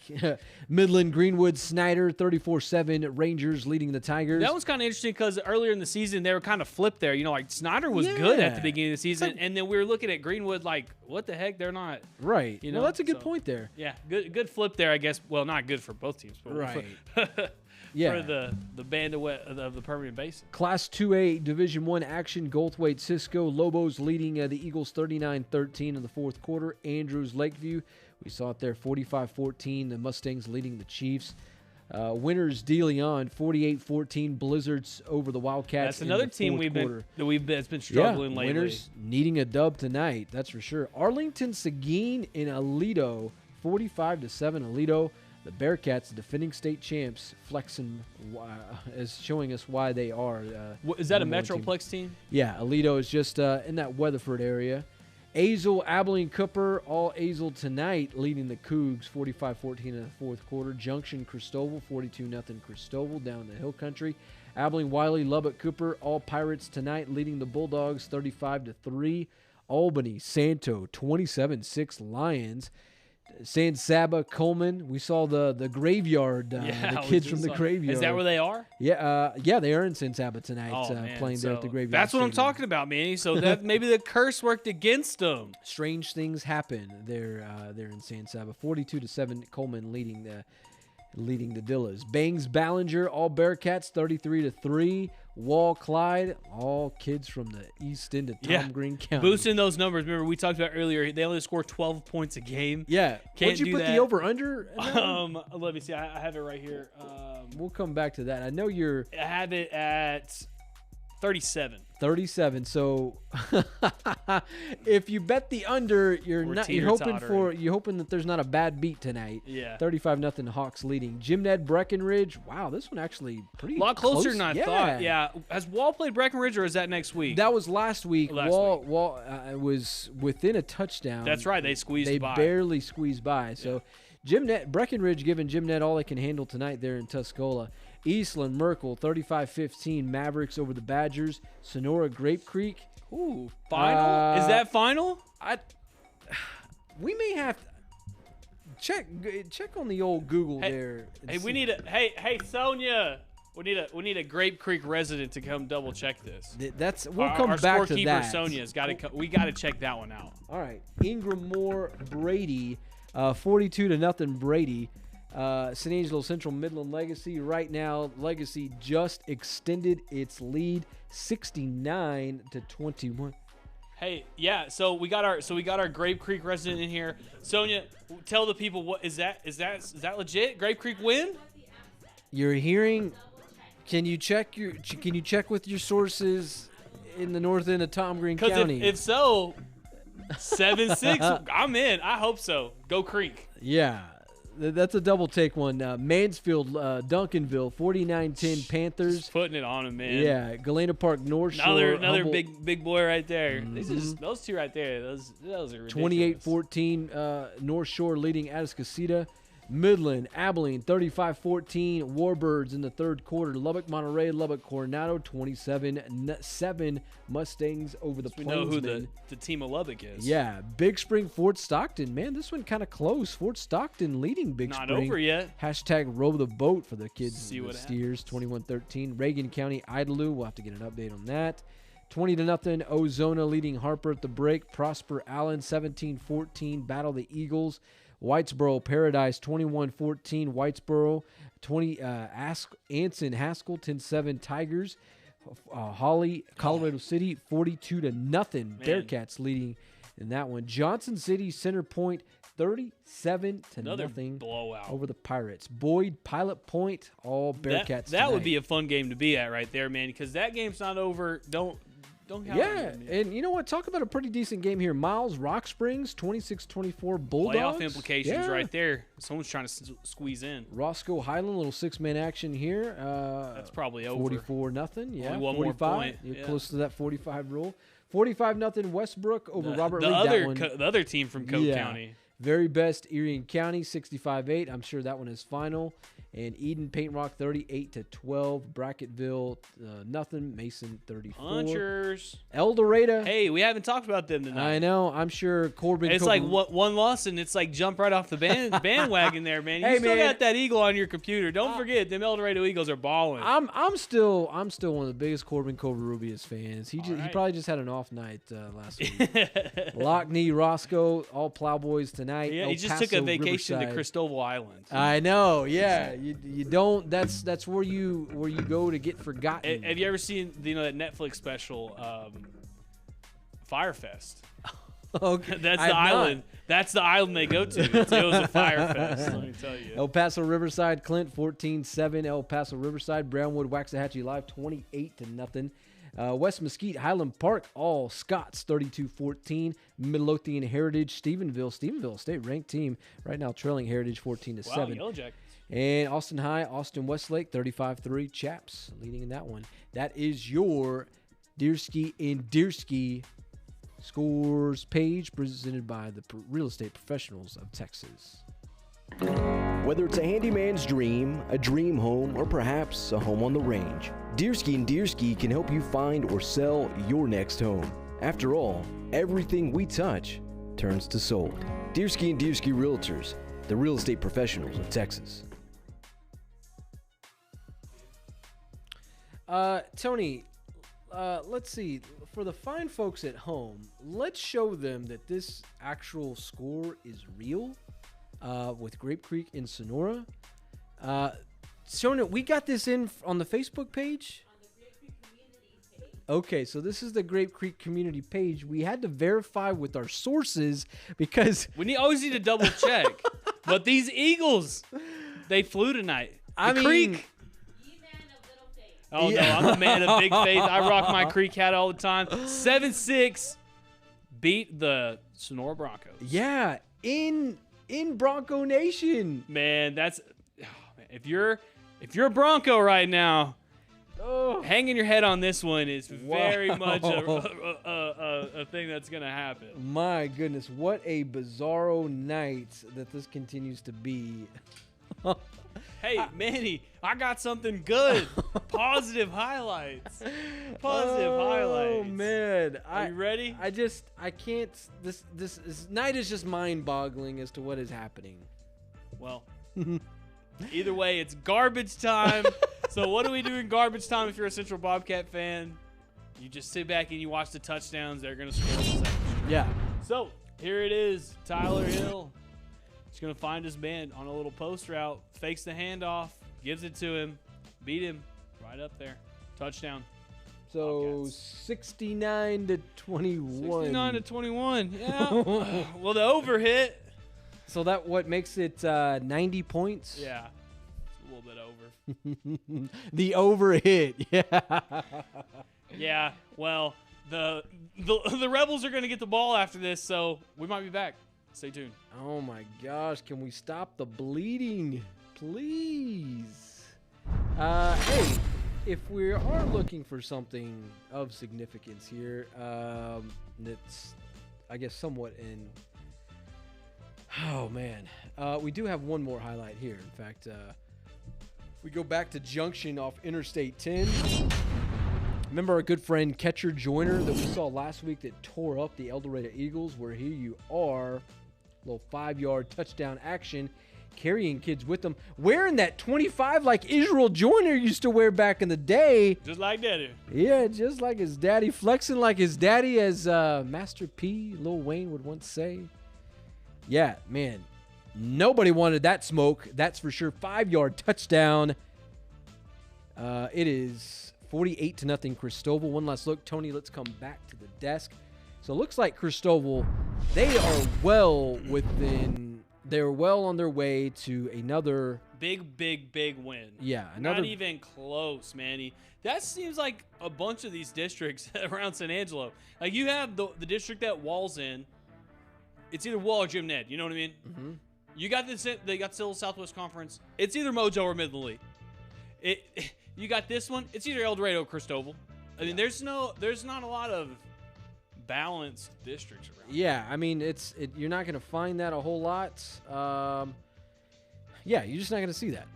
Midland, Greenwood, Snyder, 34-7. Rangers leading the Tigers. That was kind of interesting because earlier in the season they were kind of flipped there. Like Snyder was good at the beginning of the season, and then we were looking at Greenwood like, what the heck? They're not right. Well, that's a good point there. Yeah, good flip there, I guess. Well, not good for both teams, but right. For the band of the Permian Basin. Class 2A Division I action. Goldthwaite, Cisco, Lobos leading the Eagles 39-13 in the fourth quarter. Andrews, Lakeview, we saw it there, 45-14. The Mustangs leading the Chiefs. Winners, De Leon, 48-14. Blizzards over the Wildcats. That's another team that's been struggling lately. Winners needing a dub tonight, that's for sure. Arlington, Seguin, in Aledo, 45-7. Aledo. The Bearcats, defending state champs, flexing is showing us why they are. Is that a Metroplex team? Yeah, Aledo is just in that Weatherford area. Azel, Abilene, Cooper, all Azel tonight, leading the Cougs 45-14 in the fourth quarter. Junction, Christoval, 42-0 Christoval down the hill country. Abilene, Wiley, Lubbock, Cooper, all Pirates tonight, leading the Bulldogs 35-3. Albany, Santo, 27-6 Lions. San Saba, Coleman. We saw the graveyard, the kids from the graveyard. Is that where they are? Yeah, they are in San Saba tonight, playing there at the graveyard. That's what I'm talking about, Manny. So that maybe the curse worked against them. Strange things happen there in San Saba. 42-7, Coleman leading the Dillas. Bangs, Ballinger, all Bearcats, 33-3. Wall, Clyde, all kids from the east end of Tom Green County. Boosting those numbers. Remember, we talked about earlier, they only score 12 points a game. Yeah. Would you put the over-under? Let me see. I have it right here. We'll come back to that. I know I have it at 37. 37. So if you bet the under, you're hoping that there's not a bad beat tonight. Yeah. 35-0 Hawks leading. Jim-Ned, Breckenridge. Wow, this one actually pretty a lot closer close. than I thought. Yeah. Has Wall played Breckenridge or is that next week? That was last week. Wall was within a touchdown. That's right. They squeezed by. They barely squeezed by. So Breckenridge giving Jim-Ned all they can handle tonight there in Tuscola. Eastland, Merkel, 35-15. Mavericks over the Badgers. Sonora, Grape Creek. Ooh, final? Is that final? We may have to check on the old Google there. Hey, we need Hey, Sonia. We need a Grape Creek resident to come double check this. We'll come back to that. Our scorekeeper Sonia's got to. We got to check that one out. All right, Ingram, Moore, Brady, 42-0 Brady. San Angelo Central, Midland Legacy. Right now, Legacy just extended its lead, 69-21. Hey, yeah. So we got our Grape Creek resident in here. Sonia, tell the people what is that legit? Grape Creek win? You're hearing. Can you check with your sources in the north end of Tom Green County? If so, 7-6. I'm in. I hope so. Go Creek. Yeah. That's a double take one. Mansfield, Duncanville, 49-10 Panthers. Just putting it on them, man. Yeah, Galena Park, North Shore. Another big boy right there. Those two right there. Those are ridiculous. 28-14 North Shore leading Atascocita. Midland, Abilene, 35-14 Warbirds in the third quarter. Lubbock, Monterey, Lubbock, Coronado, 27-7 Mustangs over the Plainsmen. We know who the team of Lubbock is. Yeah, Big Spring, Fort Stockton. Man, this one kind of close. Fort Stockton leading Big Spring. Not over yet. # row the boat for the kids. See what Steers, 21-13. Reagan County, Idalou. We'll have to get an update on that. 20-0 Ozona leading Harper at the break. Prosper Allen, 17-14. Battle the Eagles. Whitesboro Paradise 21-14 Whitesboro. 20 Anson Haskell 10-7 Tigers. Holly Colorado City 42-0 Bearcats leading in that one. Johnson City Center Point 37-0 blowout over the Pirates. Boyd Pilot Point all Bearcats. That would be a fun game to be at right there, man, because that game's not over. Don't count and you know what? Talk about a pretty decent game here. Miles, Rock Springs, 26-24 Bulldogs. Playoff implications right there. Someone's trying to squeeze in. Roscoe Highland, little six-man action here. That's probably over. 44-0. Yeah, only one 45. more point. You're close to that 45 rule. 45-0 Westbrook over Robert Lee. The other team from Coke County. Very best Erie County 65-8. I'm sure that one is final. And Eden Paint Rock 38-12. Bracketville nothing. Mason 34. Punchers. El Dorado. Hey, we haven't talked about them tonight. I know. I'm sure Corbin. It's like one loss, and it's like jump right off the bandwagon there, man. You still got that eagle on your computer. Don't forget, them El Dorado Eagles are balling. I'm still one of the biggest Corbin Covarrubias fans. He probably just had an off night last week. Lockney, Roscoe, all Plowboys tonight. Yeah, El he just Paso, took a vacation Riverside. to Christoval Island. I know. Yeah, you don't. That's where you go to get forgotten. Have you ever seen that Netflix special, Firefest? Okay, That's the island. That's the island they go to. It was a Firefest. Let me tell you. El Paso Riverside, Clint 14-7. El Paso Riverside, Brownwood Waxahachie Live 28-0. West Mesquite, Highland Park, all Scots 32-14. Midlothian Heritage, Stephenville State ranked team right now trailing Heritage 14-7. Wow, Yellow Jackets. And Austin High, Austin Westlake 35-3. Chaps leading in that one. That is your Deerski and Deerski scores page presented by the Real Estate Professionals of Texas. Whether it's a handyman's dream, a dream home, or perhaps a home on the range, Deerski and Deerski can help you find or sell your next home. After all, everything we touch turns to sold. Deerski and Deerski Realtors, the Real Estate Professionals of Texas. Tony, let's see. For the fine folks at home, let's show them that this actual score is real with Grape Creek in Sonora. Shona, we got this in on the Facebook page? On the Grape Creek community page. Okay, so this is the Grape Creek community page. We had to verify with our sources because... We always need to double check. But these Eagles, they flew tonight. Creek. Oh, yeah. No, I'm a man of big faith. I rock my Creek hat all the time. 7-6 beat the Sonora Broncos. Yeah, in Bronco Nation. Man, that's if you're a Bronco right now, hanging your head on this one is very much a thing that's going to happen. My goodness, what a bizarro night that this continues to be. Hey, Manny, I got something good. Positive highlights. Oh, man. Are you ready? I can't. This night is just mind-boggling as to what is happening. Well, either way, it's garbage time. So what do we do in garbage time if you're a Central Bobcat fan? You just sit back and you watch the touchdowns. They're going to score the second. Yeah. So here it is. Tyler Hill. He's going to find his man on a little post route, fakes the handoff, gives it to him, beat him right up there. Touchdown. So Bobcats. 69-21. 69-21. Yeah. Well, the over hit. So that what makes it 90 points? Yeah. It's a little bit over. The over hit. Yeah. Yeah. Well, the Rebels are going to get the ball after this, so we might be back. Stay tuned. Oh my gosh, can we stop the bleeding? Please. Hey, if we are looking for something of significance here, that's, I guess, somewhat in... Oh, man. We do have one more highlight here. In fact, we go back to Junction off Interstate 10. Remember our good friend Catcher Joyner that we saw last week that tore up the El Dorado Eagles? Where here you are. Little 5-yard touchdown action, carrying kids with them, wearing that 25 like Israel Joyner used to wear back in the day. Just like daddy. Yeah, just like his daddy, flexing like his daddy, as Master P, Lil Wayne would once say. Yeah, man, nobody wanted that smoke. That's for sure. 5-yard touchdown. It is 48-0 Christoval. One last look. Tony, let's come back to the desk. So it looks like Christoval, they are they're well on their way to another big win. Yeah, not even close, Manny. That seems like a bunch of these districts around San Angelo. Like you have the district that Wall's in. It's either Wall or Jim Ned. You know what I mean? Mm-hmm. You got they got still Southwest Conference. It's either Mojo or Midland League. You got this one. It's either El Dorado or Christoval. I mean, there's not a lot of balanced districts around. Yeah, I mean, you're not going to find that a whole lot. Yeah, you're just not going to see that.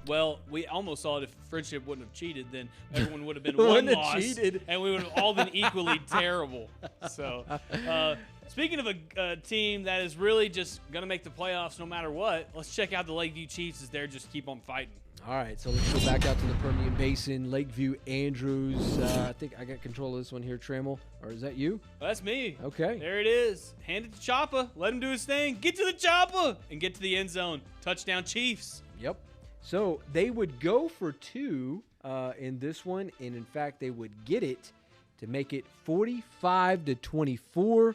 Well, we almost saw it if Friendship wouldn't have cheated, then everyone would have been one loss, cheated. and we would have all been equally terrible. So, speaking of a team that is really just going to make the playoffs no matter what, let's check out the Lakeview Chiefs as they're just keep on fighting. All right, so let's go back out to the Permian Basin, Lakeview, Andrews. I think I got control of this one here, Trammell. Or is that you? Well, that's me. Okay. There it is. Hand it to Choppa. Let him do his thing. Get to the Choppa and get to the end zone. Touchdown, Chiefs. Yep. So they would go for 2 in this one, and in fact, they would get it to make it 45-24.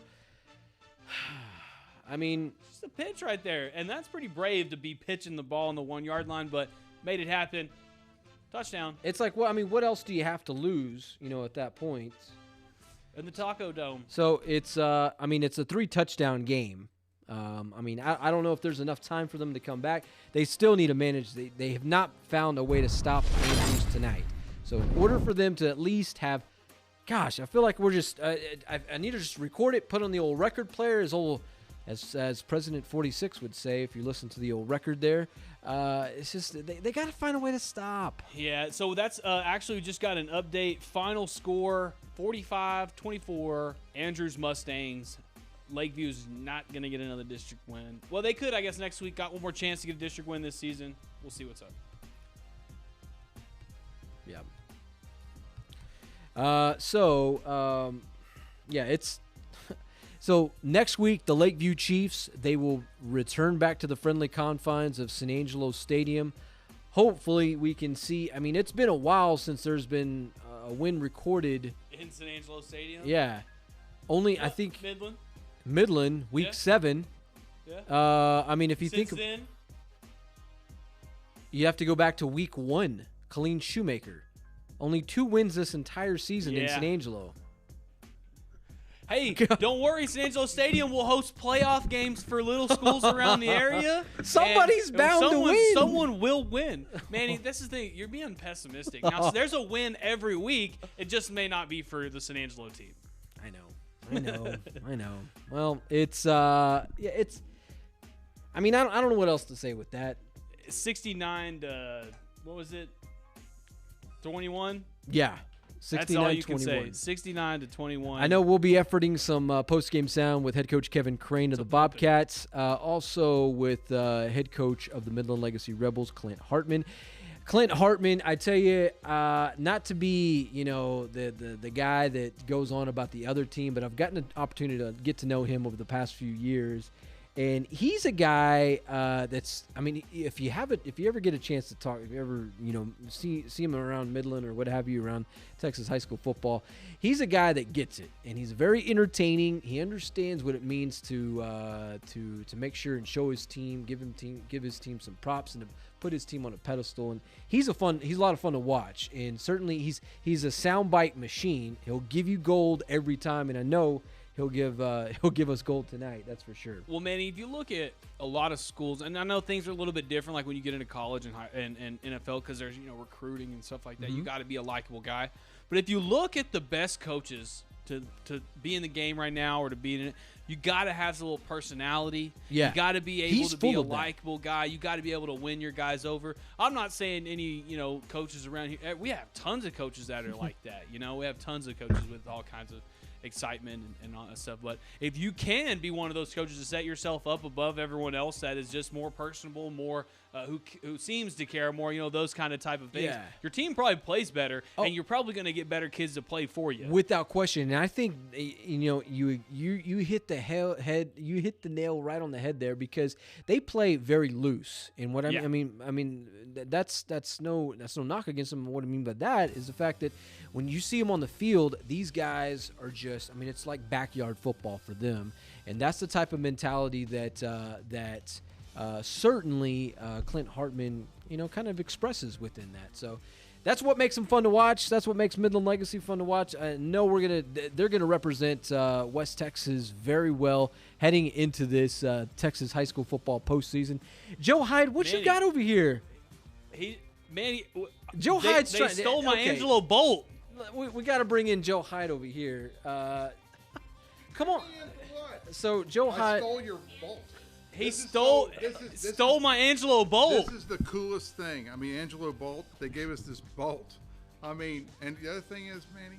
I mean, just a pitch right there, and that's pretty brave to be pitching the ball on the 1-yard line, but made it happen. Touchdown. It's like, well, I mean, what else do you have to lose, at that point? In the Taco Dome. So it's, I mean, it's a 3-touchdown game. I mean, I don't know if there's enough time for them to come back. They still need to manage. They have not found a way to stop Andrews tonight. So in order for them to at least have, gosh, I feel like we're just, I need to just record it, put on the old record player, as President 46 would say, if you listen to the old record there. It's just, they got to find a way to stop. Yeah, so that's actually we just got an update. Final score, 45-24, Andrews Mustangs. Lakeview's not going to get another district win. Well, they could, I guess, next week. Got one more chance to get a district win this season. We'll see what's up. Yeah. Yeah, it's so next week the Lakeview Chiefs, they will return back to the friendly confines of San Angelo Stadium. Hopefully we can see, I mean, it's been a while since there's been a win recorded in San Angelo Stadium. Yeah. Only I think Midland, week 7. Yeah. I mean, if you Since think then, you have to go back to week 1, Colleen Shoemaker. Only 2 wins this entire season in San Angelo. Hey, don't worry, San Angelo Stadium will host playoff games for little schools around the area. Somebody's bound to win. Someone will win. Manny, this is the thing. You're being pessimistic. Now, so there's a win every week. It just may not be for the San Angelo team. I know. Well, it's I mean, I don't know what else to say with that. 69 to what was it? 21? Yeah. 69-21. That's all you can say. 69-21. I know we'll be efforting some post-game sound with head coach Kevin Crane of the Bobcats, also with head coach of the Midland Legacy Rebels, Clint Hartman. Clint Hartman, I tell you, not to be, the guy that goes on about the other team, but I've gotten an opportunity to get to know him over the past few years. And he's a guy that's, I mean, if you ever get a chance to talk, if you ever, see him around Midland or what have you around Texas high school football, he's a guy that gets it, and he's very entertaining. He understands what it means to make sure and show his team, give his team some props, and to put his team on a pedestal. And he's a lot of fun to watch, and certainly he's a soundbite machine. He'll give you gold every time, and I know he'll give us gold tonight. That's for sure. Well, Manny, if you look at a lot of schools, and I know things are a little bit different, like when you get into college and NFL, because there's recruiting and stuff like that. Mm-hmm. You got to be a likable guy. But if you look at the best coaches to be in the game right now or to be in it, you got to have a little personality. Yeah. You got to be able to be a likable guy. You got to be able to win your guys over. I'm not saying any coaches around here. We have tons of coaches that are like that. We have tons of coaches with all kinds of excitement and all that stuff. But if you can be one of those coaches to set yourself up above everyone else that is just more personable, more who seems to care more, those kind of type of things, your team probably plays better, and you're probably going to get better kids to play for you. Without question. And I think you hit the nail right on the head there, because they play very loose. And what I mean that's no knock against them. What I mean by that is the fact that when you see them on the field, these guys are just, it's like backyard football for them. And that's the type of mentality that certainly Clint Hartman, kind of expresses within that. So that's what makes them fun to watch. That's what makes Midland Legacy fun to watch. I know they're gonna represent West Texas very well heading into this Texas high school football postseason. Joe Hyde, what you got over here? Joe Hyde's they stole my Angelo Bolt. We got to bring in Joe Hyde over here. Come on. So Joe I Hyde. stole your bolt. He This is stole this stole is- my Angelo Bolt. This is the coolest thing. I mean, Angelo Bolt, they gave us this bolt. I mean, and the other thing is, Manny,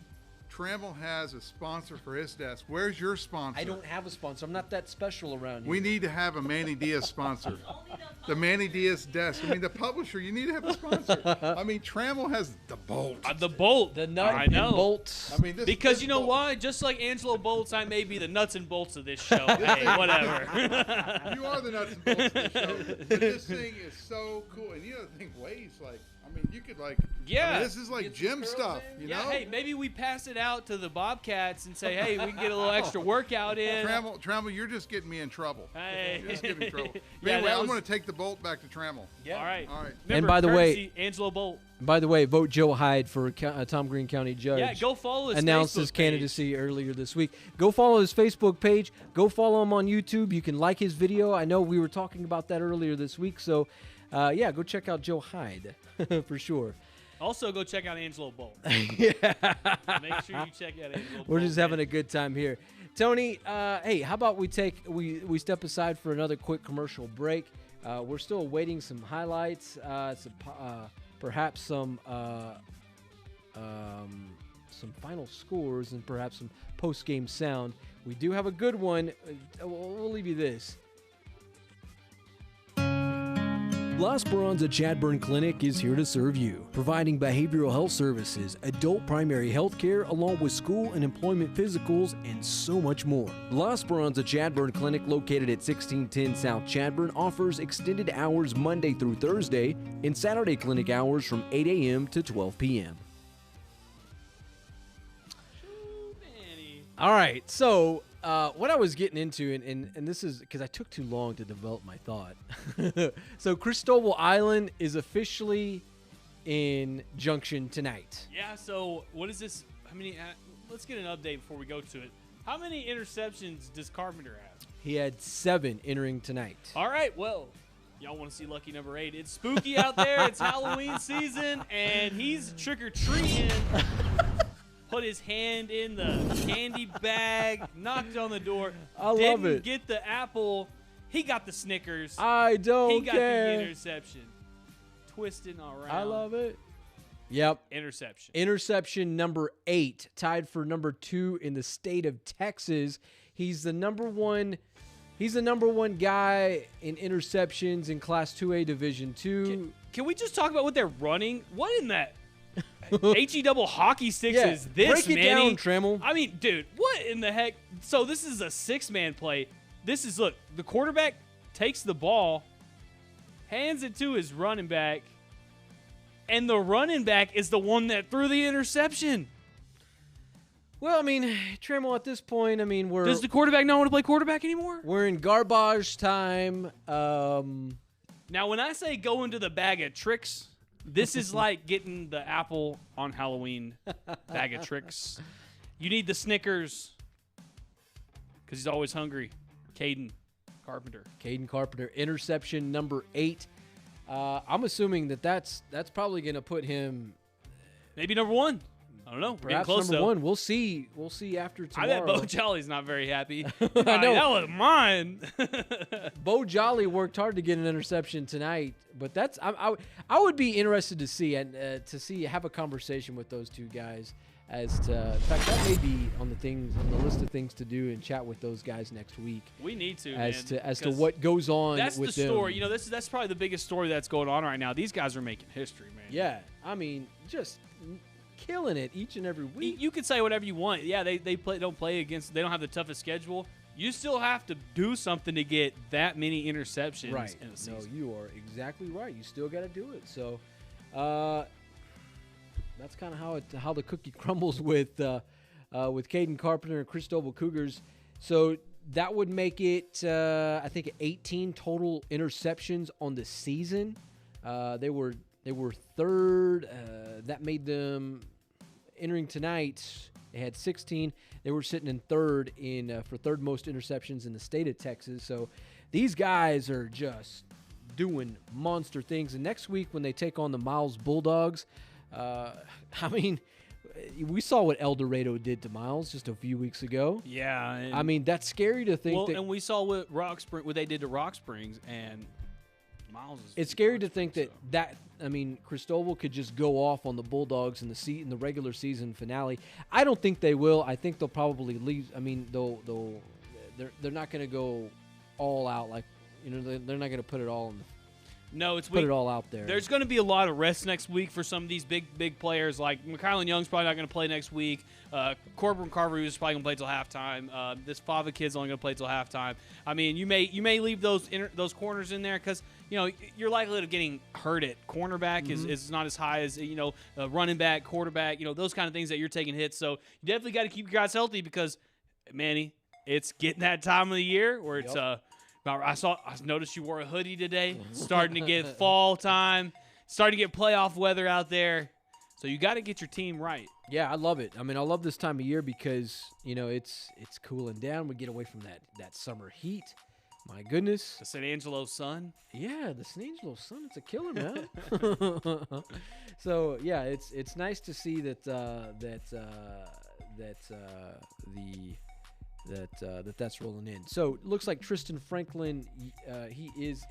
Trammell has a sponsor for his desk. Where's your sponsor? I don't have a sponsor. I'm not that special around here. We need to have a Manny Diaz sponsor. The Manny Diaz desk. I mean, the publisher, you need to have a sponsor. I mean, Trammell has the bolt. The Bolt. The nut I and know. bolts. I mean, this Because this you know bolt- why? Just like Angelo Bolts, I may be the nuts and bolts of this show. Hey, whatever. You are the nuts and bolts of the show. But this thing is so cool. And you know, the thing weighs like, I mean, you could like, Yeah. I mean, this is like gym stuff, you Yeah, know? hey, maybe we pass it out to the Bobcats and say, hey, we can get a little extra workout in. Trammell, you're just getting me in trouble. Hey. You're just getting me in trouble. But Yeah, anyway, that I'm was- going to take the bolt back to Trammell. Yeah. All right. All right. Remember, by the way- courtesy Angelo Bolt. By the way, vote Joe Hyde for Tom Green County Judge. Yeah, go follow his announced Facebook his page. candidacy earlier this week. Go follow his Facebook page. Go follow him on YouTube. You can like his video. I know we were talking about that earlier this week. So, yeah, go check out Joe Hyde for sure. Also, go check out Angelo Bolt. Yeah. Make sure you check out Angelo Bolt. We're just having man. a good time here. Tony, hey, how about we step aside for another quick commercial break? We're still awaiting some highlights, perhaps some final scores, and perhaps some post-game sound. We do have a good one. We'll leave you this. La Speranza Chadburn Clinic is here to serve you, providing behavioral health services, adult primary health care, along with school and employment physicals, and so much more. La Speranza Chadburn Clinic, located at 1610 South Chadburn, offers extended hours Monday through Thursday and Saturday clinic hours from 8 a.m. to 12 p.m. All right, so what I was getting into, and this is because I took too long to develop my thought. So Christoval Island is officially in Junction tonight. Yeah, so what is this? How many? Let's get an update before we go to it. How many interceptions does Carpenter have? He had 7 entering tonight. All right, well, y'all want to see lucky number 8. It's spooky out there. It's Halloween season, and he's trick-or-treating. Put his hand in the candy bag, knocked on the door. I love didn't it. get the apple. He got the Snickers. I don't He got care. the interception. Twisting around. I love it. Yep. Interception. Interception number 8, tied for number 2 in the state of Texas. He's the number one guy in interceptions in Class 2A Division 2. Can we just talk about what they're running? What in that HE double hockey sticks Yeah, is this, break it Manny? down, Trammell. I mean, dude, what in the heck? So this is a 6-man play. This is, look, the quarterback takes the ball, hands it to his running back, and the running back is the one that threw the interception. Well, I mean, Trammell, at this point, I mean, Does the quarterback not want to play quarterback anymore? we're in garbage time. Now, when I say go into the bag of tricks, this is like getting the apple on Halloween bag of tricks. You need the Snickers because he's always hungry. Caden Carpenter. Caden Carpenter, interception number 8. I'm assuming that's probably going to put him Maybe number 1. I don't know. We're getting perhaps close, number though. 1. We'll see. We'll see after I tomorrow. bet Bo Jolly's not very happy. I know. That was mine. Bo Jolly worked hard to get an interception tonight, but that's I would be interested to see and have a conversation with those two guys as to, in fact, that may be on the list of things to do and chat with those guys next week. We need to, as man, to because what goes on. That's with the them. story. You know, that's probably the biggest story that's going on right now. These guys are making history, man. Yeah, I mean, just killing it each and every week. You can say whatever you want. Yeah, they don't play against. They don't have the toughest schedule. You still have to do something to get that many interceptions Right. in a season. No, you are exactly right. You still got to do it. So, that's kind of how the cookie crumbles with Caden Carpenter and Christoval Cougars. So that would make it, I think, 18 total interceptions on the season. They were third. That made them, entering tonight, they had 16. They were sitting in third for third most interceptions in the state of Texas. So these guys are just doing monster things. And next week when they take on the Miles Bulldogs, I mean, we saw what El Dorado did to Miles just a few weeks ago. Yeah. And, I mean, that's scary to think that. And we saw what they did to Rock Springs, and Miles is. It's scary to think that Christoval could just go off on the Bulldogs in the regular season finale. I don't think they will. I think they'll probably leave. I mean, they're not going to go all out like, they're not going to put it all in the. No, it's put it all out there. There's going to be a lot of rest next week for some of these big players. Like McKylan Young's probably not going to play next week. Corbin Carver is probably going to play till halftime. This Fava kid's only going to play till halftime. I mean, you may leave those corners in there because your likelihood of getting hurt at cornerback is not as high as running back, quarterback. Those kind of things that you're taking hits. So you definitely got to keep your guys healthy because, Manny, it's getting that time of the year where it's I noticed you wore a hoodie today. It's starting to get fall time. Starting to get playoff weather out there. So you got to get your team right. Yeah, I love it. I mean, I love this time of year because, it's cooling down. We get away from that summer heat. My goodness. The San Angelo sun. Yeah, the San Angelo sun. It's a killer, man. So, yeah, it's nice to see that's rolling in. So it looks like Tristan Franklin, he's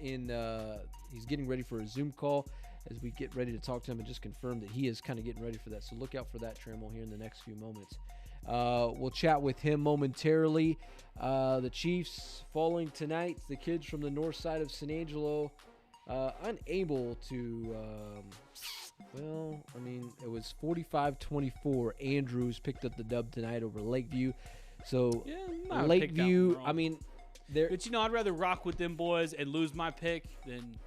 getting ready for a Zoom call as we get ready to talk to him and just confirm that he is kind of getting ready for that. So look out for that, Trammell, here in the next few moments. We'll chat with him momentarily. The Chiefs falling tonight. The kids from the north side of San Angelo unable to it was 45-24. Andrews picked up the dub tonight over Lakeview. So Lakeview, but I'd rather rock with them boys and lose my pick than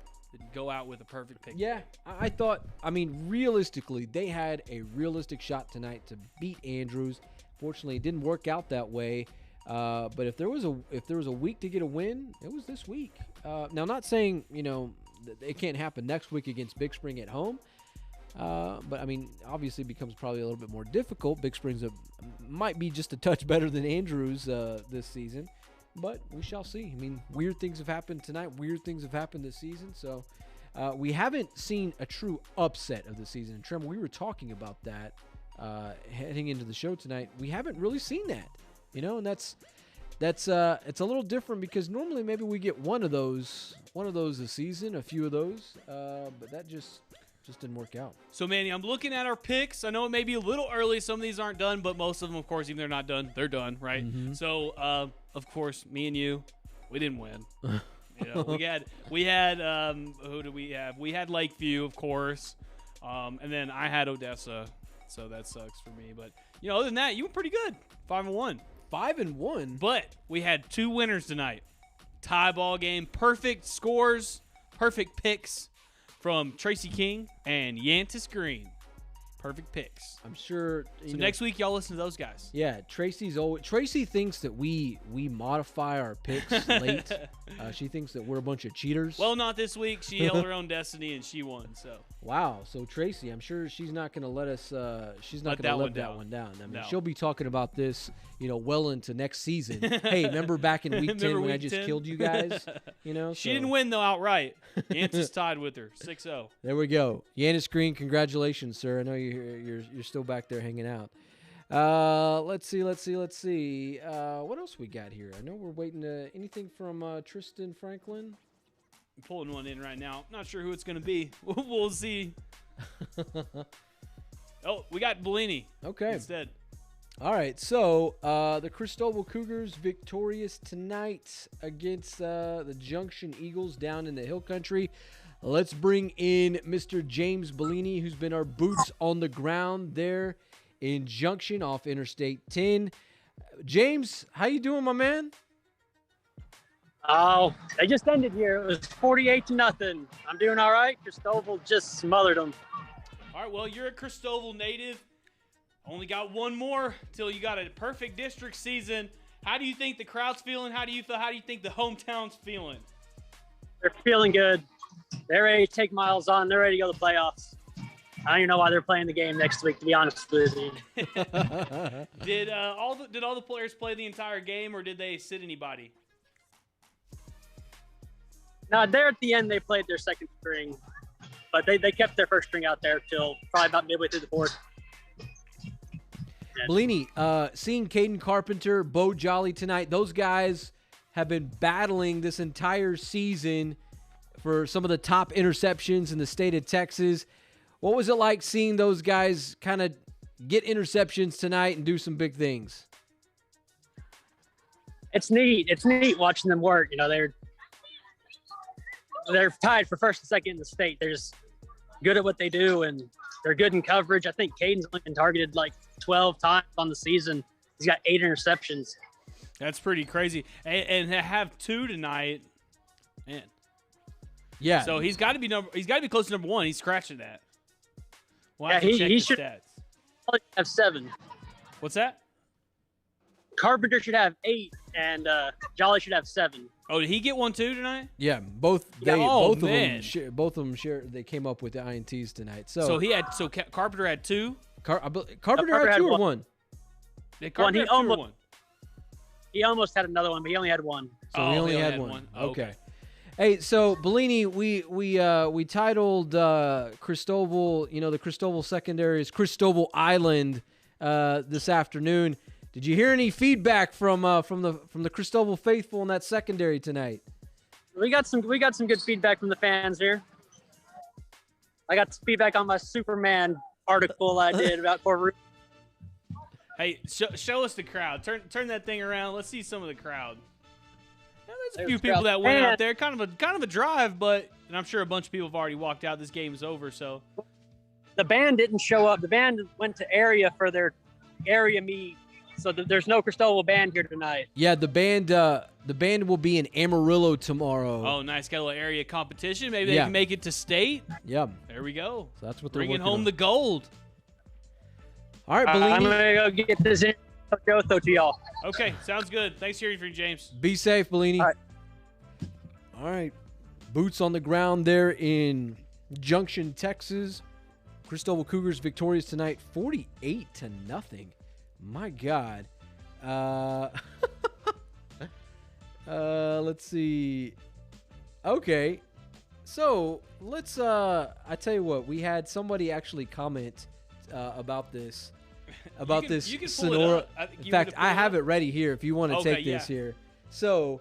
go out with a perfect pick. Yeah, I thought. Realistically, they had a realistic shot tonight to beat Andrews. Fortunately, it didn't work out that way. But if there was a week to get a win, it was this week. Now, not saying it can't happen next week against Big Spring at home. But obviously it becomes probably a little bit more difficult. Big Springs might be just a touch better than Andrews this season, but we shall see. Weird things have happened tonight. Weird things have happened this season. So we haven't seen a true upset of the season. And Tremor, we were talking about that heading into the show tonight. We haven't really seen that, and that's it's a little different because normally maybe we get one of those a season, a few of those, but that just didn't work out. So, Manny, I'm looking at our picks. I know it may be a little early. Some of these aren't done, but most of them, of course, even if they're not done, they're done, right? Mm-hmm. So, of course, me and you, we didn't win. We had who do we have? We had Lakeview, of course, and then I had Odessa, so that sucks for me. But other than that, you were pretty good, 5-1. 5-1. But we had two winners tonight. Tie ball game, perfect scores, perfect picks. From Tracy King and Yantis Green. Perfect picks. I'm sure. So next week, y'all listen to those guys. Yeah, Tracy thinks that we modify our picks late. She thinks that we're a bunch of cheaters. Well, not this week. She held her own destiny and she won. So. Wow. So Tracy, I'm sure she's not going to let us. She's not going to let that one down. She'll be talking about this, well into next season. Hey, remember back in week 10 when I just killed you guys? She didn't win though outright. Yantis tied with her, 6-0. There we go. Yantis Green, congratulations, sir. I know you're still back there hanging out. Let's see. What else we got here? I know we're waiting to anything from Tristan Franklin. I'm pulling one in right now. Not sure who it's going to be. We'll see. Oh, we got Bellini. Okay. Instead. All right. So the Christoval Cougars victorious tonight against the Junction Eagles down in the Hill Country. Let's bring in Mr. James Bellini, who's been our boots on the ground there in Junction off Interstate 10. James, how you doing, my man? Oh, they just ended here. It was 48-0. I'm doing all right. Christoval just smothered them. All right, well, you're a Christoval native. Only got one more till you got a perfect district season. How do you think the crowd's feeling? How do you feel? How do you think the hometown's feeling? They're feeling good. They're ready to take Miles on. They're ready to go to the playoffs. I don't even know why they're playing the game next week, to be honest with you. Did all the players play the entire game, or did they sit anybody? No, there at the end they played their second string, but they kept their first string out there till probably about midway through the fourth. Bellini, seeing Caden Carpenter, Bo Jolly tonight, those guys have been battling this entire season for some of the top interceptions in the state of Texas. What was it like seeing those guys kind of get interceptions tonight and do some big things? It's neat. It's neat watching them work. You know, they're tied for first and second in the state. They're just good at what they do, and they're good in coverage. I think Caden's only been targeted like 12 times on the season. He's got 8 interceptions. That's pretty crazy. And to have 2 tonight, man. Yeah. So he's got to be close to number 1. He's scratching that. We'll Yeah, have to check he his should stats. probably have 7. What's that? Carpenter should have 8, and Jolly should have 7. Oh, did he get 1 too tonight? Yeah, both of them share. They came up with the INTs tonight. So Carpenter had 2. Carpenter had 2 or 1. Did Carpenter have 2 or 1? He almost had another one, but he only had 1. So he only had one. Okay. Hey, so Bellini, we titled Christoval, the Christoval secondary is Christoval Island this afternoon. Did you hear any feedback from the Christoval faithful in that secondary tonight? We got some good feedback from the fans here. I got some feedback on my Superman article I did about COVER1. Hey, show us the crowd. Turn that thing around. Let's see some of the crowd. Now, there's a few people that went out there. Kind of a drive, but and I'm sure a bunch of people have already walked out. This game is over, so the band didn't show up. The band went to area for their area meet, so there's no Christoval band here tonight. Yeah, the band will be in Amarillo tomorrow. Oh, nice. Got a little area competition. Maybe they can make it to state. Yeah. There we go. So that's what they're bringing working home on. the gold. All right, Bellini. I'm gonna go get this in to y'all. Okay, sounds good. Thanks for hearing from you, James. Be safe, Bellini. All right. Boots on the ground there in Junction, Texas. Christoval Cougars victorious tonight, 48-0. My God. Let's see. Okay. So let's I tell you what, we had somebody actually comment about this. You can Sonora. In fact, I have it ready here if you want to take this yeah. here. So,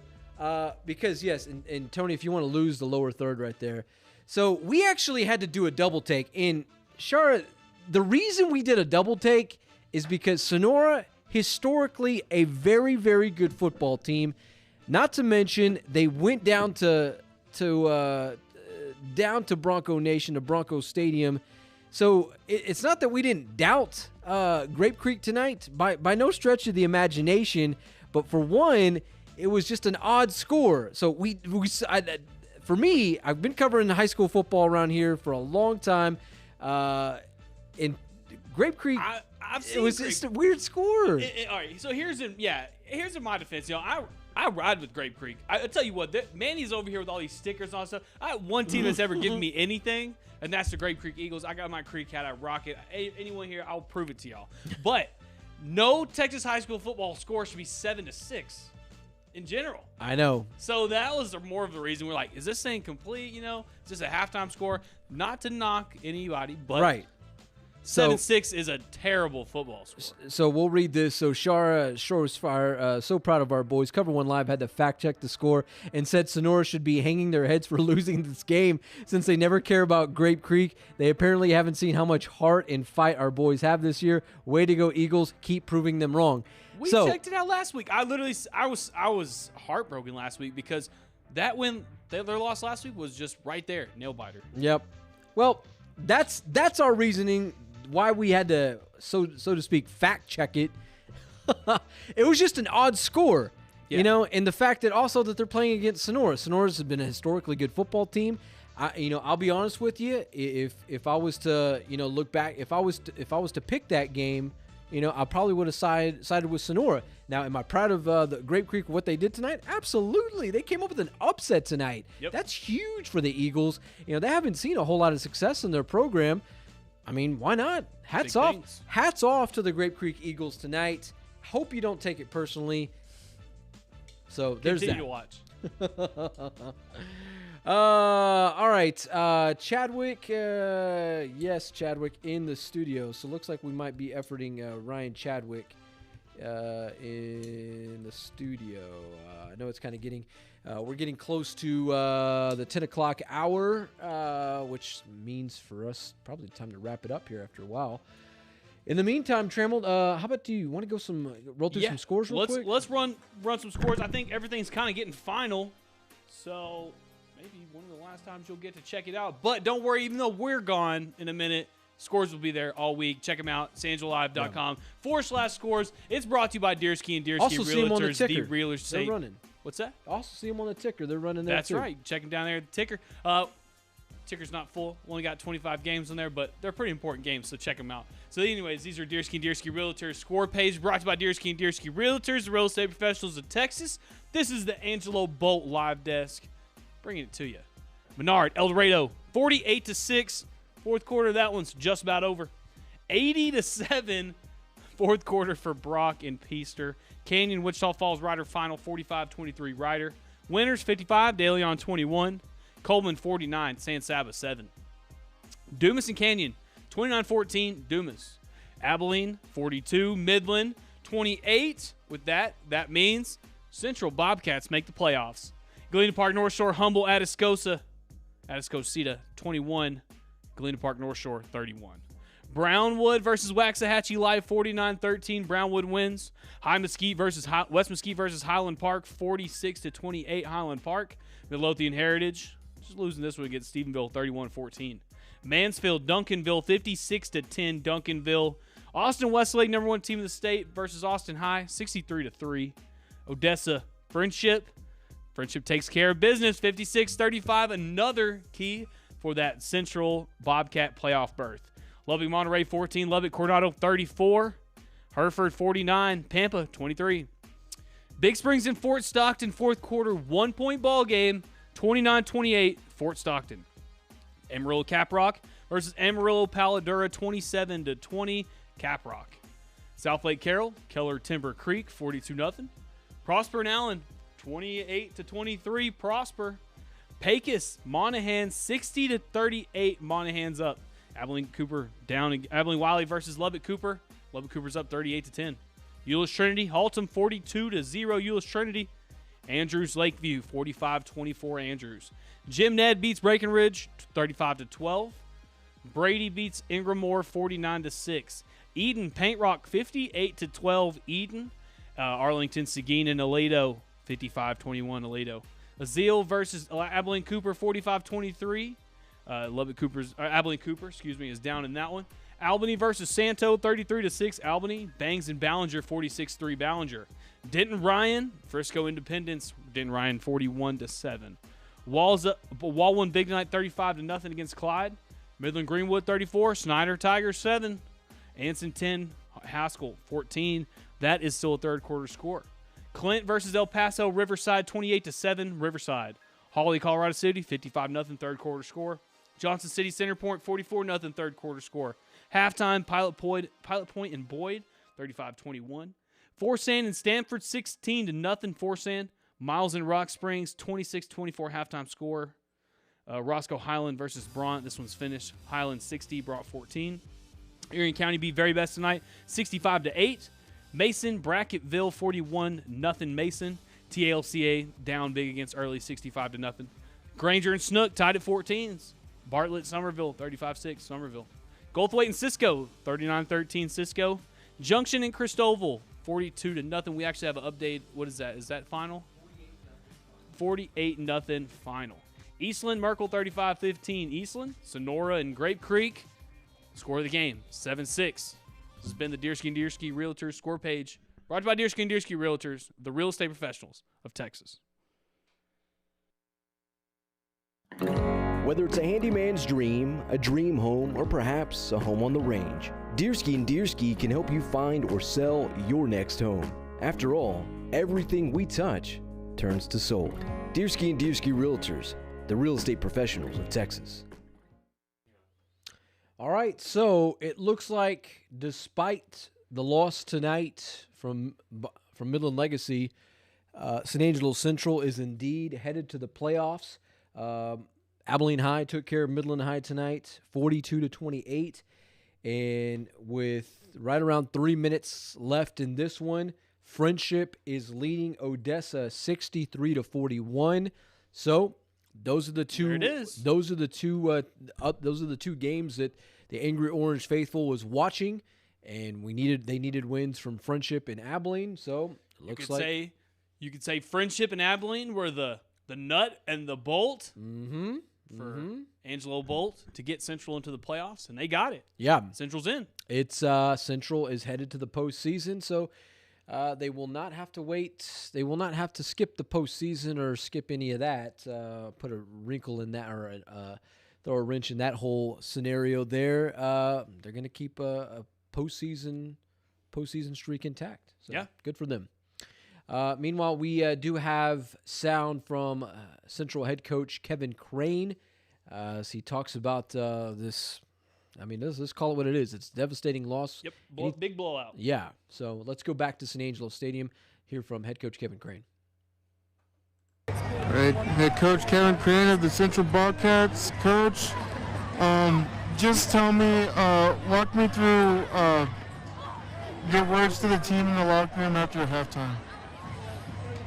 because yes, and Tony, if you want to lose the lower third right there. So we actually had to do a double take. In Shara, the reason we did a double take is because Sonora, historically a very, very good football team. Not to mention they went down to Bronco Nation, to Bronco Stadium. So it's not that we didn't doubt Grape Creek tonight by no stretch of the imagination, but for one, it was just an odd score. So for me, I've been covering high school football around here for a long time. In Grape Creek, it was just a weird score. All right, so here's in my defense. I ride with Grape Creek. I tell you what, Manny's over here with all these stickers and all that stuff. I have one team that's ever given me anything, and that's the Grape Creek Eagles. I got my Creek hat. I rock it. Anyone here, I'll prove it to y'all. But no Texas high school football score should be 7-6 in general. I know. So that was more of the reason we're like, is this thing complete? Is this a halftime score? Not to knock anybody, but right. 7-6 is a terrible football score. So we'll read this. So Shara Fire, so proud of our boys. COVER1 Live had to fact check the score and said Sonora should be hanging their heads for losing this game since they never care about Grape Creek. They apparently haven't seen how much heart and fight our boys have this year. Way to go, Eagles. Keep proving them wrong. We checked it out last week. I was heartbroken last week because that win, their loss last week was just right there, nail biter. Yep. Well, that's our reasoning why we had to, so to speak, fact check it. It was just an odd score, and the fact that also that they're playing against Sonora. Sonora's been a historically good football team. I'll be honest with you. If I was to, look back, if I was to pick that game, I probably would have sided with Sonora. Now, am I proud of the Grape Creek, what they did tonight? Absolutely. They came up with an upset tonight. Yep. That's huge for the Eagles. They haven't seen a whole lot of success in their program. I mean, why not? Hats off to the Grape Creek Eagles tonight. Hope you don't take it personally. So there's Continue that. to watch. All right. Chadwick. Yes, Chadwick in the studio. So looks like we might be efforting Ryan Chadwick in the studio. I know it's kind of getting, we're getting close to the 10 o'clock hour, which means for us probably time to wrap it up here after a while. In the meantime, Trammell, how about do you want to go roll through some scores real quick? Let's run some scores. I think everything's kind of getting final, so maybe one of the last times you'll get to check it out. But don't worry, even though we're gone in a minute, scores will be there all week. Check them out, sanangelive.com/scores. It's brought to you by Deersky and Deersky Also see them on the Realtors, ticker. the realers They're say. running. What's that? Also see them on the ticker. They're running there That's too. right. Check them down there at the ticker. Ticker's not full. Only got 25 games on there, but they're pretty important games, so check them out. So anyways, these are Deersky and Deersky Realtors score page brought to you by Deersky and Deersky Realtors, the real estate professionals of Texas. This is the Angelo Bolt live desk, bringing it to you. Menard, El Dorado, 48-6. Fourth quarter, that one's just about over. 80-7. Fourth quarter for Brock and Peaster. Canyon, Wichita Falls Rider final, 45-23 Rider. Winners, 55. De Leon, 21. Coleman, 49. San Saba, 7. Dumas and Canyon, 29-14. Dumas. Abilene, 42. Midland, 28. With that means Central Bobcats make the playoffs. Galena Park North Shore, humble Atascosa. Atascocita, 21. Galena Park North Shore, 31. Brownwood versus Waxahachie Live, 49-13. Brownwood wins. West Mesquite versus Highland Park, 46-28. Highland Park. Midlothian Heritage just losing this one against Stephenville, 31-14. Mansfield, Duncanville, 56-10. Duncanville. Austin Westlake, number 1 team in the state versus Austin High, 63-3. Odessa, Friendship. Friendship takes care of business, 56-35. Another key for that Central Bobcat playoff berth. Lubbock, Monterey, 14. Lubbock, Coronado, 34. Hereford, 49. Pampa, 23. Big Springs and Fort Stockton, fourth quarter, 1-point ball game, 29-28, Fort Stockton. Amarillo, Caprock versus Amarillo, Paladura, 27-20, Caprock. South Lake Carroll, Keller, Timber Creek, 42-0. Prosper and Allen, 28-23, Prosper. Pecos, Monaghan, 60-38, Monaghan's up. Abilene Cooper down. Abilene Wiley versus Lubbock Cooper. Lubbock Cooper's up 38-10. Euless Trinity, Haltom 42-0. Euless Trinity. Andrews Lakeview 45-24. Andrews. Jim Ned beats Breckenridge 35-12. Brady beats Ingramore 49-6. Eden Paint Rock 58-12. Eden. Arlington Seguin and Aledo 55-21. Aledo. Azeel versus Abilene Cooper 45-23. Abilene Cooper, is down in that one. Albany versus Santo, 33-6. Albany. Bangs and Ballinger, 46-3. Ballinger. Denton Ryan, Frisco Independence. Denton Ryan, 41-7. Wall won Big Night, 35-0 against Clyde. Midland Greenwood, 34. Snyder Tigers, 7. Anson 10. Haskell, 14. That is still a third quarter score. Clint versus El Paso. Riverside, 28-7. Riverside. Hawley, Colorado City, 55-0 third quarter score. Johnson City Center Point, 44-0 third quarter score. Halftime, Pilot Point and Boyd, 35-21. Forsan and Stanford, 16-0 Forsan. Miles and Rock Springs, 26-24 halftime score. Roscoe Highland versus Bront. This one's finished. Highland 60, Bront 14. Erie County beat Very Best tonight, 65-8. Mason, Bracketville, 41-0 Mason. TLCA down big against Early, 65-0. Granger and Snook tied at 14s. Bartlett, Somerville, 35-6, Somerville. Goldthwaite and Cisco, 39-13, Cisco. Junction and Christoval, 42-0. We actually have an update. What is that? Is that final? 48-0 final. Eastland, Merkel, 35-15. Eastland, Sonora, and Grape Creek. Score of the game, 7-6. This has been the Deersky and Deersky Realtors score page. Brought to you by Deersky and Deersky Realtors, the real estate professionals of Texas. Whether it's a handyman's dream, a dream home, or perhaps a home on the range, Deersky and Deersky can help you find or sell your next home. After all, everything we touch turns to sold. Deersky and Deersky Realtors, the real estate professionals of Texas. All right, so it looks like despite the loss tonight from Midland Legacy, San Angelo Central is indeed headed to the playoffs. Abilene High took care of Midland High tonight, 42-28. And with right around 3 minutes left in this one, Friendship is leading Odessa 63-41. So those are the two. There it is. Those are the two. Those are the two games that the Angry Orange faithful was watching, and they needed wins from Friendship and Abilene. So it looks like you could say Friendship and Abilene were the nut and the bolt for Angelo Bolt to get Central into the playoffs, and they got it. Yeah, Central's in. It's Central is headed to the postseason, so they will not have to wait. They will not have to skip the postseason or skip any of that. Put a wrinkle in that, or throw a wrench in that whole scenario there. They're going to keep a postseason streak intact. So yeah, good for them. Meanwhile, we do have sound from Central head coach Kevin Crane as he talks about this. I mean, let's call it what it is. It's a devastating loss. Yep, big blowout. Yeah, so let's go back to San Angelo Stadium, hear from head coach Kevin Crane. All right, head coach Kevin Crane of the Central Bobcats. Coach, just tell me, walk me through your words to the team in the locker room after halftime.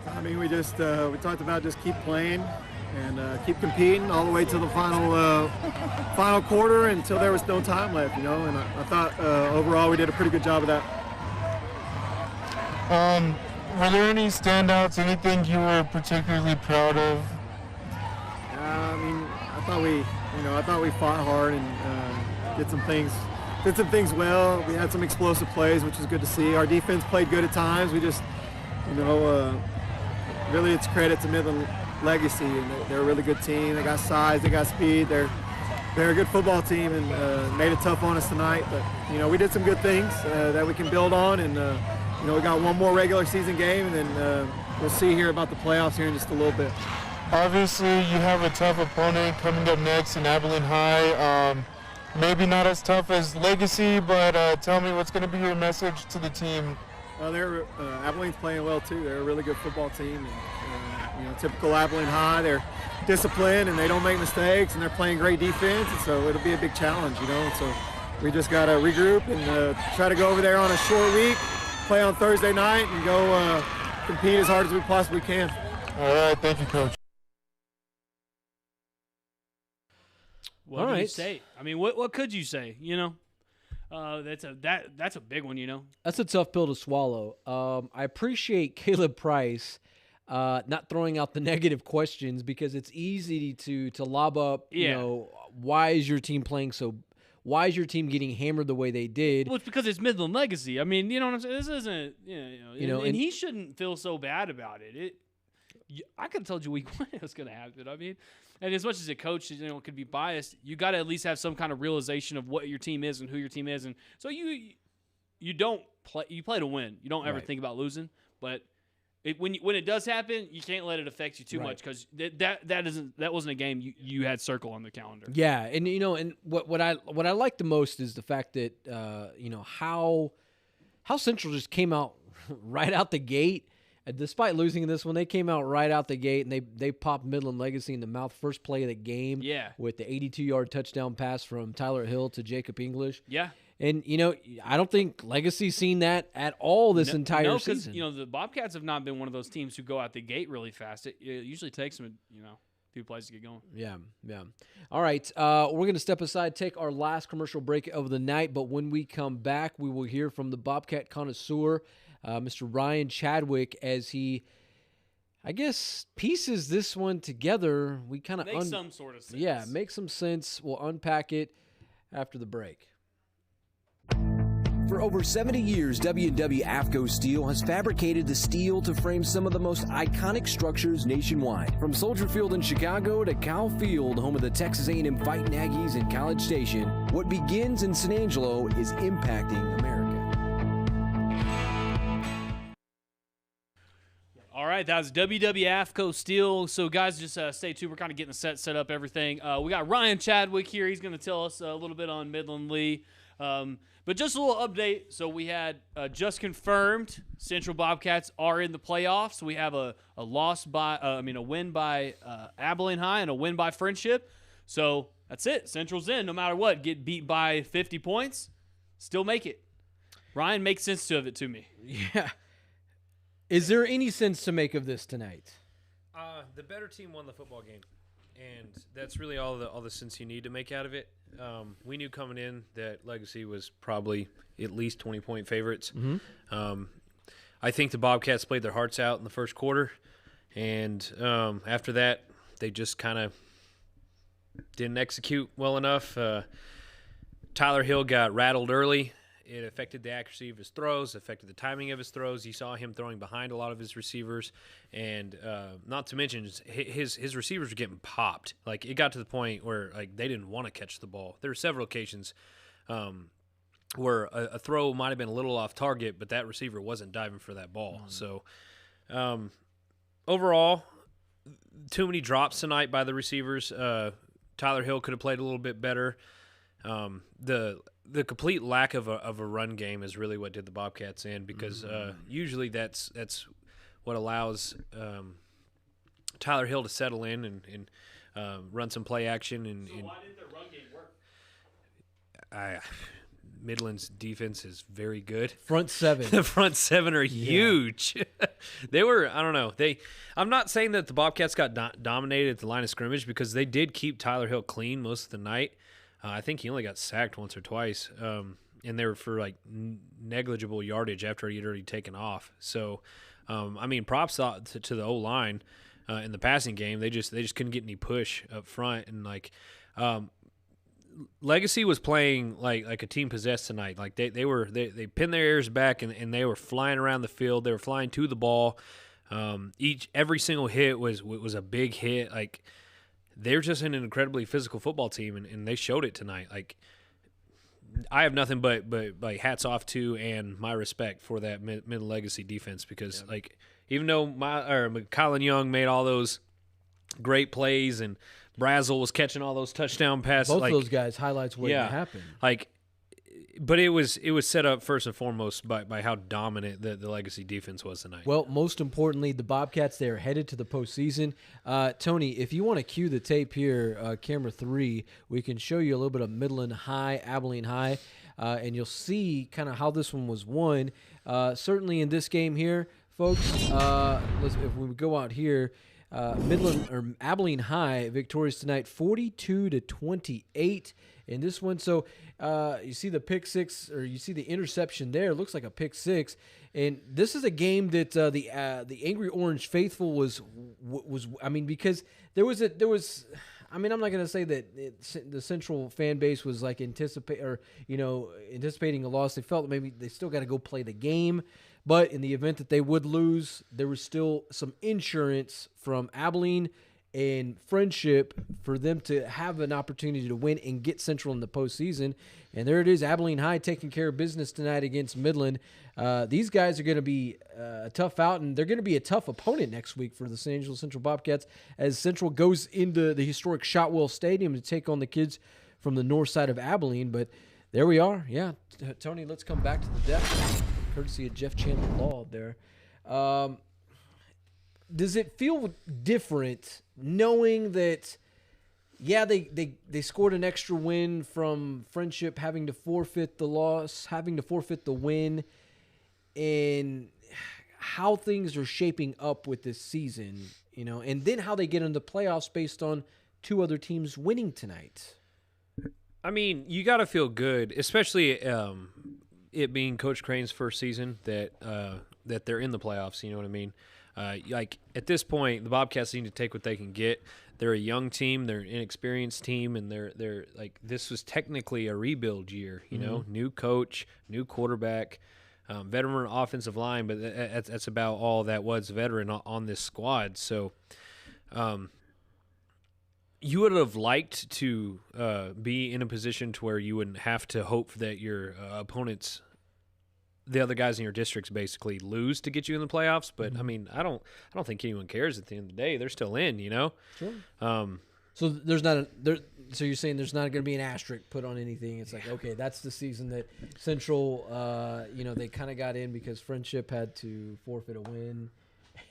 I mean, we just we talked about just keep playing and keep competing all the way to the final quarter until there was no time left, you know. And I thought overall we did a pretty good job of that. Were there any standouts? Anything you were particularly proud of? I mean, I thought we fought hard and did some things well. We had some explosive plays, which was good to see. Our defense played good at times. We just, really it's credit to Midland Legacy, and they're a really good team. They got size, they got speed. They're a good football team, and made it tough on us tonight. But we did some good things that we can build on, and we got one more regular season game, and then we'll see here about the playoffs here in just a little bit. Obviously, you have a tough opponent coming up next in Abilene High. Maybe not as tough as Legacy, but tell me what's going to be your message to the team. Well, Abilene's playing well too. They're a really good football team. And, typical Abilene High. They're disciplined and they don't make mistakes, and they're playing great defense. And so it'll be a big challenge, So we just got to regroup and try to go over there on a short week, play on Thursday night, and go compete as hard as we possibly can. All right, thank you, Coach. What do you say? I mean, what could you say? That's a big one. That's a tough pill to swallow. I appreciate Caleb Price not throwing out the negative questions, because it's easy to lob up. Why is your team playing so? Why is your team getting hammered the way they did? Well, it's because it's Midland Legacy. I mean, you know what I'm saying? This isn't, and he shouldn't feel so bad about it. I could have told you week one it was going to happen. I mean, and as much as a coach, could be biased, you got to at least have some kind of realization of what your team is and who your team is. And so you don't play. You play to win. You don't ever think about losing. But when it does happen, you can't let it affect you too much, because that wasn't a game you had circle on the calendar. Yeah, and and what I like the most is the fact that how Central just came out right out the gate. Despite losing this one, they came out right out the gate, and they popped Midland Legacy in the mouth first play of the game. Yeah. With the 82-yard touchdown pass from Tyler Hill to Jacob English. Yeah. And, I don't think Legacy's seen that at all this entire season. No, because, the Bobcats have not been one of those teams who go out the gate really fast. It usually takes them, a few plays to get going. Yeah. All right, we're going to step aside, take our last commercial break of the night, but when we come back, we will hear from the Bobcat connoisseur, Mr. Ryan Chadwick, as he, I guess, pieces this one together. We kind of make some sort of sense. Yeah, make some sense. We'll unpack it after the break. For over 70 years, W&W AFCO Steel has fabricated the steel to frame some of the most iconic structures nationwide. From Soldier Field in Chicago to Cal Field, home of the Texas A&M Fighting Aggies and College Station, what begins in San Angelo is impacting America. All right, that was WW AFCO Steel. So, guys, just stay tuned. We're kind of getting the set up, everything. We got Ryan Chadwick here. He's going to tell us a little bit on Midland Lee. But just a little update. So we had just confirmed Central Bobcats are in the playoffs. We have a win by Abilene High and a win by Friendship. So that's it. Central's in no matter what. Get beat by 50 points, still make it. Ryan, make sense of it to me. Yeah. Is there any sense to make of this tonight? The better team won the football game, and that's really all the sense you need to make out of it. We knew coming in that Legacy was probably at least 20-point favorites. Mm-hmm. I think the Bobcats played their hearts out in the first quarter, and after that, they just kind of didn't execute well enough. Tyler Hill got rattled early. It affected the accuracy of his throws, affected the timing of his throws. You saw him throwing behind a lot of his receivers, and not to mention his receivers were getting popped. Like, it got to the point where they didn't want to catch the ball. There were several occasions where a throw might have been a little off target, but that receiver wasn't diving for that ball. So overall, too many drops tonight by the receivers. Tyler Hill could have played a little bit better. The complete lack of a run game is really what did the Bobcats in, because usually that's what allows Tyler Hill to settle in and run some play action. So why didn't their run game work? Midland's defense is very good. Front seven. The front seven are huge. They were, I don't know. I'm not saying that the Bobcats got dominated at the line of scrimmage, because they did keep Tyler Hill clean most of the night. I think he only got sacked once or twice, and they were for negligible yardage after he had already taken off. So, props to the O-line in the passing game. They just couldn't get any push up front, and Legacy was playing like a team possessed tonight. Like they pinned their ears back and they were flying around the field. They were flying to the ball. Every single hit was a big hit. Like, they're just an incredibly physical football team, and they showed it tonight. Like, I have nothing but hats off to and my respect for that Midland Legacy defense, because even though Colin Young made all those great plays and Brazel was catching all those touchdown passes, both of those guys highlights waiting to happen. But it was set up first and foremost by how dominant the Legacy defense was tonight. Well, most importantly, the Bobcats, they are headed to the postseason. Tony, if you want to cue the tape here, camera 3, we can show you a little bit of Midland High, Abilene High, and you'll see kind of how this one was won. Certainly in this game here, folks, if we go out here, Abilene High victorious tonight, 42-28 in this one. So you see the pick six, or you see the interception there. It looks like a pick six, and this is a game that the Angry Orange faithful was. I mean, because there was. I mean, I'm not going to say that the Central fan base was anticipating a loss. They felt maybe they still got to go play the game. But in the event that they would lose, there was still some insurance from Abilene and Friendship for them to have an opportunity to win and get Central in the postseason. And there it is, Abilene High taking care of business tonight against Midland. These guys are going to be a tough out, and they're going to be a tough opponent next week for the San Angelo Central Bobcats as Central goes into the historic Shotwell Stadium to take on the kids from the north side of Abilene. But there we are. Yeah, Tony, let's come back to the depth, courtesy of Jeff Chandler Law there. Does it feel different knowing that, they scored an extra win from Friendship, having to forfeit the loss, having to forfeit the win, and how things are shaping up with this season, and then how they get into playoffs based on two other teams winning tonight? I mean, you got to feel good, especially it being Coach Crane's first season that they're in the playoffs. You know what I mean? At this point, the Bobcats need to take what they can get. They're a young team, they're an inexperienced team, and they're this was technically a rebuild year. New coach, new quarterback, veteran offensive line, but that's about all that was veteran on this squad. So, you would have liked to be in a position to where you wouldn't have to hope that your opponents, the other guys in your districts, basically lose to get you in the playoffs. But I mean, I don't think anyone cares at the end of the day. They're still in, Sure. So there's not a there. So you're saying there's not going to be an asterisk put on anything. It's like, okay, that's the season that Central, they kind of got in because Friendship had to forfeit a win,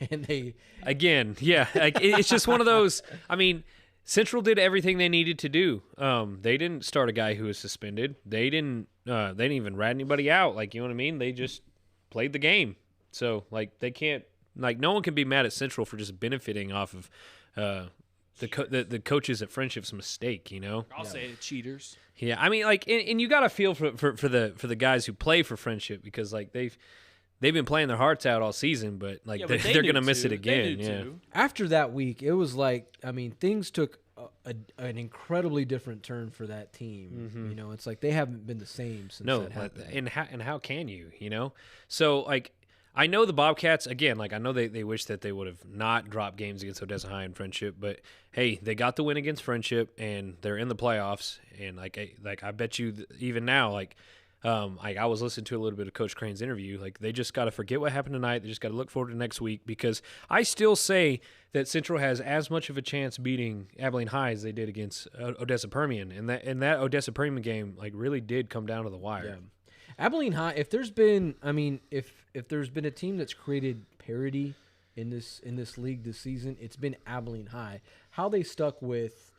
and they again, yeah, like, it's just one of those. I mean, Central did everything they needed to do. They didn't start a guy who was suspended. They didn't even rat anybody out. Like, you know what I mean? They just played the game. So like they can't no one can be mad at Central for just benefiting off of the coaches at Friendship's mistake, you know. I'll say it, cheaters. Yeah, I mean, like, and you got to feel for the guys who play for Friendship because like they've been playing their hearts out all season, but like they're gonna miss it again. Yeah. After that week, it was like, I mean, things took an incredibly different turn for that team. Mhm. You know, it's like they haven't been the same since that happened. And how can you, you know? So like, I know the Bobcats, again, like I know they wish that they would have not dropped games against Odessa High and Friendship, but hey, they got the win against Friendship and they're in the playoffs. And I bet you even now, like I was listening to a little bit of Coach Crane's interview. Like they just got to forget what happened tonight. They just got to look forward to next week because I still say that Central has as much of a chance beating Abilene High as they did against Odessa Permian, and that Odessa Permian game like really did come down to the wire. Yeah. Abilene High, if there's been a team that's created parity in this league this season, it's been Abilene High. How they stuck with,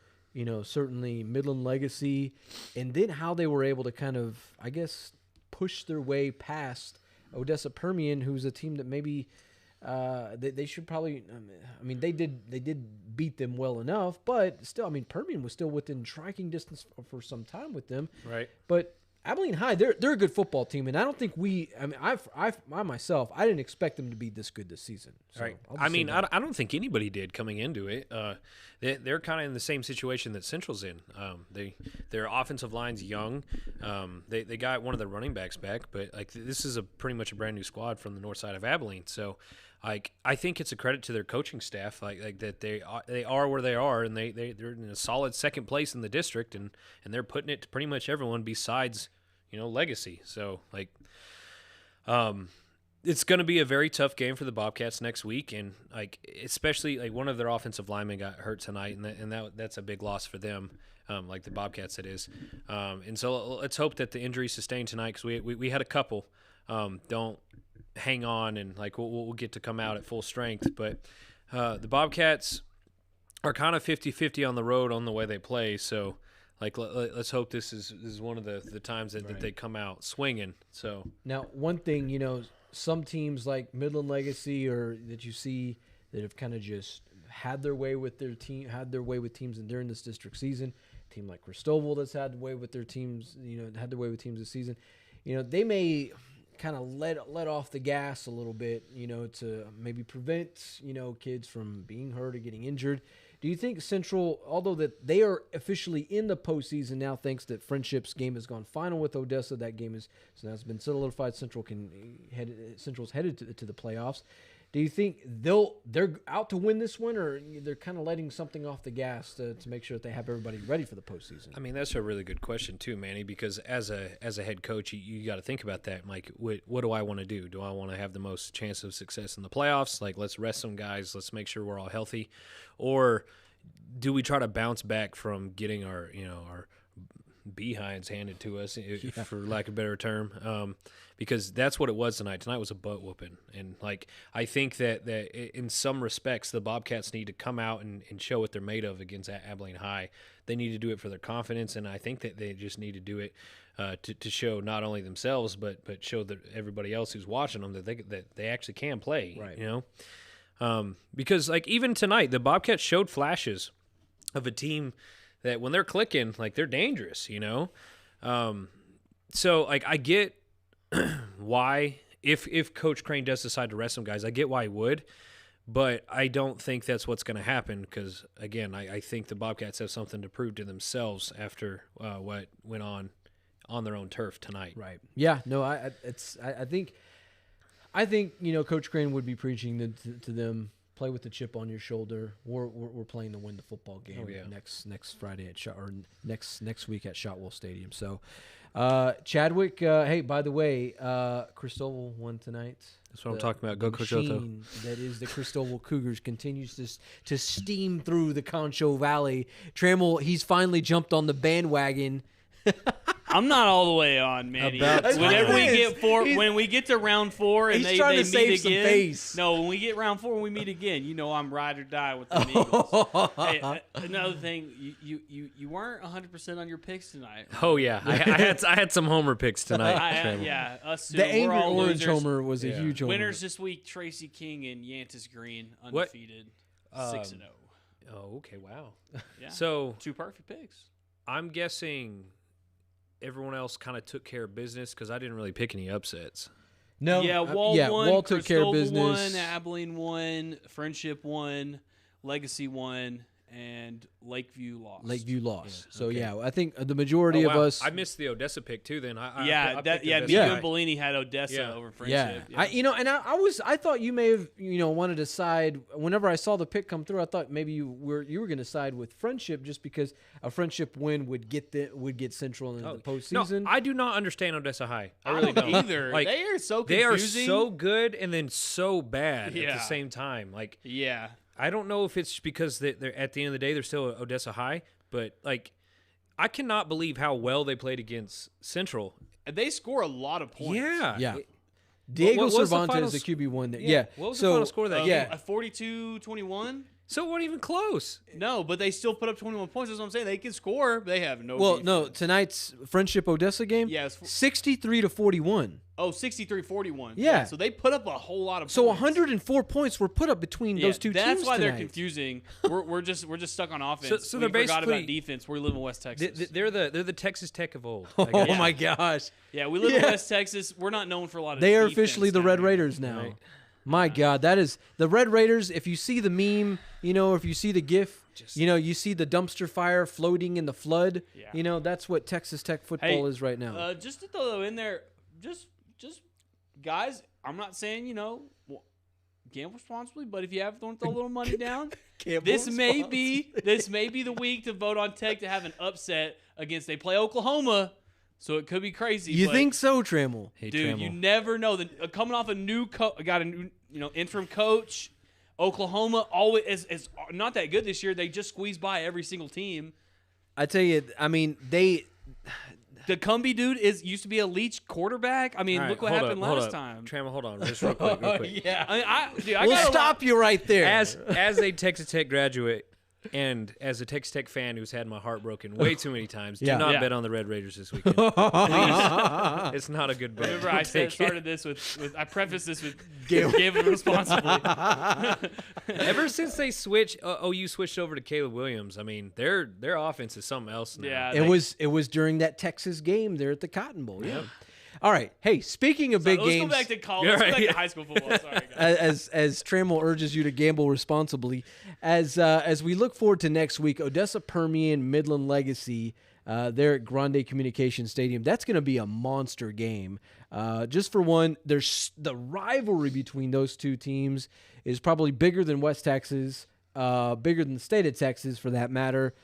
certainly Midland Legacy, and then how they were able to kind of, I guess, push their way past Odessa Permian, who's a team that maybe they should probably. I mean, they did beat them well enough, but still, I mean, Permian was still within striking distance for some time with them. Right, but Abilene High, they're a good football team, and I don't think I myself, I didn't expect them to be this good this season. So right. I mean, I don't think anybody did coming into it. They're kind of in the same situation that Central's in. Their offensive line's young. They got one of their running backs back, but like this is pretty much a brand new squad from the north side of Abilene. So, like I think it's a credit to their coaching staff, like that they are where they are, and they're in a solid second place in the district, and they're putting it to pretty much everyone besides Legacy. So like, it's going to be a very tough game for the Bobcats next week, and like especially like one of their offensive linemen got hurt tonight, and that's a big loss for them. Like the Bobcats, it is. And so let's hope that the injuries sustained tonight, because we had a couple. Don't hang on, and like we'll get to come out at full strength. But the Bobcats are kind of 50-50 on the road on the way they play. So like let's hope this is one of the times that they come out swinging. So now one thing, some teams like Midland Legacy or that you see that have kind of just had their way with their team, had their way with teams during this district season. A team like Christoval that's had their way with their teams, had their way with teams this season. They may kind of let off the gas a little bit, to maybe prevent, kids from being hurt or getting injured. Do you think Central, although that they are officially in the postseason now, thanks that Friendship's game has gone final with Odessa, that game has been solidified. Central's headed to the playoffs. Do you think they're out to win this one, or they're kind of letting something off the gas to make sure that they have everybody ready for the postseason? I mean, that's a really good question too, Manny, because as a head coach, you got to think about that. Like, what do I want to do? Do I want to have the most chance of success in the playoffs? Like, let's rest some guys. Let's make sure we're all healthy. Or do we try to bounce back from getting our behinds handed to us, for lack of a better term, because that's what it was tonight. Tonight was a butt whooping, and like I think that in some respects the Bobcats need to come out and show what they're made of against Abilene High. They need to do it for their confidence, and I think that they just need to do it to show not only themselves but show that everybody else who's watching them that they actually can play. Right. Because like even tonight the Bobcats showed flashes of a team that when they're clicking, like they're dangerous, So like I get why if Coach Crane does decide to rest some guys, I get why he would, but I don't think that's what's going to happen because again, I think the Bobcats have something to prove to themselves after what went on their own turf tonight. Right. Yeah. No. I think Coach Crane would be preaching to them. Play with the chip on your shoulder. We're playing to win the football game next Friday at next week at Shotwell Stadium. So, Chadwick, hey, by the way, Christoval won tonight. That's what I'm talking about. Go Coach Otto. That is the Christoval Cougars continues to steam through the Concho Valley. Trammell, he's finally jumped on the bandwagon. I'm not all the way on, Manny. When we get to round 4 and they meet again. Some face. No, when we get round 4 and we meet again, you know I'm ride or die with the Eagles. Hey, another thing, you weren't 100% on your picks tonight. Oh yeah, I had some homer picks tonight. Yeah, us too. The We're angry all orange losers. homer was a huge homer. Winners this week: Tracy King and Yantis Green, undefeated, 6-0. Oh, okay, wow. Yeah, So 2 perfect picks. I'm guessing everyone else kind of took care of business because I didn't really pick any upsets. No, Yeah, Wall won. Wall took care of Christoval business. Won, Abilene won. Friendship won. Legacy won. And Lakeview lost. Lakeview lost. Yeah, So okay. yeah, I think the majority of us. I missed the Odessa pick too. Then I picked me Odessa. and Bellini had Odessa over Friendship. Yeah. I thought you may have wanted to side. Whenever I saw the pick come through, I thought maybe you were going to side with Friendship just because a Friendship win would get Central in the postseason. No, I do not understand Odessa High. I I really don't don't either. Like, They are so They are confusing. so good and then so bad at Yeah. the same time. Like, Yeah. I don't know if it's because they're at the end of the day they're still Odessa High, but like, I cannot believe how well they played against Central. They score a lot of points. Yeah. Diego what was the Cervantes, final the QB1 there. Yeah. What was the final score of that game? A 42-21. So it wasn't even close. No, but they still put up 21 points. That's what I'm saying. They can score. They have no Well, defense. no, tonight's Friendship Odessa game. Yeah, it's 63-41. Oh, 63-41. Yeah. So they put up a whole lot of So points. 104 points were put up between those two teams. That's why they're tonight. confusing. We're just stuck on offense. So we they're forgot basically about defense. We live in West Texas. They're the Texas Tech of old. Oh my gosh. Yeah, we live in West Texas. We're not known for a lot of They are defense officially the down Red here. Raiders now. Right. My God, that is the Red Raiders. If you see the meme, if you see the GIF, you see the dumpster fire floating in the flood. Yeah. That's what Texas Tech football is right now. Just to throw in there, just guys, I'm not saying gamble responsibly, but if you have to throw a little money down, this may be the week to vote on Tech to have an upset against. They play Oklahoma. So it could be crazy. You but think so, Trammell? Hey, dude, Trammell. you never know. Coming off a new got a new interim coach. Oklahoma always is not that good this year. They just squeeze by every single team. I tell you, I mean, the Cumbie dude used to be a Leach quarterback. I mean, All right, look what hold happened up, hold last up. time. Trammell, hold on, just real quick. Yeah. I We'll gotta stop you right there. As a Texas Tech graduate and as a Texas Tech fan who's had my heart broken way too many times, do not bet on the Red Raiders this weekend. Please. It's not a good bet. Remember, Don't I take it. started this with I prefaced this with gambling responsibly. Ever since they switched, OU switched over to Caleb Williams. I mean, their offense is something else now. Yeah, it was during that Texas game there at the Cotton Bowl. Yeah. All right. Hey, speaking of big Let's games, go back to college. Let's go back to high school football. Sorry, guys. as Trammell urges you to gamble responsibly, as we look forward to next week, Odessa Permian Midland Legacy. There at Grande Communication Stadium. That's going to be a monster game. Just for one, there's the rivalry between those two teams is probably bigger than West Texas, bigger than the state of Texas for that matter.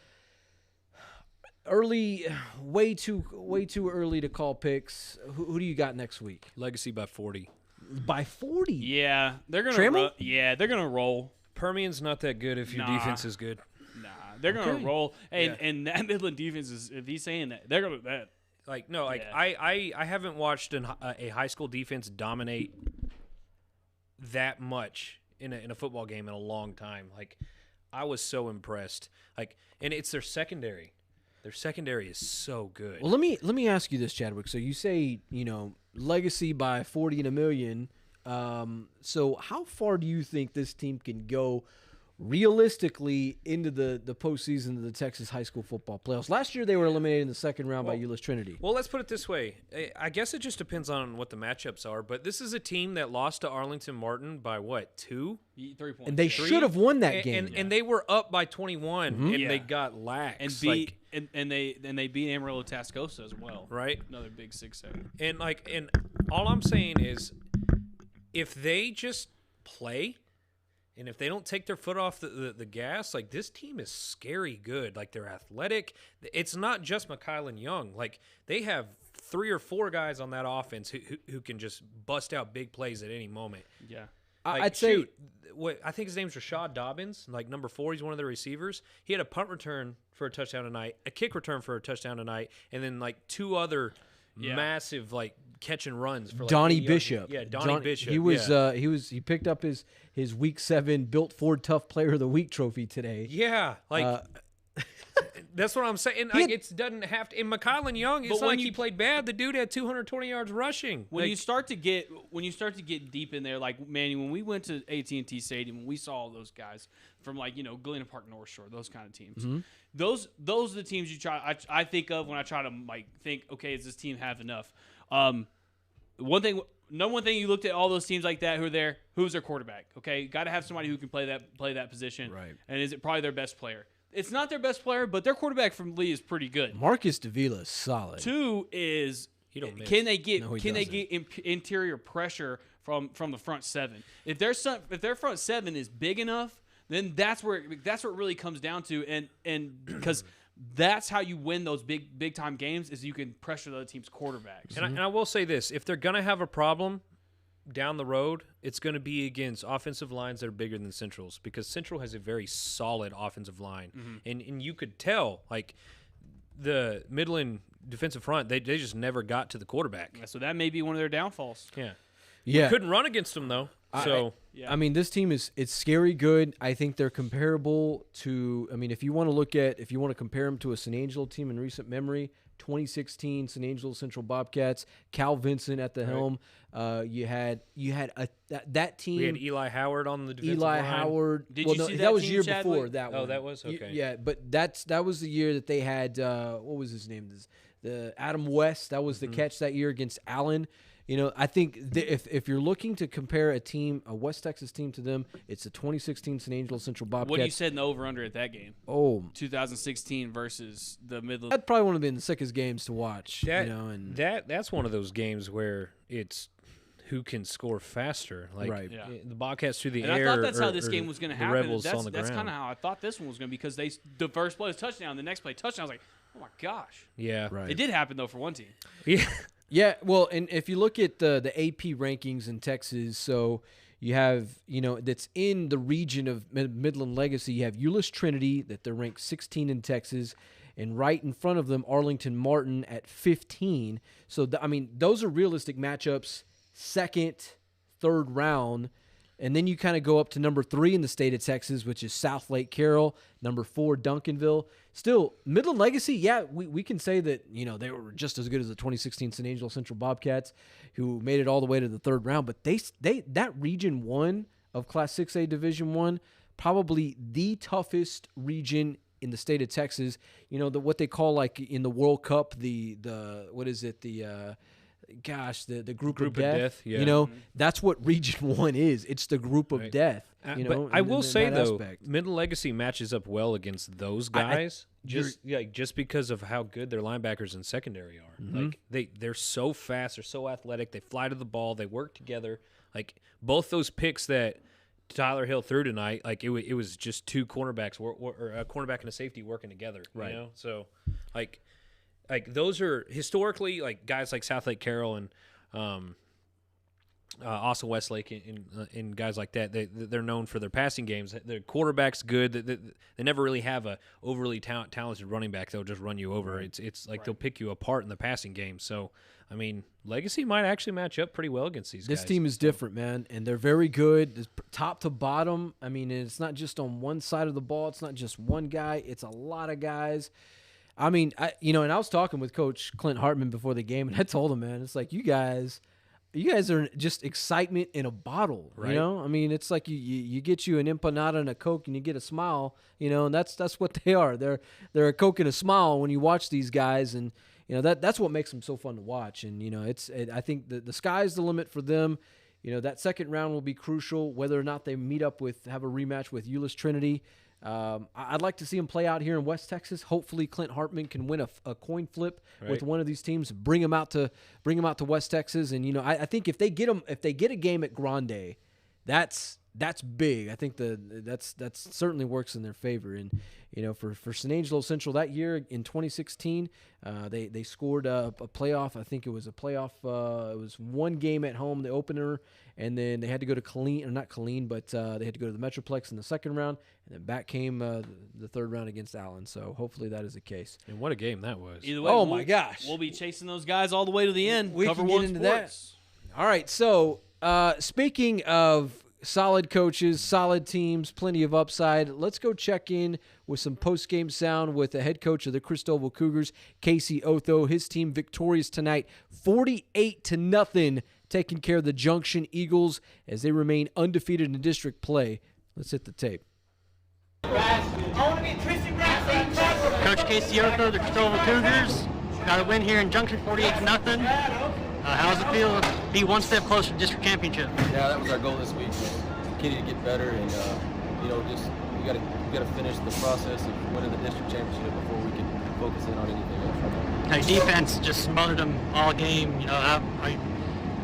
Way too early to call picks. Who do you got next week? Legacy by 40. By 40? Yeah, they're gonna. Trammell? They're gonna roll. Permian's not that good if your defense is good. Nah, they're gonna Okay. roll. Hey, Yeah. and that Midland defense is. If he's saying that, they're gonna that. Like no, like Yeah. I haven't watched a high school defense dominate that much in a football game in a long time. Like I was so impressed. Like, and it's their secondary. Their secondary is so good. Well, let me ask you this, Chadwick. So you say Legacy by 40 and a million. So how far do you think this team can go realistically into the postseason of the Texas high school football playoffs? Last year they were eliminated in the second round by Euless Trinity. Well, let's put it this way. I guess it just depends on what the matchups are, but this is a team that lost to Arlington Martin by what, 2? 3 points. And they should have won that game. And they were up by 21 and Yeah. they got lax. and beat and they beat Amarillo Tascosa as well. Right. Another big 6-7. And all I'm saying is if they just play and if they don't take their foot off the gas, like this team is scary good. Like they're athletic. It's not just McKylan Young. Like they have 3 or 4 guys on that offense who can just bust out big plays at any moment. Yeah. I'd say I think his name's Rashad Dobbins, like number 4. He's one of the receivers. He had a punt return for a touchdown tonight, a kick return for a touchdown tonight, and then like 2 other massive like catch and runs for like Donnie 8 yards. Bishop. Yeah, Donnie Bishop. He picked up his Week 7 Built Ford Tough Player of the Week trophy today. Yeah, like that's what I'm saying. Like, it doesn't have to. In McKylan Young, it's not like he played bad. The dude had 220 yards rushing. When you start to get deep in there, like Manny, when we went to AT&T Stadium, when we saw all those guys from like Galena Park, North Shore, those kind of teams. Mm-hmm. Those are the teams you try. I think of when I try to like think, okay, does this team have enough? Number one thing you looked at all those teams like that who are there. Who's their quarterback? Okay, got to have somebody who can play that position. Right. And is it probably their best player? It's not their best player, but their quarterback from Lee is pretty good. Marcus Davila is solid. 2 is can they get interior pressure from the front 7? If their front 7 is big enough, then that's what it really comes down to, and because that's how you win those big time games is you can pressure the other team's quarterbacks. And I will say this: if they're gonna have a problem down the road, it's going to be against offensive lines that are bigger than Central's, because Central has a very solid offensive line. And you could tell, like, the Midland defensive front, they just never got to the quarterback. So that may be one of their downfalls. Yeah. Yeah. We couldn't run against them, though. I mean, this team it's scary good. I think they're comparable to, I mean, if you want to compare them to a San Angelo team in recent memory, 2016 San Angelo Central Bobcats, Cal Vincent at the helm. You had that team. We had Eli Howard on the defensive Eli line. Howard. Did you see that was team, year Chadwick? before that one. Oh, that was? Okay. Yeah, but that was the year that they had what was his name? The Adam West. That was the catch that year against Allen. I think if you're looking to compare a West Texas team to them, it's the 2016 San Angelo Central Bobcats. What do you said in the over-under at that game? Oh, 2016 versus the Midland. That probably would have been the sickest games to watch. That's one of those games where it's who can score faster. Like the Bobcats through the air. I thought that's how this game was going to happen. Rebels on the that's ground. kind of how I thought this one was going to be, because the first play was touchdown, the next play touchdown. I was like, oh my gosh. Yeah, right. It did happen though for one team. Yeah. Yeah, well, and if you look at the AP rankings in Texas, so you have, that's in the region of Midland Legacy, you have Euless Trinity, that they're ranked 16 in Texas, and right in front of them, Arlington Martin at 15. So, those are realistic matchups, second, third round. And then you kind of go up to number 3 in the state of Texas, which is South Lake Carroll, number 4, Duncanville. Still, Midland Legacy, yeah, we can say that, they were just as good as the 2016 San Angelo Central Bobcats, who made it all the way to the third round. But that Region 1 of Class 6A Division 1, probably the toughest region in the state of Texas. What they call, like, in the World Cup, the what is it, the group of death. Yeah. That's what Region 1 is. It's the group of death. But I will say, though, Midland Legacy matches up well against those guys just because of how good their linebackers and secondary are. Mm-hmm. Like they're so fast, they're so athletic, they fly to the ball, they work together. Like both those picks that Tyler Hill threw tonight, like it was just 2 cornerbacks or a cornerback and a safety working together. Right. So like those are historically, like, guys like South Lake Carroll and Austin Westlake and guys like that. They're known for their passing games. Their quarterback's good. They never really have a overly talented running back that'll just run you over. It's like they'll pick you apart in the passing game. So Legacy might actually match up pretty well against these guys. This team is different, man, and they're very good. It's top to bottom. It's not just on one side of the ball. It's not just one guy. It's a lot of guys. I was talking with Coach Clint Hartman before the game, and I told him, man, it's like you guys are just excitement in a bottle, right? It's like you get you an empanada and a Coke, and you get a smile, and that's what they are. They're a Coke and a smile when you watch these guys, and that's what makes them so fun to watch. And I think the sky's the limit for them. That second round will be crucial, whether or not they have a rematch with Euless Trinity. I'd like to see them play out here in West Texas. Hopefully, Clint Hartman can win a coin flip with one of these teams, bring them out to West Texas. And I think if they get a game at Grande, that's that's big. I think that's certainly works in their favor. And for San Angelo Central that year in 2016, they scored a playoff. I think it was a playoff. It was one game at home, the opener, and then they had to go to Killeen, or not Killeen, but they had to go to the Metroplex in the second round, and then back came the third round against Allen. So hopefully that is the case. And what a game that was! Either way, my gosh, we'll be chasing those guys all the way to the end. We can get into Sports. that. All right, so speaking of solid coaches, solid teams, plenty of upside, let's go check in with some post-game sound with the head coach of the Christoval Cougars, Casey Otho. His team victorious tonight, 48-0, taking care of the Junction Eagles as they remain undefeated in district play. Let's hit the tape. Coach Casey Otho, the Christoval Cougars, got a win here in Junction, 48-0. How's it feel to be one step closer to district championship? Yeah, that was our goal this week. Continue to get better, and just we got to finish the process of winning the district championship before we can focus in on anything else. Now, defense just smothered them all game.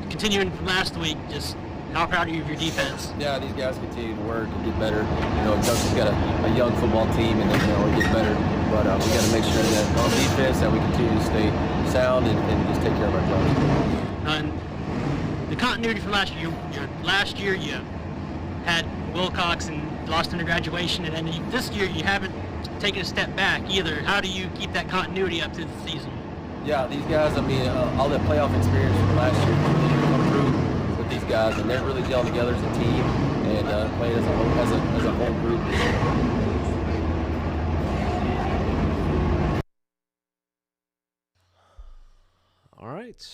Continuing from last week, just how proud are you of your defense? Yeah, these guys continue to work and get better. Junction's got a young football team, and we get better. But we got to make sure that on defense that we continue to stay sound and just take care of our jobs. And the continuity from last year, you had Wilcox and lost in the graduation, and then this year you haven't taken a step back either. How do you keep that continuity up to the season? Yeah, these guys, all that playoff experience from last year come through with these guys, and they're really gelling together as a team and playing as a whole group. All right.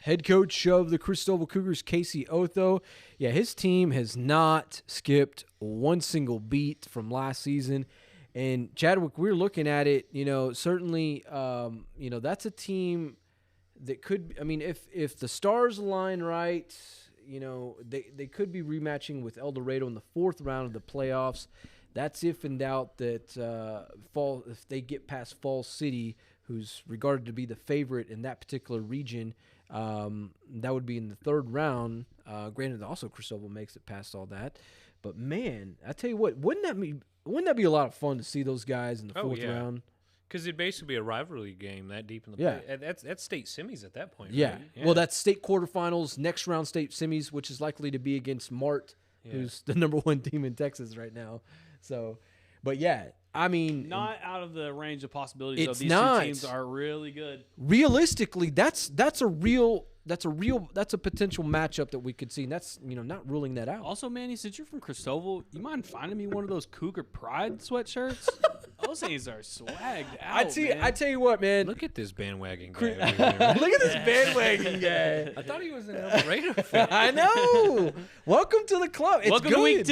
Head coach of the Christoval Cougars, Casey Otho. Yeah, his team has not skipped one single beat from last season. And Chadwick, we're looking at it, certainly, that's a team that could, if the stars align right, they could be rematching with El Dorado in the fourth round of the playoffs. That's if in doubt that if they get past Falls City, who's regarded to be the favorite in that particular region. That would be in the third round. Granted, also Christoval makes it past all that. But, man, I tell you what, wouldn't that be a lot of fun to see those guys in the fourth round? Because it'd basically be a rivalry game that deep in the play. That's state semis at that point. Yeah. Right? Yeah. Well, that's state quarterfinals, next round state semis, which is likely to be against Mart, who's the number one team in Texas right now. So, but yeah, not out of the range of possibilities. It's These not. two teams are really good. Realistically, that's a potential matchup that we could see. And that's not ruling that out. Also, Manny, since you're from Christoval, you mind finding me one of those Cougar Pride sweatshirts? Those things are swagged out. I tell you what, man. Look at this bandwagon guy. Look at this bandwagon guy. I thought he was an El Dorado fan. I know. Welcome to the club. It's welcome good. to week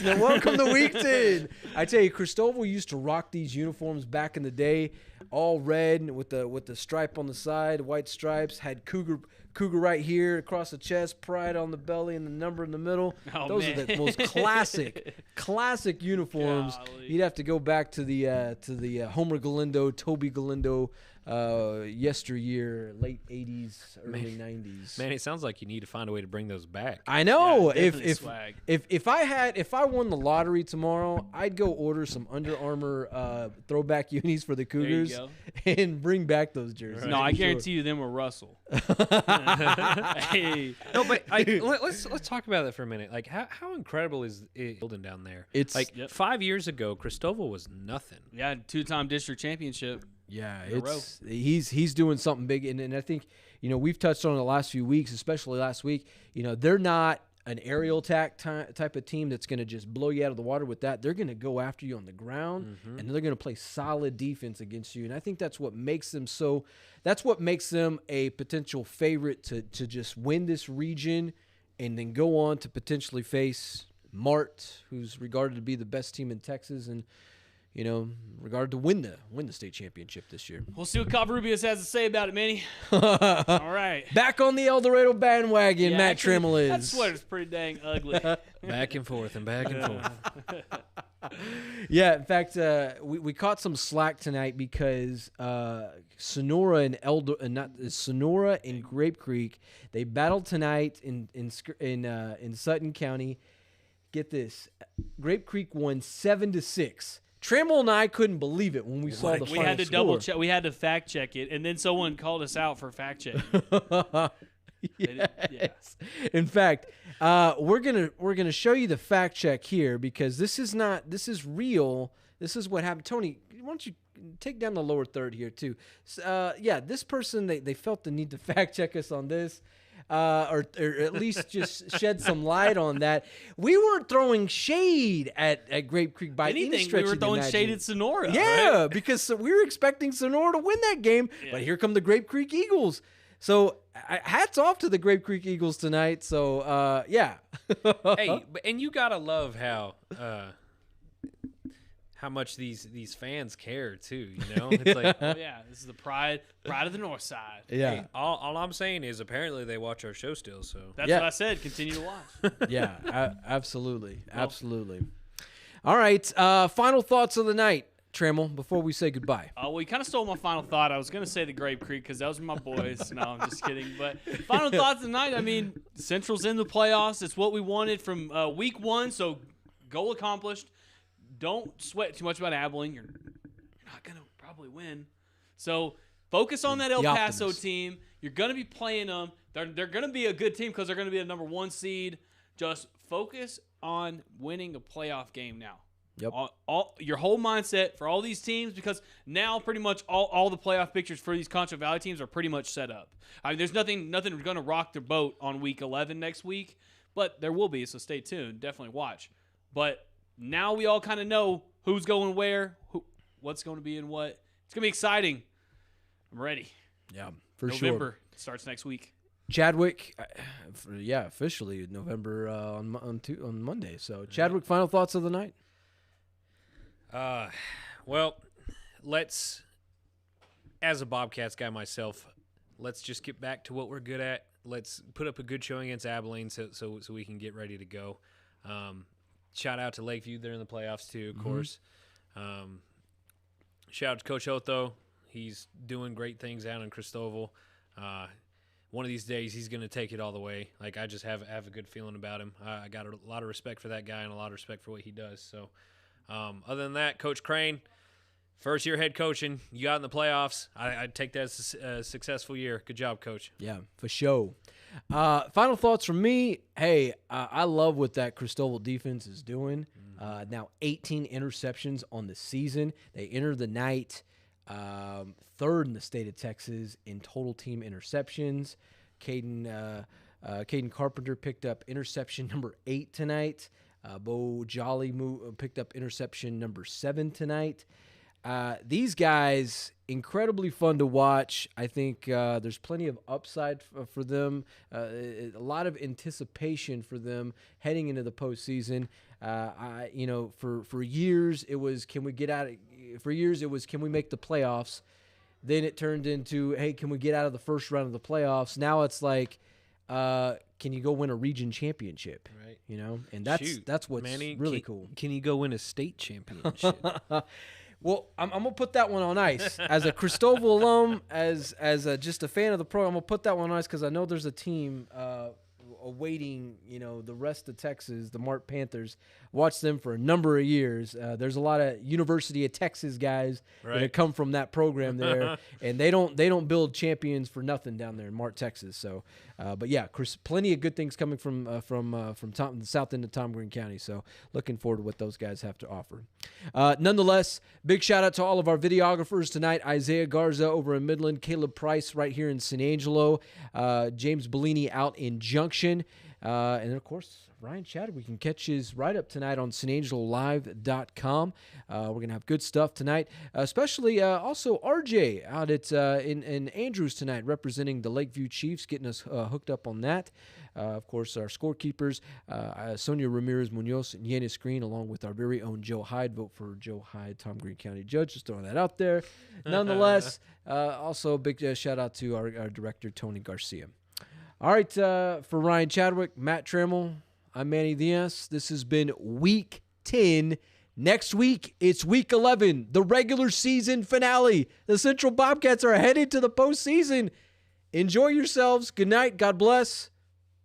10. Welcome to week 10. I tell you, Christoval used to rock these uniforms back in the day, all red with the stripe on the side, white stripes, had Cougar right here across the chest, Pride on the belly, and the number in the middle. Those are the most classic uniforms. Golly. You'd have to go back to the Homer Galindo, Toby Galindo yesteryear, late 80s, early 90s. Man, it sounds like you need to find a way to bring those back. I know. Yeah, if I won the lottery tomorrow, I'd go order some Under Armour throwback unis for the Cougars and bring back those jerseys. Right. No, I guarantee you them were Russell. Hey. No, but let's talk about that for a minute. Like, how incredible is it building down there? It's like 5 years ago, Christoval was nothing. Yeah, 2-time district championship. Yeah, he's doing something big, and I think we've touched on it the last few weeks, especially last week. They're not an aerial attack type of team that's going to just blow you out of the water with that. They're going to go after you on the ground, and they're going to play solid defense against you. And I think that's what makes them That's what makes them a potential favorite to just win this region, and then go on to potentially face Mart, who's regarded to be the best team in Texas, and regarded to win the state championship this year. We'll see what Covarrubias has to say about it, Manny. All right. Back on the El Dorado bandwagon, Matt actually, Trammell is. That sweater's pretty dang ugly. Back and forth and back and forth. Yeah, in fact, we caught some slack tonight because Sonora and Grape Creek, they battled tonight in Sutton County. get this. Grape Creek won 7-6. Trammell and I couldn't believe it when we saw the final We had to score. double check. We had to fact check it, and then someone called us out for fact checking. Yes. In fact, we're gonna show you the fact check here because this is real. This is what happened. Tony, why don't you take down the lower third here too? This person they felt the need to fact check us on this. Or at least just shed some light on that. We weren't throwing shade at Grape Creek by any stretch. We were of the throwing shade imagination. at Sonora. Yeah, right? because we were expecting Sonora to win that game, but here come the Grape Creek Eagles. So hats off to the Grape Creek Eagles tonight. So yeah. Hey, and you gotta love how much these fans care too. You know, it's like, oh yeah, this is the pride of the North Side. Yeah. Hey, all I'm saying is apparently they watch our show still. So That's what I said. Continue to watch. Yeah, absolutely, absolutely. All right, final thoughts of the night, Trammell, before we say goodbye. Well, you kind of stole my final thought. I was going to say the Grape Creek because those were my boys. No, I'm just kidding. But final thoughts of the night, I mean, Central's in the playoffs. It's what we wanted from week 1, so goal accomplished. Don't sweat too much about Abilene. You're not going to probably win. So focus on that El Paso team. You're going to be playing them. They're going to be a good team because they're going to be a number 1 seed. Just focus on winning a playoff game now. Yep. All your whole mindset for all these teams, because now pretty much all the playoff pictures for these Concho Valley teams are pretty much set up. I mean, there's nothing going to rock their boat on week 11 next week, but there will be, so stay tuned. Definitely watch. But now we all kind of know who's going where, what's going to be in what. It's going to be exciting. I'm ready. Yeah, for sure. November starts next week. Chadwick, officially November on Monday. So Chadwick, final thoughts of the night. Well, let's, as a Bobcats guy myself, let's just get back to what we're good at. Let's put up a good showing against Abilene so we can get ready to go. Shout out to Lakeview. They're in the playoffs too, of course. Shout out to Coach Otho. He's doing great things out in Christoval. One of these days, he's going to take it all the way. Like, I just have a good feeling about him. I got a lot of respect for that guy and a lot of respect for what he does. So, other than that, Coach Crane, first year head coaching, you got in the playoffs. I'd take that as a successful year. Good job, Coach. Yeah, for sure. Final thoughts from me. Hey, I love what that Christoval defense is doing. Now 18 interceptions on the season. They enter the night third in the state of Texas in total team interceptions. Caden Carpenter picked up interception number 8 tonight. Bo Jolly picked up interception number 7 tonight. These guys, incredibly fun to watch. I think there's plenty of upside for them, a lot of anticipation for them heading into the postseason. For years it was, can we get out? For years it was, can we make the playoffs? Then it turned into, hey, can we get out of the first round of the playoffs? Now it's like, can you go win a region championship? Right. You know, and that's what's Manny, really cool. Can you go win a state championship? Well, I'm gonna put that one on ice. As a Christoval alum, as just a fan of the program, I'm gonna put that one on ice because I know there's a team awaiting, the rest of Texas, the Mart Panthers. Watched them for a number of years. There's a lot of University of Texas guys that have come from that program there, and they don't build champions for nothing down there in Mart, Texas. So, but yeah, Chris, plenty of good things coming from the south end of Tom Green County. So, looking forward to what those guys have to offer. Nonetheless, big shout out to all of our videographers tonight: Isaiah Garza over in Midland, Caleb Price right here in San Angelo, James Bellini out in Junction. And then, of course, Ryan Chadwick. We can catch his write-up tonight on SanAngeloLive.com. We're going to have good stuff tonight, especially also RJ out at in Andrews tonight representing the Lakeview Chiefs, getting us hooked up on that. Of course, our scorekeepers, Sonia Ramirez-Munoz and Yanis Green, along with our very own Joe Hyde. Vote for Joe Hyde, Tom Green County Judge. Just throwing that out there. Nonetheless, also a big shout-out to our director, Tony Garcia. All right, for Ryan Chadwick, Matt Trammell, I'm Manny Diaz. This has been Week 10. Next week, it's Week 11, the regular season finale. The Central Bobcats are headed to the postseason. Enjoy yourselves. Good night. God bless.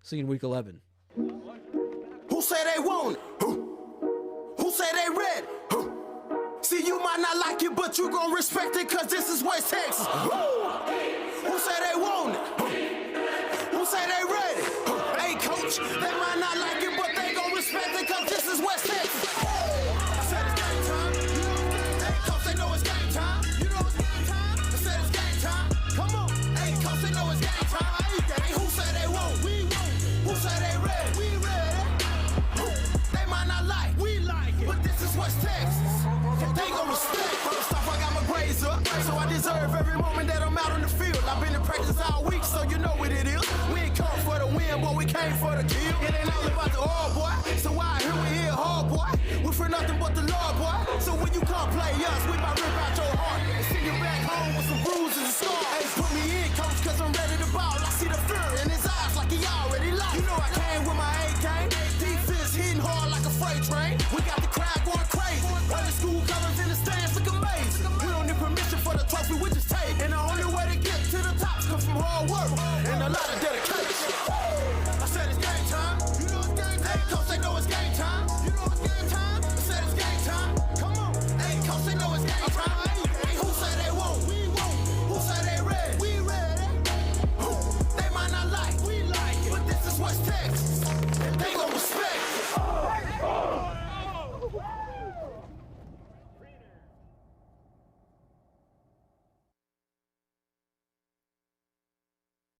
See you in Week 11. Who say they won't? might not like it, but you gon' respect it, cause this is West Texas. Who say they want it? Who say they ready? Hey, coach, they might not like it, but they gon' respect it, cause this is West Texas. I said it's game time. Hey, coach, they know it's game time. You know it's game time. I said it's game time. Come on. Hey, coach, they know it's game time. Hey, who say they won't? We won't. Who say they ready? We ready. They might not like. We like it. But this is West Texas. They gon' respect. First off, I got my grades up, so I deserve every moment that I'm out on the field. I've been in practice all week, so you know what it is. We ain't come for the win, boy, we came for the kill. It ain't all about the all, boy. So why here we here hard, boy? We for nothing but the Lord, boy. So when you come play us, we might rip out your heart and send you back home with some bruises and scars. Hey, put me in, coach, cause I'm ready to ball. I see the fear in his eyes like he already lost. You know I came with my A-game. Defense hitting hard like a freight train. We got the